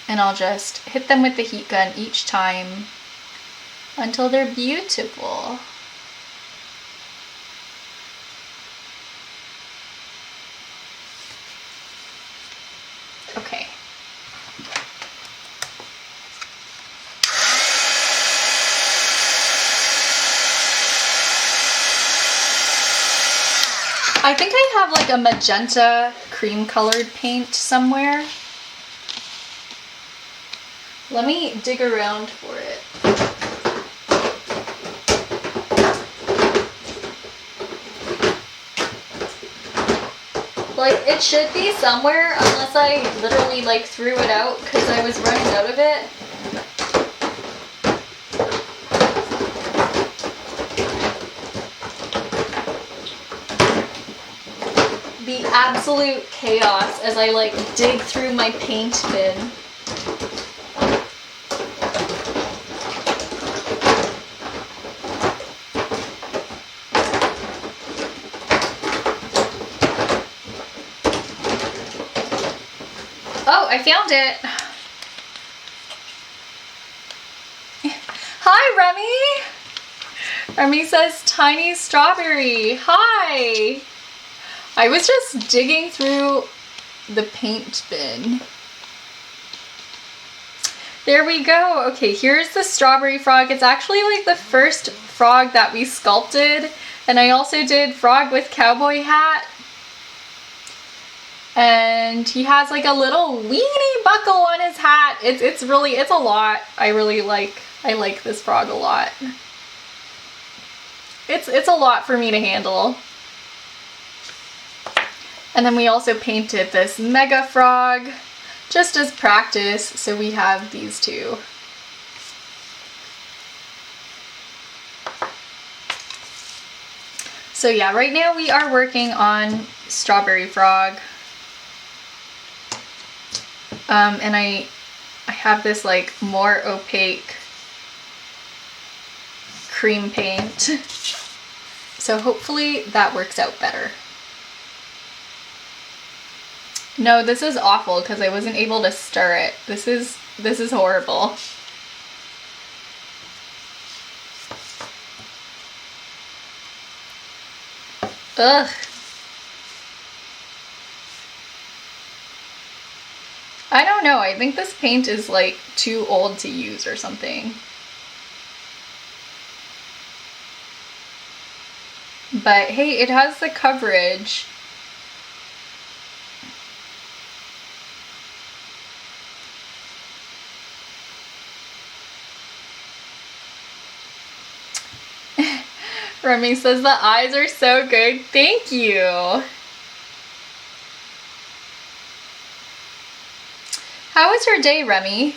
And I'll just hit them with the heat gun each time until they're beautiful. Okay. I think I have like a magenta cream colored paint somewhere. Let me dig around for it. Like, it should be somewhere, unless I literally, like, threw it out because I was running out of it. The absolute chaos as I, like, dig through my paint bin. Oh, I found it. Hi, Remy. Remy says tiny strawberry. Hi. I was just digging through the paint bin. There we go. Okay, here's the strawberry frog. It's actually like the first frog that we sculpted. And I also did frog with cowboy hat. And he has like a little weenie buckle on his hat. It's a lot. I like this frog a lot. It's a lot for me to handle. And then we also painted this mega frog just as practice, so we have these two. So yeah, right now we are working on Strawberry Frog. And I have this like more opaque cream paint. So hopefully that works out better. No, this is awful because I wasn't able to stir it. This is horrible. Ugh. I don't know, I think this paint is like too old to use or something. But hey, it has the coverage. Remy says the eyes are so good. Thank you. How was your day, Remy?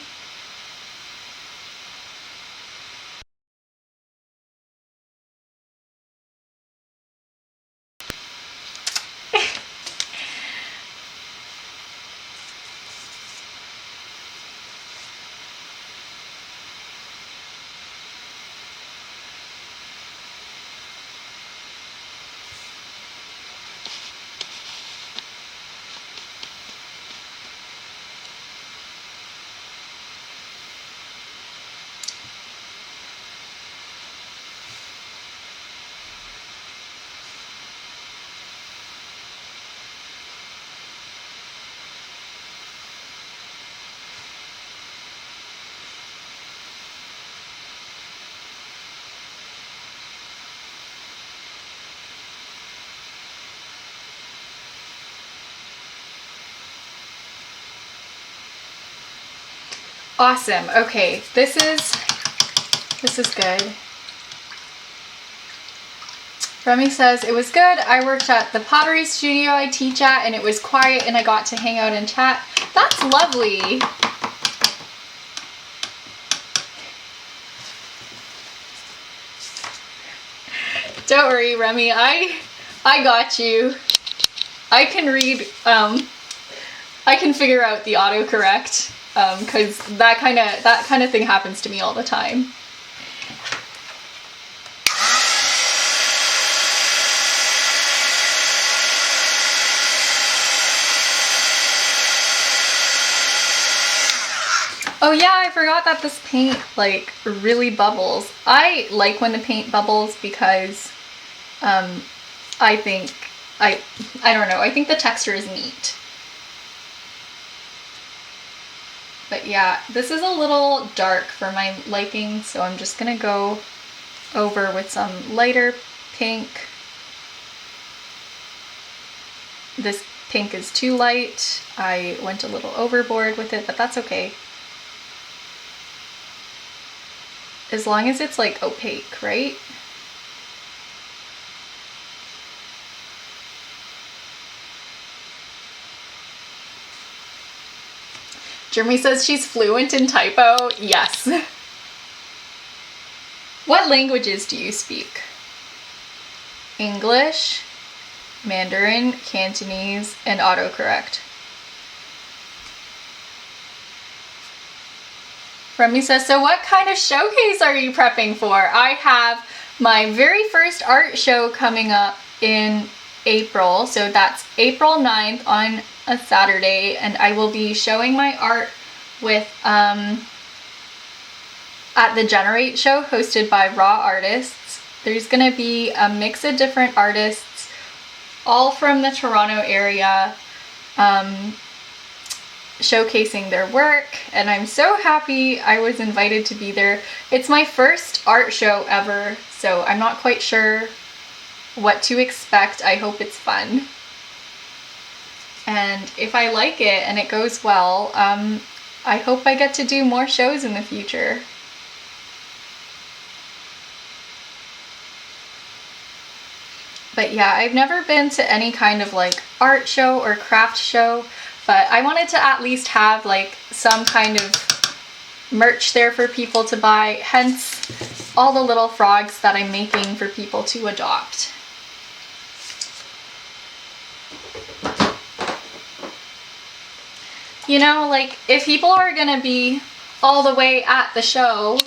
Awesome. Okay, this is good. Remy says, it was good. I worked at the pottery studio I teach at and it was quiet and I got to hang out and chat. That's lovely. Don't worry, Remy. I got you. I can read, I can figure out the autocorrect. Because that kind of thing happens to me all the time. Oh yeah, I forgot that this paint like really bubbles. I like when the paint bubbles because I think I don't know, I think the texture is neat. But yeah, this is a little dark for my liking, so I'm just gonna go over with some lighter pink. This pink is too light. I went a little overboard with it, but that's okay. As long as it's like opaque, right? Jeremy says she's fluent in typo. Yes. What languages do you speak? English, Mandarin, Cantonese, and autocorrect. Remy says, so what kind of showcase are you prepping for? I have my very first art show coming up in April. So that's April 9th on a Saturday, and I will be showing my art with at the Generate show hosted by Raw Artists. There's gonna be a mix of different artists, all from the Toronto area. showcasing their work, and I'm so happy I was invited to be there. It's my first art show ever, so I'm not quite sure what to expect. I hope it's fun. And if I like it and it goes well, I hope I get to do more shows in the future. But yeah, I've never been to any kind of like art show or craft show, but I wanted to at least have like some kind of merch there for people to buy, hence all the little frogs that I'm making for people to adopt. You know, like, if people are gonna be all the way at the show,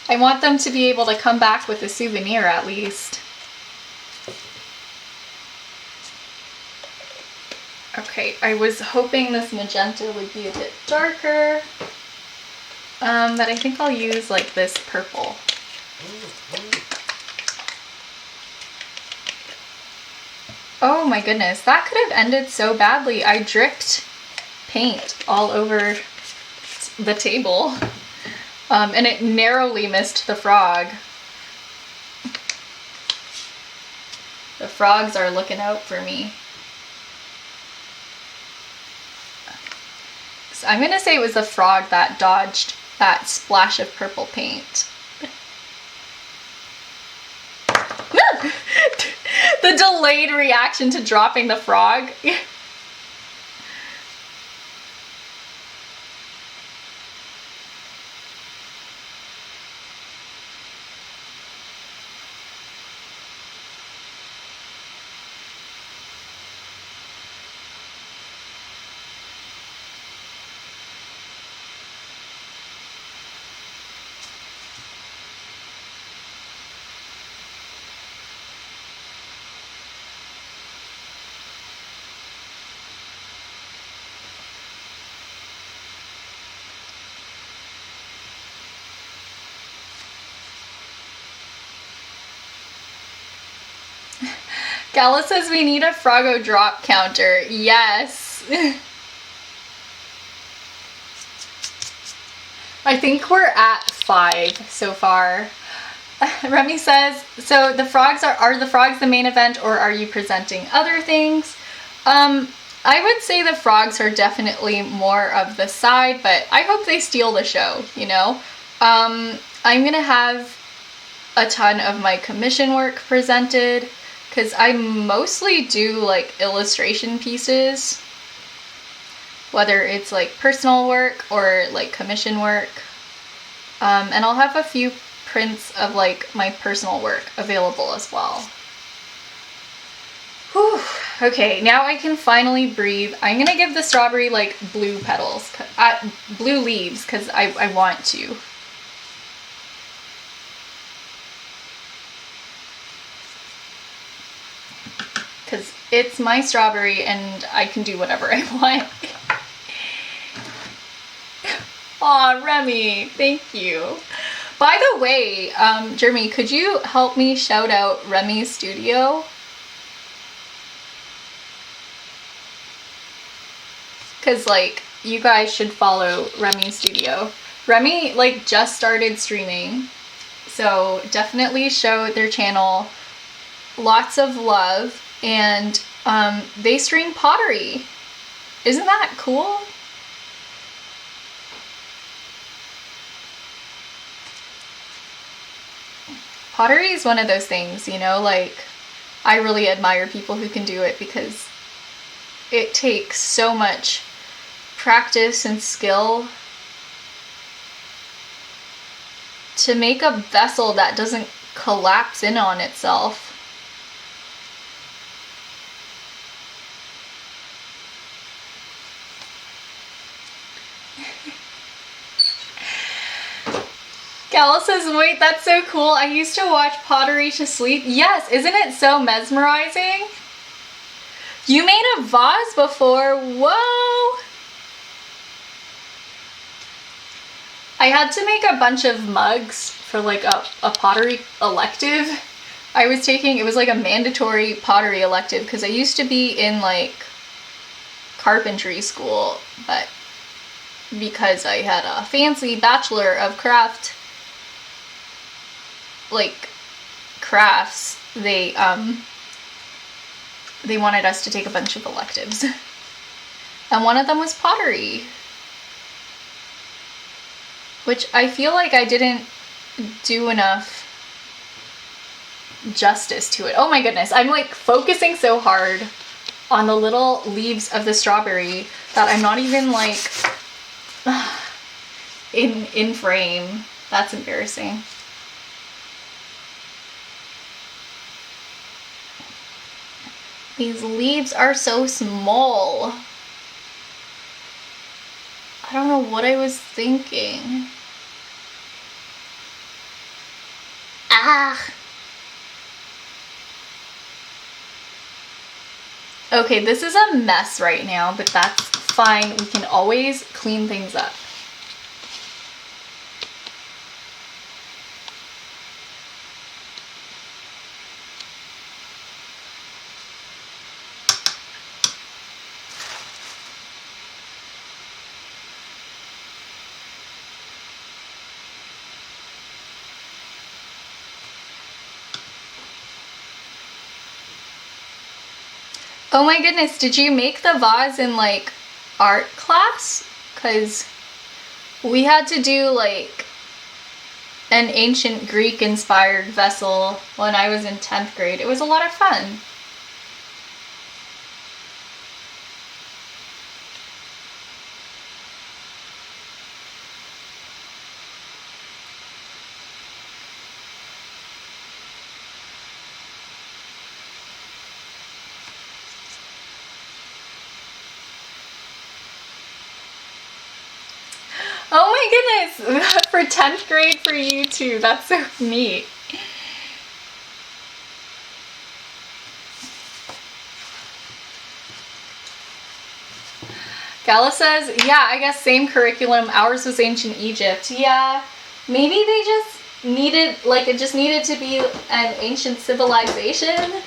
I want them to be able to come back with a souvenir at least. Okay, I was hoping this magenta would be a bit darker, but I think I'll use like this purple. Oh my goodness, that could have ended so badly. I dripped paint all over the table, and it narrowly missed the frog. The frogs are looking out for me. So I'm gonna say it was the frog that dodged that splash of purple paint. The delayed reaction to dropping the frog. Gala says we need a Froggo drop counter. Yes. I think we're at 5 so far. Remy says, so the frogs are the frogs the main event, or are you presenting other things? I would say the frogs are definitely more of the side, but I hope they steal the show, you know? I'm gonna have a ton of my commission work presented, because I mostly do like illustration pieces, whether it's like personal work or like commission work. And I'll have a few prints of like my personal work available as well. Whew. Okay, now I can finally breathe. I'm gonna give the strawberry like blue petals, blue leaves, because I want to. Because it's my strawberry and I can do whatever I want. Aw, Remy, thank you. By the way, Jeremy, could you help me shout out Remy's studio? Because, like, you guys should follow Remy's studio. Remy, like, just started streaming, so definitely show their channel lots of love. And they stream pottery. Isn't that cool? Pottery is one of those things, you know, like, I really admire people who can do it, because it takes so much practice and skill to make a vessel that doesn't collapse in on itself. Gala says, wait, that's so cool. I used to watch pottery to sleep. Yes, isn't it so mesmerizing? You made a vase before. Whoa! I had to make a bunch of mugs for like a pottery elective I was taking. It was like a mandatory pottery elective because I used to be in like carpentry school, but because I had a fancy Bachelor of Craft, like, crafts, they wanted us to take a bunch of electives. And one of them was pottery, which I feel like I didn't do enough justice to it. Oh my goodness, I'm like focusing so hard on the little leaves of the strawberry that I'm not even like in frame. That's embarrassing. These leaves are so small. I don't know what I was thinking. Ah! Okay, this is a mess right now, but that's fine. We can always clean things up. Oh my goodness, did you make the vase in like art class? Because we had to do like an ancient Greek inspired vessel when I was in 10th grade. It was a lot of fun. Oh my goodness, for 10th grade for you too. That's so neat. Gala says, yeah, I guess same curriculum. Ours was ancient Egypt. Yeah, maybe they just needed, like, it just needed to be an ancient civilization.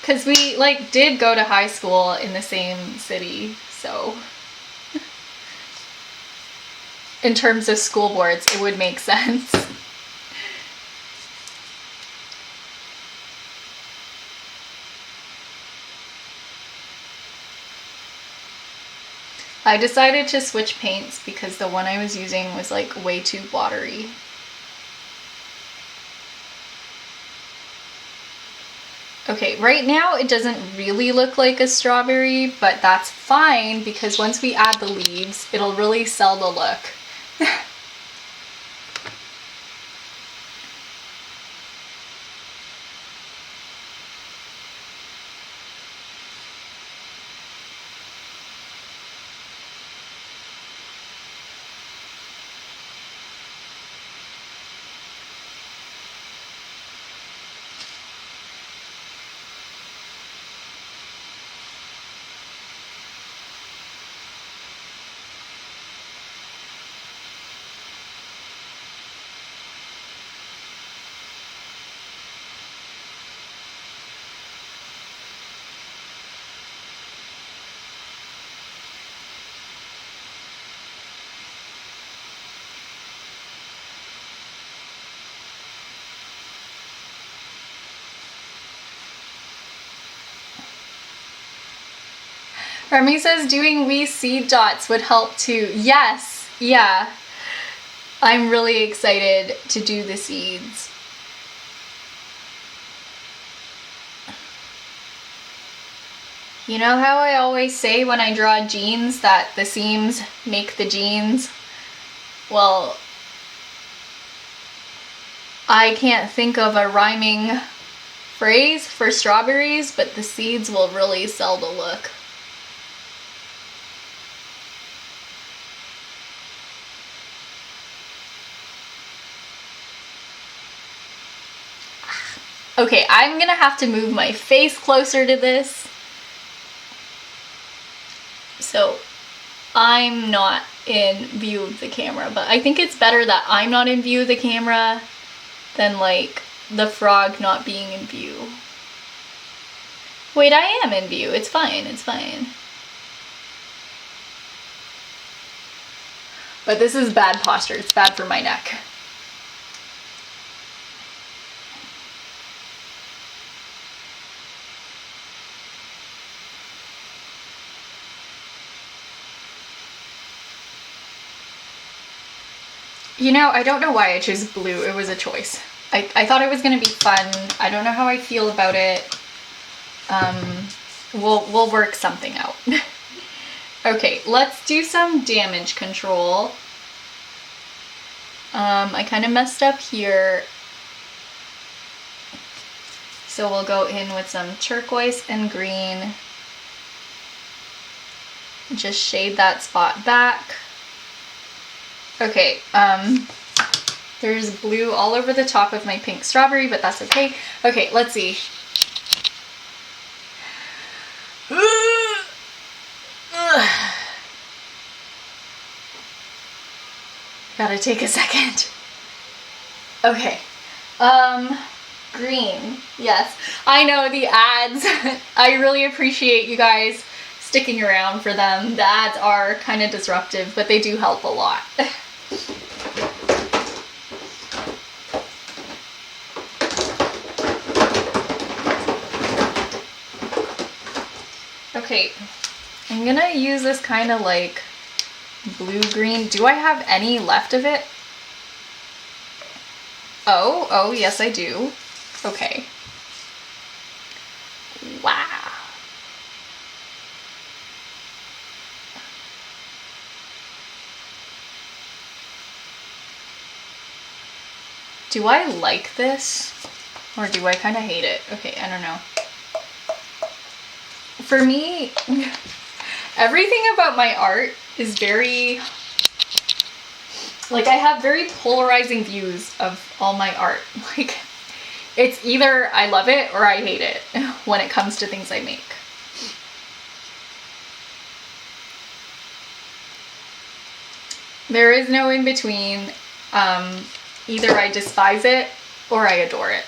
Because we, like, did go to high school in the same city, so in terms of school boards, it would make sense. I decided to switch paints because the one I was using was, like, way too watery. Okay, right now it doesn't really look like a strawberry, but that's fine because once we add the leaves, it'll really sell the look. Remy says doing wee seed dots would help too. Yes, yeah. I'm really excited to do the seeds. You know how I always say when I draw jeans that the seams make the jeans? Well, I can't think of a rhyming phrase for strawberries, but the seeds will really sell the look. Okay, I'm gonna have to move my face closer to this, so I'm not in view of the camera, but I think it's better that I'm not in view of the camera than like the frog not being in view. Wait, I am in view. It's fine. It's fine. But this is bad posture. It's bad for my neck. You know, I don't know why I chose blue. It was a choice. I thought it was going to be fun. I don't know how I feel about it. We'll work something out. Okay, let's do some damage control. I kind of messed up here. So we'll go in with some turquoise and green. Just shade that spot back. Okay, there's blue all over the top of my pink strawberry, but that's okay. Okay, let's see. Gotta take a second. Okay. Green. Yes. I know the ads. I really appreciate you guys sticking around for them. The ads are kind of disruptive, but they do help a lot. Okay, I'm gonna use this kind of like blue-green. Do I have any left of it? Oh, yes I do. Okay. Wow. Do I like this? Or do I kind of hate it? Okay, I don't know. For me, everything about my art is very, like, I have very polarizing views of all my art. Like, it's either I love it or I hate it when it comes to things I make. There is no in between. Either I despise it or I adore it.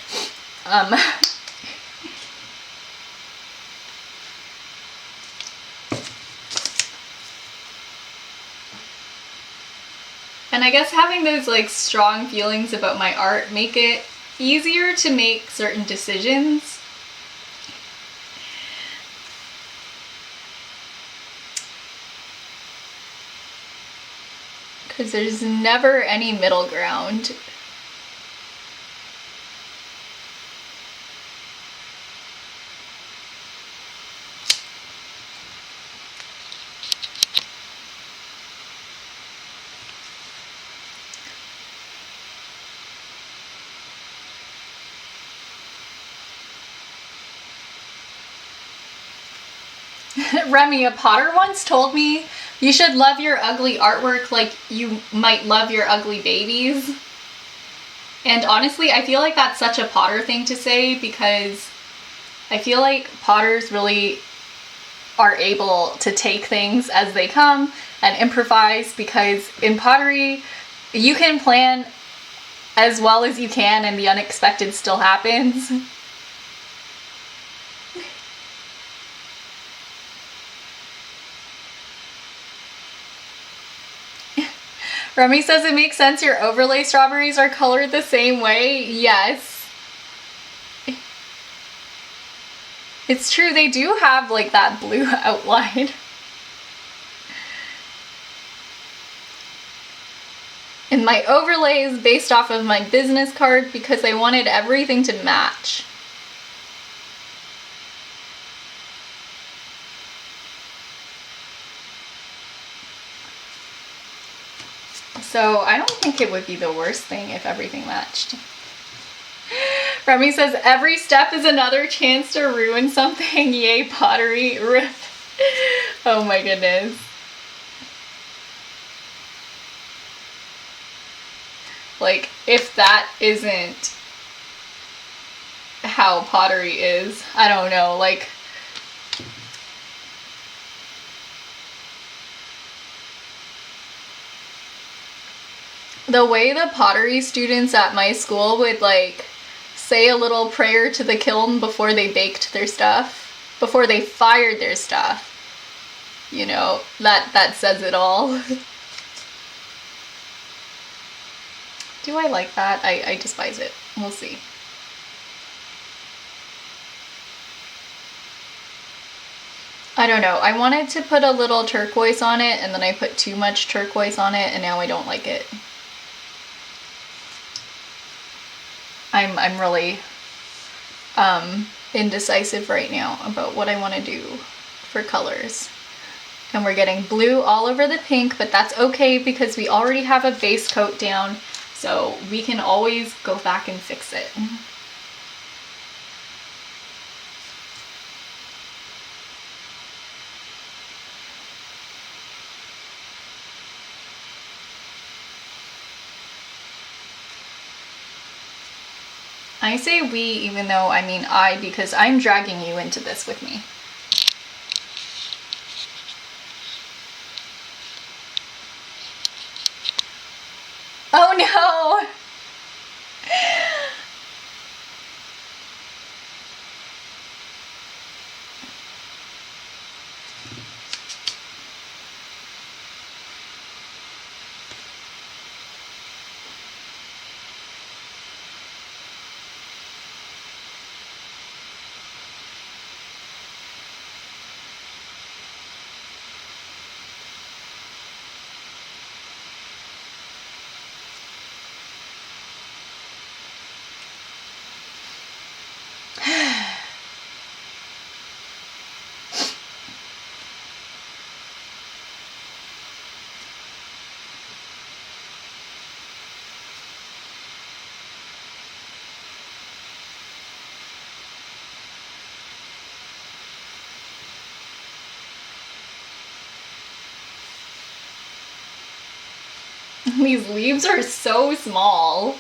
And I guess having those like strong feelings about my art make it easier to make certain decisions. Because there's never any middle ground. Remy, a potter once told me you should love your ugly artwork like you might love your ugly babies. And honestly, I feel like that's such a potter thing to say, because I feel like potters really are able to take things as they come and improvise, because in pottery, you can plan as well as you can and the unexpected still happens. Remy says it makes sense your overlay strawberries are colored the same way. Yes. It's true, they do have like that blue outline. And my overlay is based off of my business card because I wanted everything to match. So I don't think it would be the worst thing if everything matched. Remy says, every step is another chance to ruin something. Yay, pottery. Oh my goodness. Like, if that isn't how pottery is, I don't know, like, the way the pottery students at my school would like say a little prayer to the kiln before they baked their stuff. before they fired their stuff. You know, that says it all. Do I like that? I despise it. We'll see. I don't know. I wanted to put a little turquoise on it, and then I put too much turquoise on it, and now I don't like it. I'm really indecisive right now about what I want to do for colors. And we're getting blue all over the pink, but that's okay because we already have a base coat down, so we can always go back and fix it. I say we, even though I mean I, because I'm dragging you into this with me. Oh no! These leaves are so small.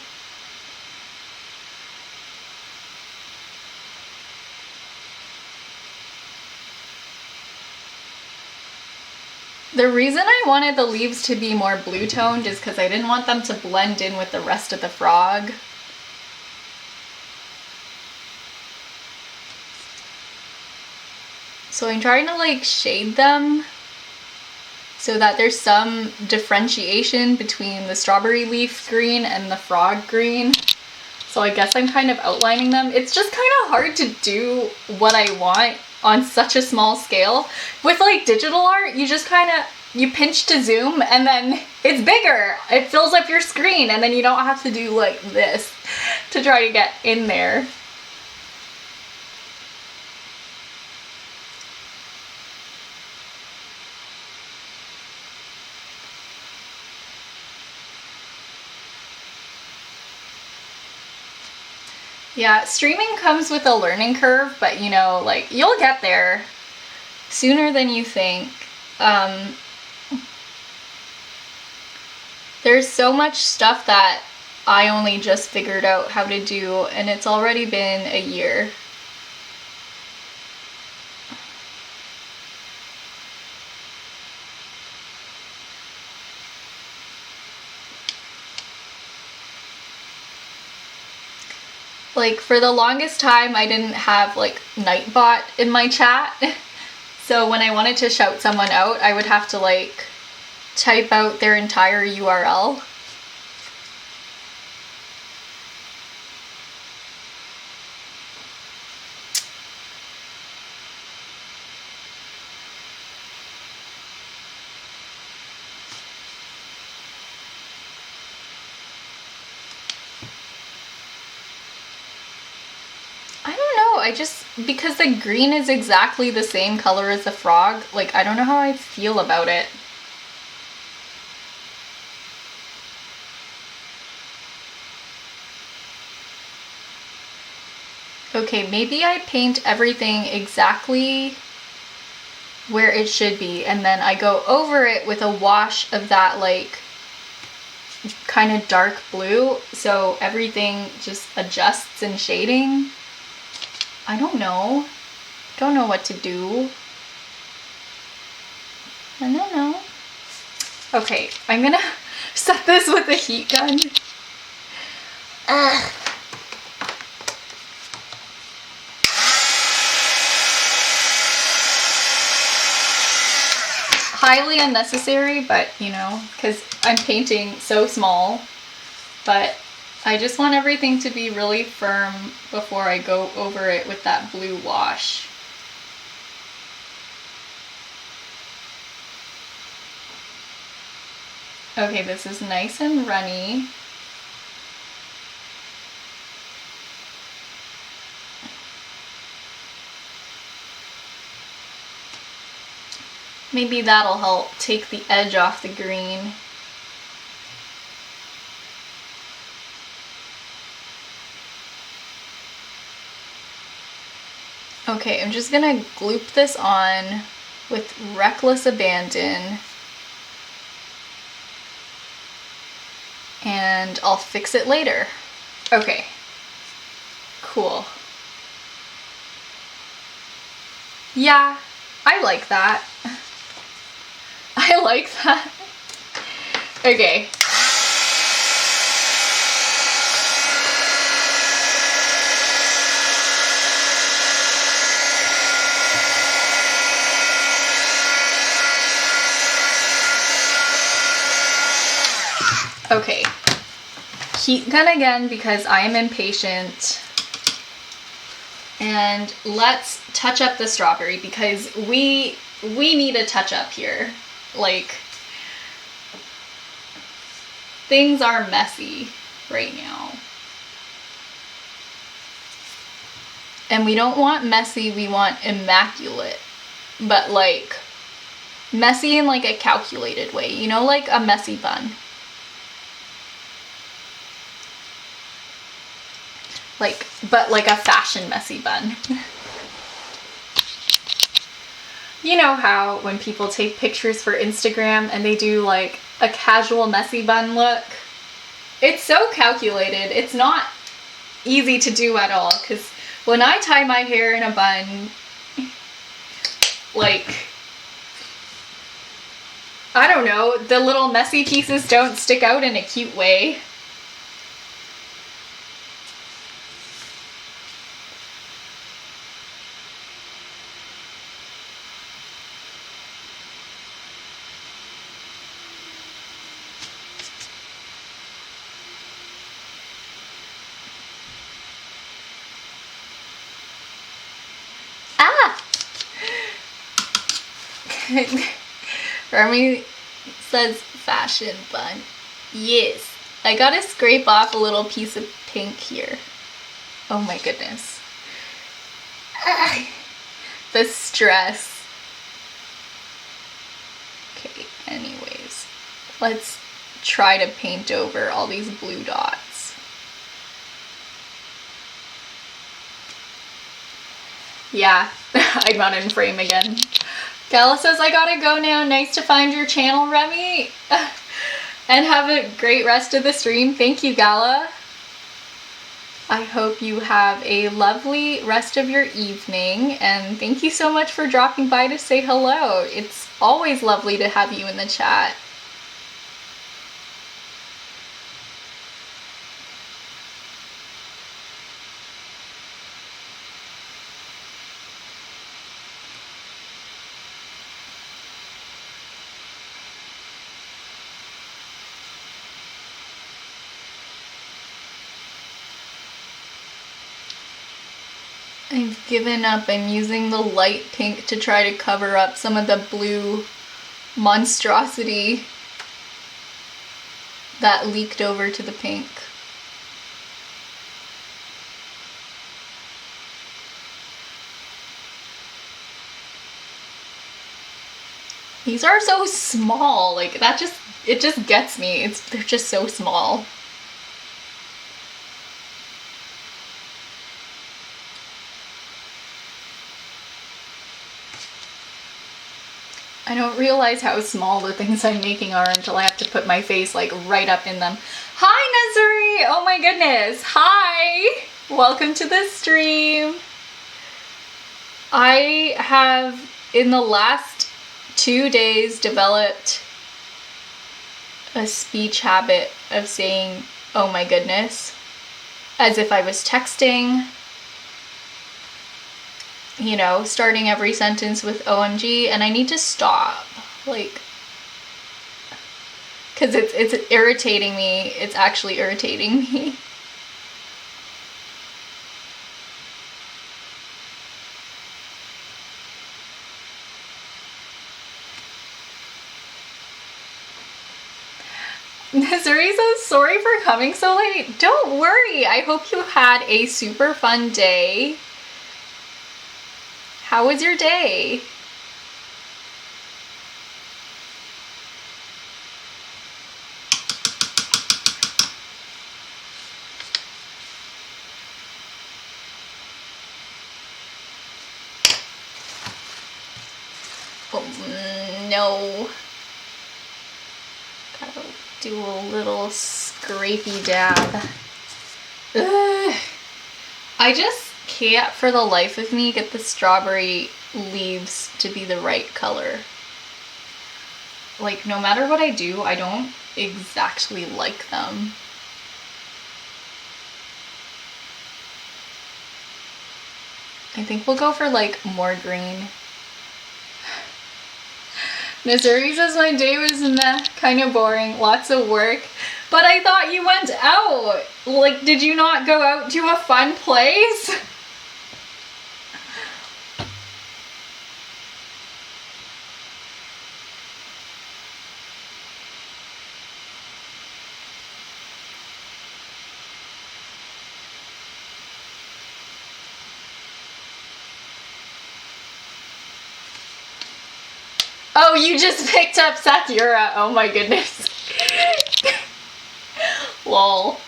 The reason I wanted the leaves to be more blue toned is because I didn't want them to blend in with the rest of the frog. So I'm trying to like shade them so that there's some differentiation between the strawberry leaf green and the frog green. So I guess I'm kind of outlining them. It's just kind of hard to do what I want on such a small scale. With like digital art, you just kind of, you pinch to zoom and then it's bigger. It fills up your screen and then you don't have to do like this to try to get in there. Yeah, streaming comes with a learning curve, but you know, like, you'll get there sooner than you think. There's so much stuff that I only just figured out how to do, and it's already been a year. Like, for the longest time, I didn't have, like, Nightbot in my chat. So when I wanted to shout someone out, I would have to, like, type out their entire URL. Because the green is exactly the same color as the frog, like, I don't know how I feel about it. Okay, maybe I paint everything exactly where it should be, and then I go over it with a wash of that, like, kind of dark blue, so everything just adjusts in shading. I don't know. Don't know what to do. I don't know. Okay, I'm gonna set this with a heat gun. Ugh. highly unnecessary, but you know, because I'm painting so small, but I just want everything to be really firm before I go over it with that blue wash. Okay, this is nice and runny. Maybe that'll help take the edge off the green. Okay, I'm just gonna gloop this on with reckless abandon. And I'll fix it later. Okay, cool. Yeah, I like that. I like that. Okay. Okay. Heat gun again because I am impatient. And let's touch up the strawberry because we need a touch up here. Like, things are messy right now. And we don't want messy, we want immaculate. But like, messy in like a calculated way, you know, like a messy bun. Like, but like a fashion messy bun. You know how when people take pictures for Instagram and they do like a casual messy bun look? It's so calculated. It's not easy to do at all, because when I tie my hair in a bun, like, I don't know, the little messy pieces don't stick out in a cute way. Remy says fashion bun. Yes. I gotta scrape off a little piece of pink here. Oh my goodness. The stress. Okay, anyways. Let's try to paint over all these blue dots. Yeah, I'm not in frame again. Gala says, I gotta go now. Nice to find your channel, Remy. And have a great rest of the stream. Thank you, Gala. I hope you have a lovely rest of your evening. And thank you so much for dropping by to say hello. It's always lovely to have you in the chat. I've given up. I'm using the light pink to try to cover up some of the blue monstrosity that leaked over to the pink. These are so small, like it just gets me. They're just so small. I don't realize how small the things I'm making are until I have to put my face like right up in them. Hi, Nazari! Oh my goodness! Hi! Welcome to the stream! I have, in the last 2 days, developed a speech habit of saying, oh my goodness, as if I was texting. You know, starting every sentence with OMG, and I need to stop. Like, because it's irritating me. It's actually irritating me. Missouri says, sorry for coming so late. Don't worry. I hope you had a super fun day. How was your day? Oh, no. Gotta do a little scrapey dab. Ugh. I just can't for the life of me get the strawberry leaves to be the right color. Like, no matter what I do, I don't exactly like them. I think we'll go for like more green. Missouri says my day was meh, kind of boring, lots of work. But I thought you went out. Like, did you not go out to a fun place? Oh, you just picked up Sakura. Oh my goodness. Lol.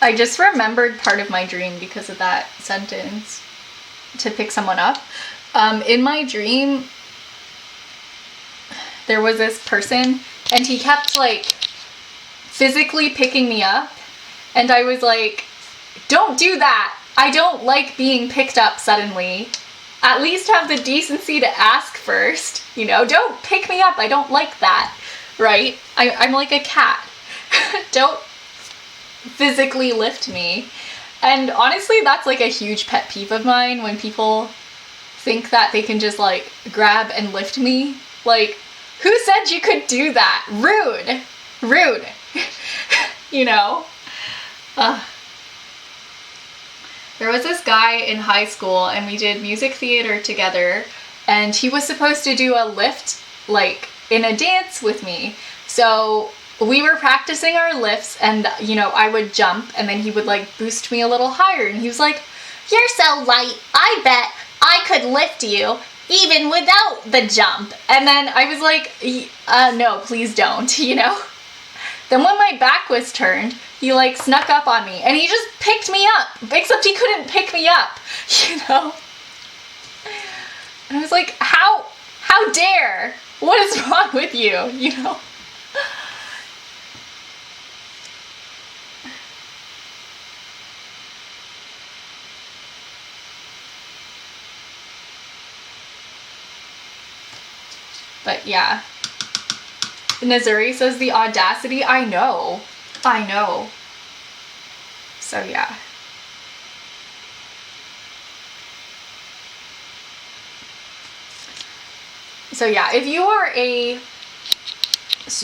I just remembered part of my dream because of that sentence, to pick someone up. In my dream, there was this person and he kept like physically picking me up, and I was like, don't do that. I don't like being picked up suddenly. At least have the decency to ask first, you know? Don't pick me up. I don't like that, right? I'm like a cat. Don't physically lift me. And honestly, that's like a huge pet peeve of mine, when people think that they can just like grab and lift me. Like, who said you could do that? Rude. Rude. You know? There was this guy in high school and we did music theater together, and he was supposed to do a lift like in a dance with me. So we were practicing our lifts, and you know, I would jump and then he would like boost me a little higher, and he was like, "You're so light, I bet I could lift you even without the jump." And then I was like, no, please don't, you know? Then when my back was turned, he like snuck up on me and he just picked me up, except he couldn't pick me up, you know? And I was like, how dare? What is wrong with you, you know? But yeah. Nazuri says the audacity. I know. So yeah. So yeah, if you are a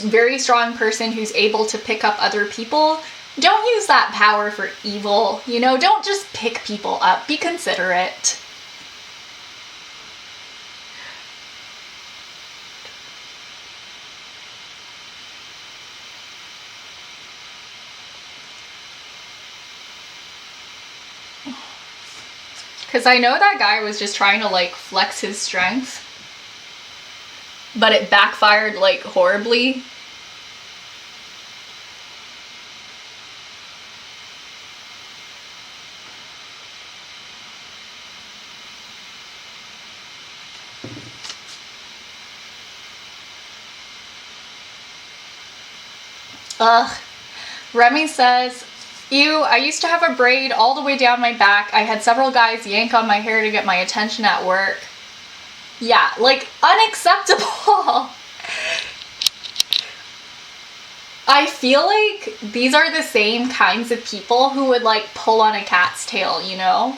very strong person who's able to pick up other people, don't use that power for evil, you know? Don't just pick people up. Be considerate. Because I know that guy was just trying to like flex his strength, but it backfired like horribly. Ugh. Remy says, ew, I used to have a braid all the way down my back. I had several guys yank on my hair to get my attention at work. Yeah, like, unacceptable. I feel like these are the same kinds of people who would, like, pull on a cat's tail, you know?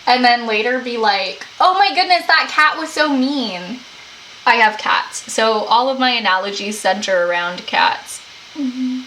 And then later be like, oh my goodness, that cat was so mean. I have cats, so all of my analogies center around cats. Mm-hmm.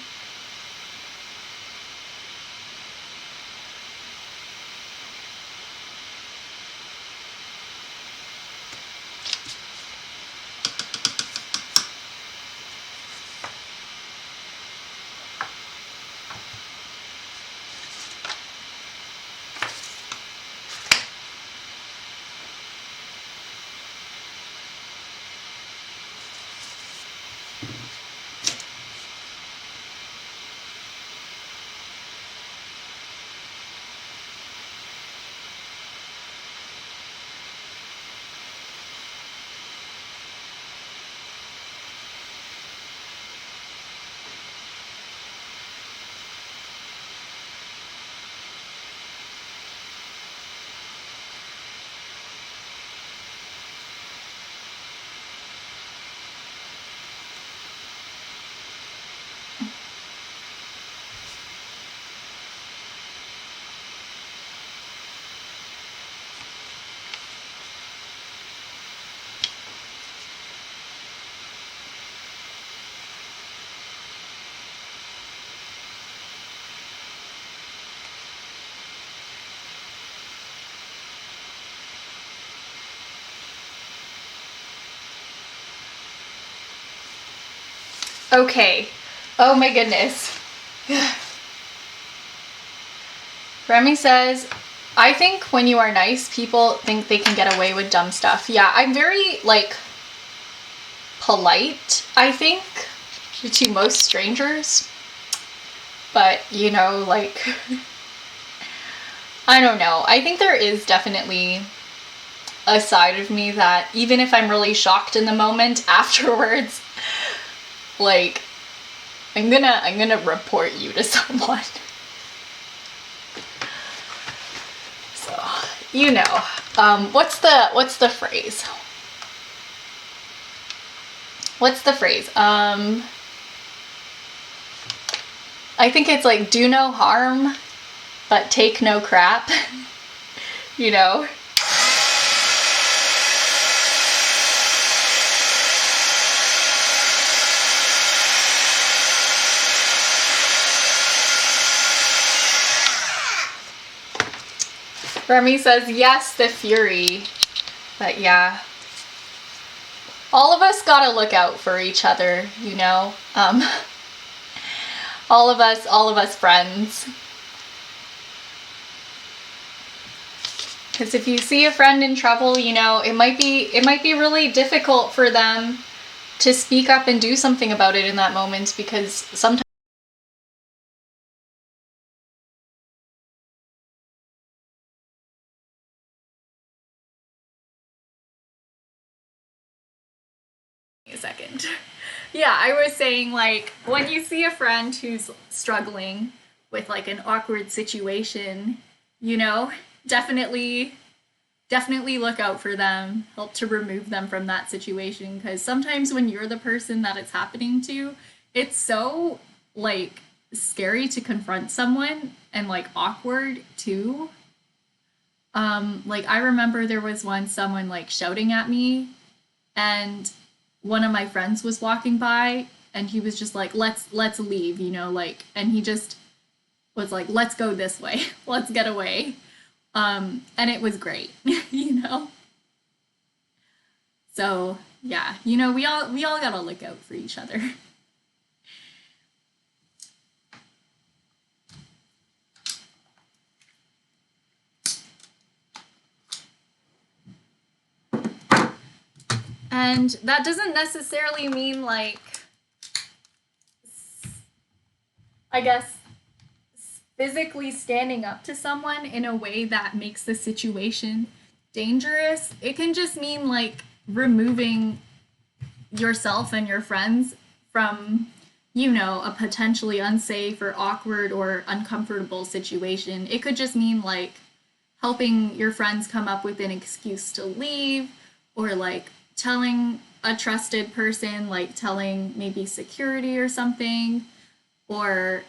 Okay. Oh my goodness. Remy says, I think when you are nice, people think they can get away with dumb stuff. Yeah, I'm very, like, polite, I think, to most strangers. But, you know, like, I don't know. I think there is definitely a side of me that even if I'm really shocked in the moment, afterwards, like, I'm gonna report you to someone. So, you know, what's the phrase? What's the phrase? I think it's like, do no harm, but take no crap. You know? Remy says, yes, the fury. But yeah. All of us gotta look out for each other, you know? All of us friends. Because if you see a friend in trouble, you know, it might be really difficult for them to speak up and do something about it in that moment, because sometimes a second. Yeah, I was saying, like, when you see a friend who's struggling with, like, an awkward situation, you know, definitely look out for them, help to remove them from that situation, because sometimes when you're the person that it's happening to, it's so, like, scary to confront someone, and, like, awkward too. Like, I remember there was once someone, like, shouting at me, and one of my friends was walking by, and he was just like, let's leave, you know, like, and he just was like, let's go this way, let's get away. And it was great. You know? So yeah, you know, we all gotta look out for each other. And that doesn't necessarily mean, like, I guess, physically standing up to someone in a way that makes the situation dangerous. It can just mean, like, removing yourself and your friends from, a potentially unsafe or awkward or uncomfortable situation. It could just mean like helping your friends come up with an excuse to leave, or like telling a trusted person, like telling maybe security or something, or,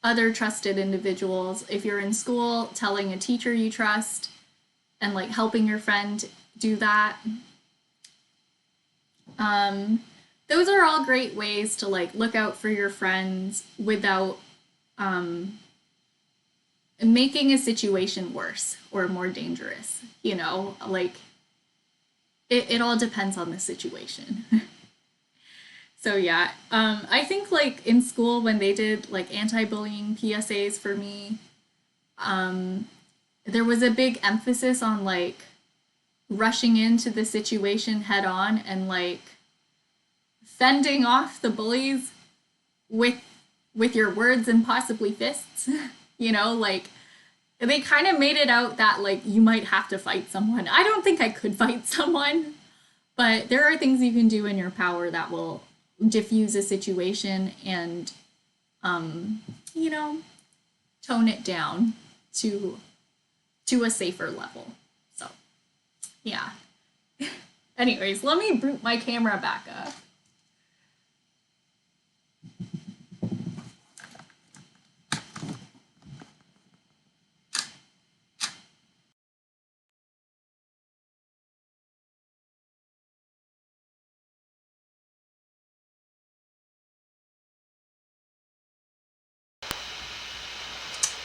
other trusted individuals. If you're in school, telling a teacher you trust and like helping your friend do that. Those are all great ways to like look out for your friends without making a situation worse or more dangerous. Like it all depends on the situation. So yeah, I think like in school when they did like anti-bullying PSAs for me, there was a big emphasis on like rushing into the situation head on and like fending off the bullies with your words and possibly fists. Like they kind of made it out that like you might have to fight someone. I don't think I could fight someone, but there are things you can do in your power that will diffuse a situation and tone it down to a safer level. So yeah. Anyways, let me boot my camera back up.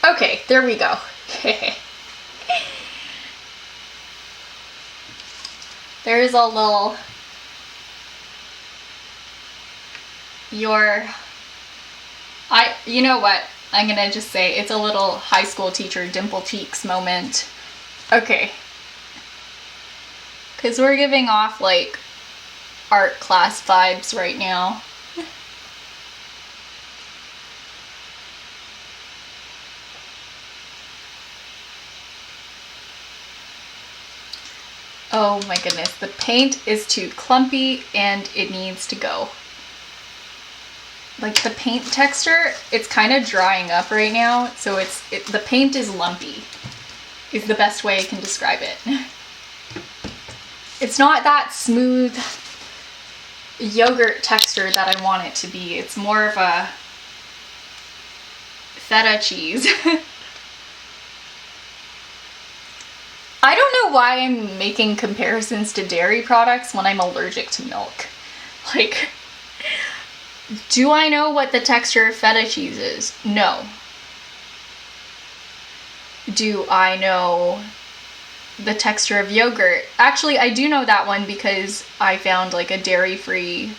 Okay, there we go. There's a little you know what? I'm gonna just say it's a little high school teacher dimple cheeks moment. Okay. Because we're giving off like art class vibes right now. Oh my goodness, the paint is too clumpy and it needs to go. Like the paint texture, it's kind of drying up right now, so the paint is lumpy, is the best way I can describe it. It's not that smooth yogurt texture that I want it to be. It's more of a feta cheese. I don't know why I'm making comparisons to dairy products when I'm allergic to milk. Like, do I know what the texture of feta cheese is? No. Do I know the texture of yogurt? Actually, I do know that one because I found like a dairy-free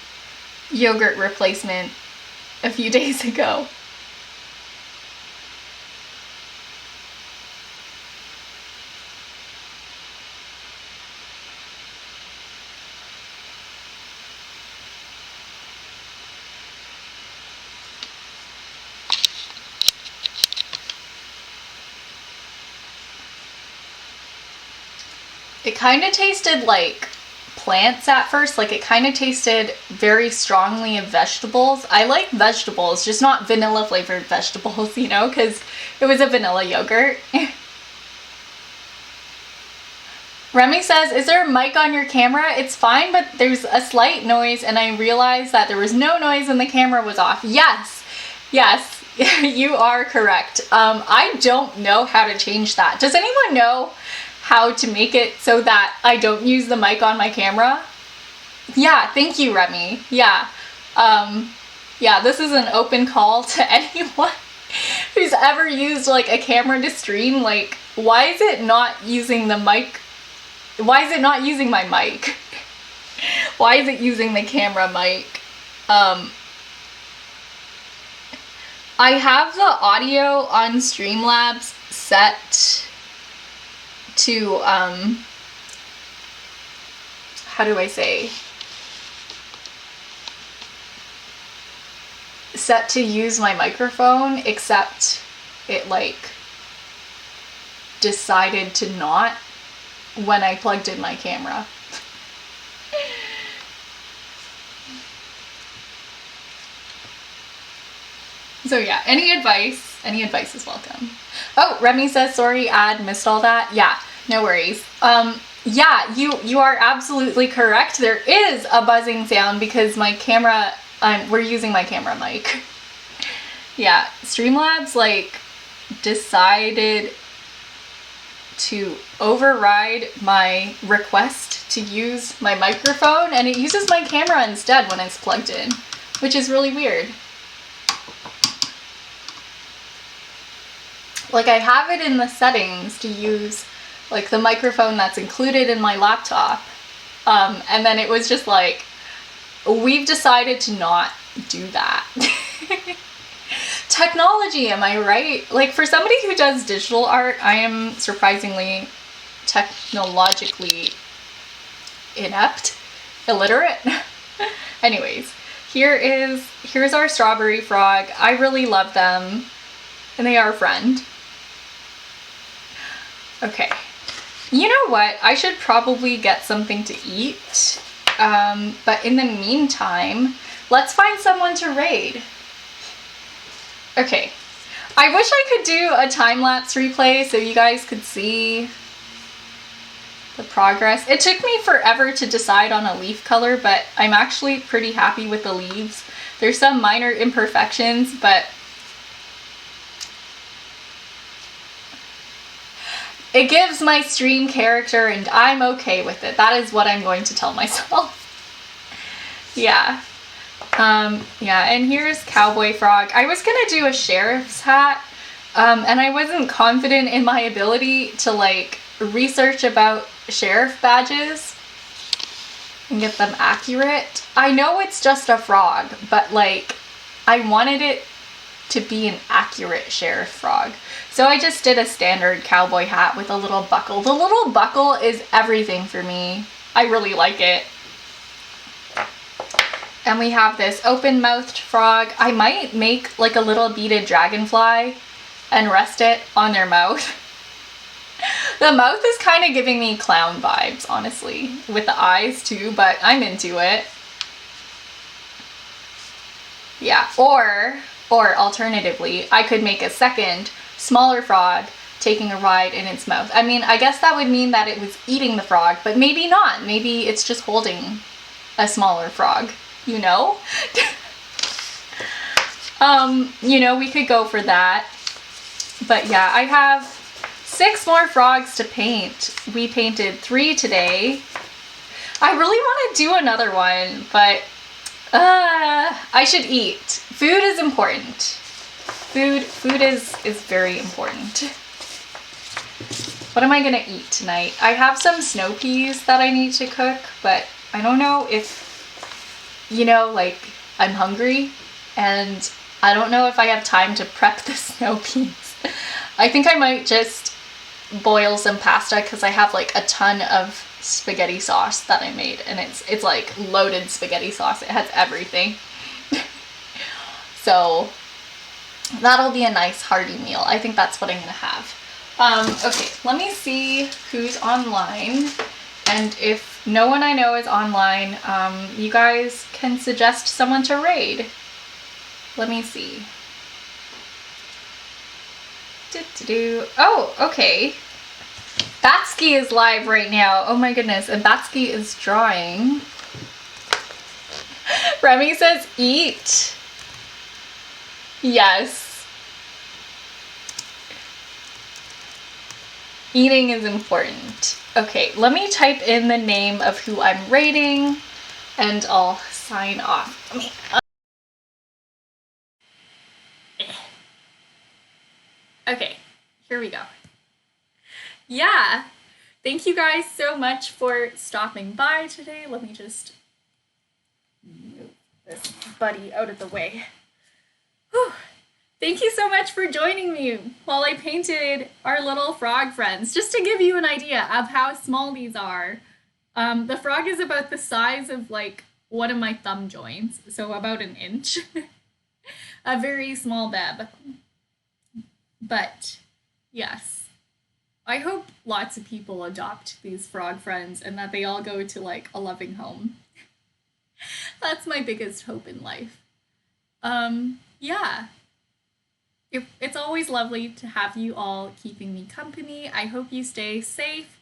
yogurt replacement a few days ago. It kind of tasted like plants at first. Like it kind of tasted very strongly of vegetables. I like vegetables, just not vanilla flavored vegetables, because it was a vanilla yogurt. Remy says, is there a mic on your camera? It's fine, but there's a slight noise, and I realized that there was no noise and the camera was off. Yes, you are correct. I don't know how to change that. Does anyone know how to make it so that I don't use the mic on my camera? Yeah, thank you, Remy. Yeah. This is an open call to anyone who's ever used like a camera to stream. Like, why is it not using the mic? Why is it not using my mic? Why is it using the camera mic? I have the audio on Streamlabs set to, how do I say? Set to use my microphone, except it like decided to not when I plugged in my camera. So yeah, any advice is welcome. Oh, Remy says, sorry, ad, missed all that. Yeah, no worries. Yeah, you are absolutely correct. There is a buzzing sound because my camera, we're using my camera mic. Yeah, Streamlabs like decided to override my request to use my microphone, and it uses my camera instead when it's plugged in, which is really weird. Like, I have it in the settings to use like the microphone that's included in my laptop, and then it was just like, we've decided to not do that. Technology, am I right? Like, for somebody who does digital art, I am surprisingly technologically inept, illiterate. Anyways, here's our strawberry frog. I really love them, and they are a friend. Okay, you know what? I should probably get something to eat, but in the meantime, let's find someone to raid. Okay, I wish I could do a time-lapse replay so you guys could see the progress. It took me forever to decide on a leaf color, but I'm actually pretty happy with the leaves. There's some minor imperfections, but it gives my stream character and I'm okay with it. That is what I'm going to tell myself. Yeah. Yeah, and here's Cowboy Frog. I was gonna do a sheriff's hat, and I wasn't confident in my ability to like research about sheriff badges and get them accurate. I know it's just a frog, but like I wanted it to be an accurate sheriff frog. So I just did a standard cowboy hat with a little buckle. The little buckle is everything for me. I really like it. And we have this open-mouthed frog. I might make like a little beaded dragonfly and rest it on their mouth. The mouth is kind of giving me clown vibes, honestly, with the eyes too, but I'm into it. Yeah, or alternatively, I could make a second, smaller frog taking a ride in its mouth. I mean, I guess that would mean that it was eating the frog, but maybe not. Maybe it's just holding a smaller frog. You know? You know, we could go for that. But yeah, I have 6 more frogs to paint. We painted 3 today. I really want to do another one, but I should eat. Food is important. Food is very important. What am I gonna eat tonight? I have some snow peas that I need to cook, but I don't know if, you know, like, I'm hungry, and I don't know if I have time to prep the snow peas. I think I might just boil some pasta because I have like a ton of spaghetti sauce that I made, and it's like loaded spaghetti sauce. It has everything. So that'll be a nice hearty meal. I think that's what I'm gonna have. Okay, let me see who's online. And if no one I know is online, you guys can suggest someone to raid. Let me see. Oh, okay. Batsky is live right now. Oh my goodness, and Batsky is drawing. Remy says eat. Yes. Eating is important. Okay, let me type in the name of who I'm rating and I'll sign off. Okay, here we go. Yeah, thank you guys so much for stopping by today. Let me just move this buddy out of the way. Whew. Thank you so much for joining me while I painted our little frog friends, just to give you an idea of how small these are. The frog is about the size of like one of my thumb joints, so about an inch. A very small beb. But yes, I hope lots of people adopt these frog friends and that they all go to like a loving home. That's my biggest hope in life. Yeah. It's always lovely to have you all keeping me company. I hope you stay safe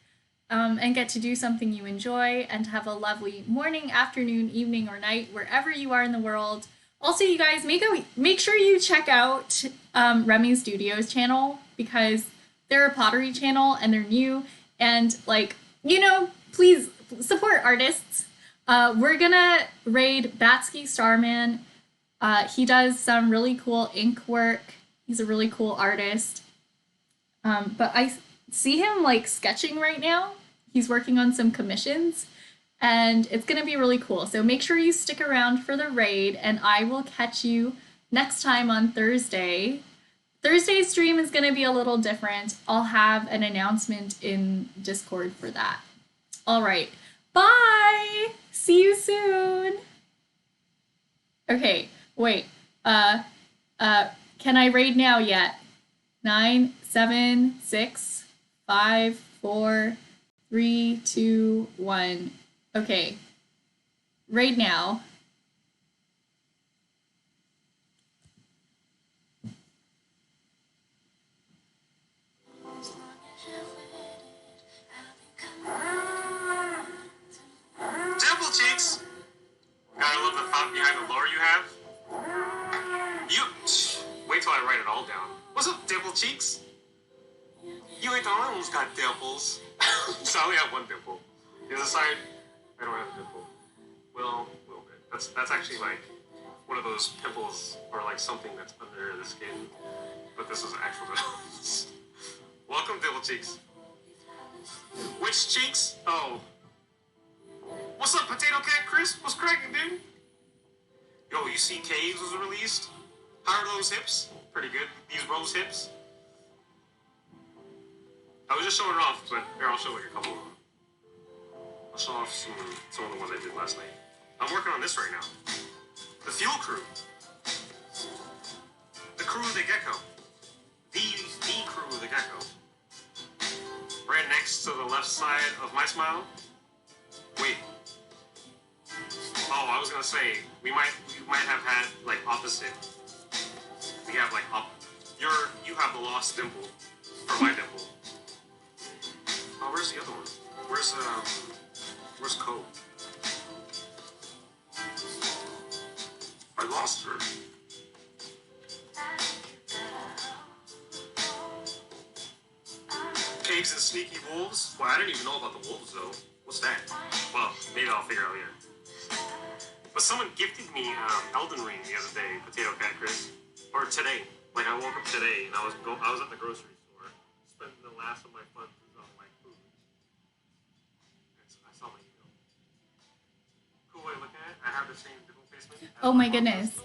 and get to do something you enjoy and have a lovely morning, afternoon, evening, or night wherever you are in the world. Also, you guys, make sure you check out Remy Studios channel because they're a pottery channel and they're new and like please support artists. We're gonna raid Batsky Starman. He does some really cool ink work. He's a really cool artist. But I see him like sketching right now. He's working on some commissions and it's going to be really cool. So make sure you stick around for the raid and I will catch you next time on Thursday. Thursday's stream is going to be a little different. I'll have an announcement in Discord for that. All right. Bye. See you soon. Okay, wait. Can I raid now yet? 9, 7, 6, 5, 4, 3, 2, 1. Okay. Raid now. Dimple cheeks! Gotta love the thought behind the lore you have. You. Wait till I write it all down. What's up, dimple cheeks? You ain't the only one who's got dimples. So I only have one dimple. The other side, I don't have a dimple. Well, a little bit. That's actually like one of those pimples or like something that's under the skin. But this is actual dimples. Welcome, dimple cheeks. Which cheeks? Oh. What's up, Potato Cat Chris? What's cracking, dude? Yo, you see Caves was released? How are those hips? Pretty good. These rose hips. I was just showing it off, but here, I'll show like a couple of them. I'll show off some of the ones I did last night. I'm working on this right now. The Fuel Crew. The Crew of the Gecko. The Crew of the Gecko. Right next to the left side of my smile. Wait. Oh, I was gonna say we might have had like opposite. We have like you have the lost dimple or my dimple. Oh, where's the other one? Where's Cole? I lost her. Caves and sneaky wolves? Well, I didn't even know about the wolves though. What's that? Well, maybe I'll figure out later. But someone gifted me Elden Ring the other day, Potato Cat Chris. Or today. Like I woke up today and I was at the grocery store, spending the last of my funds on like food. I saw my email. Cool way of looking at it. I have the same dimple placement. Oh my goodness.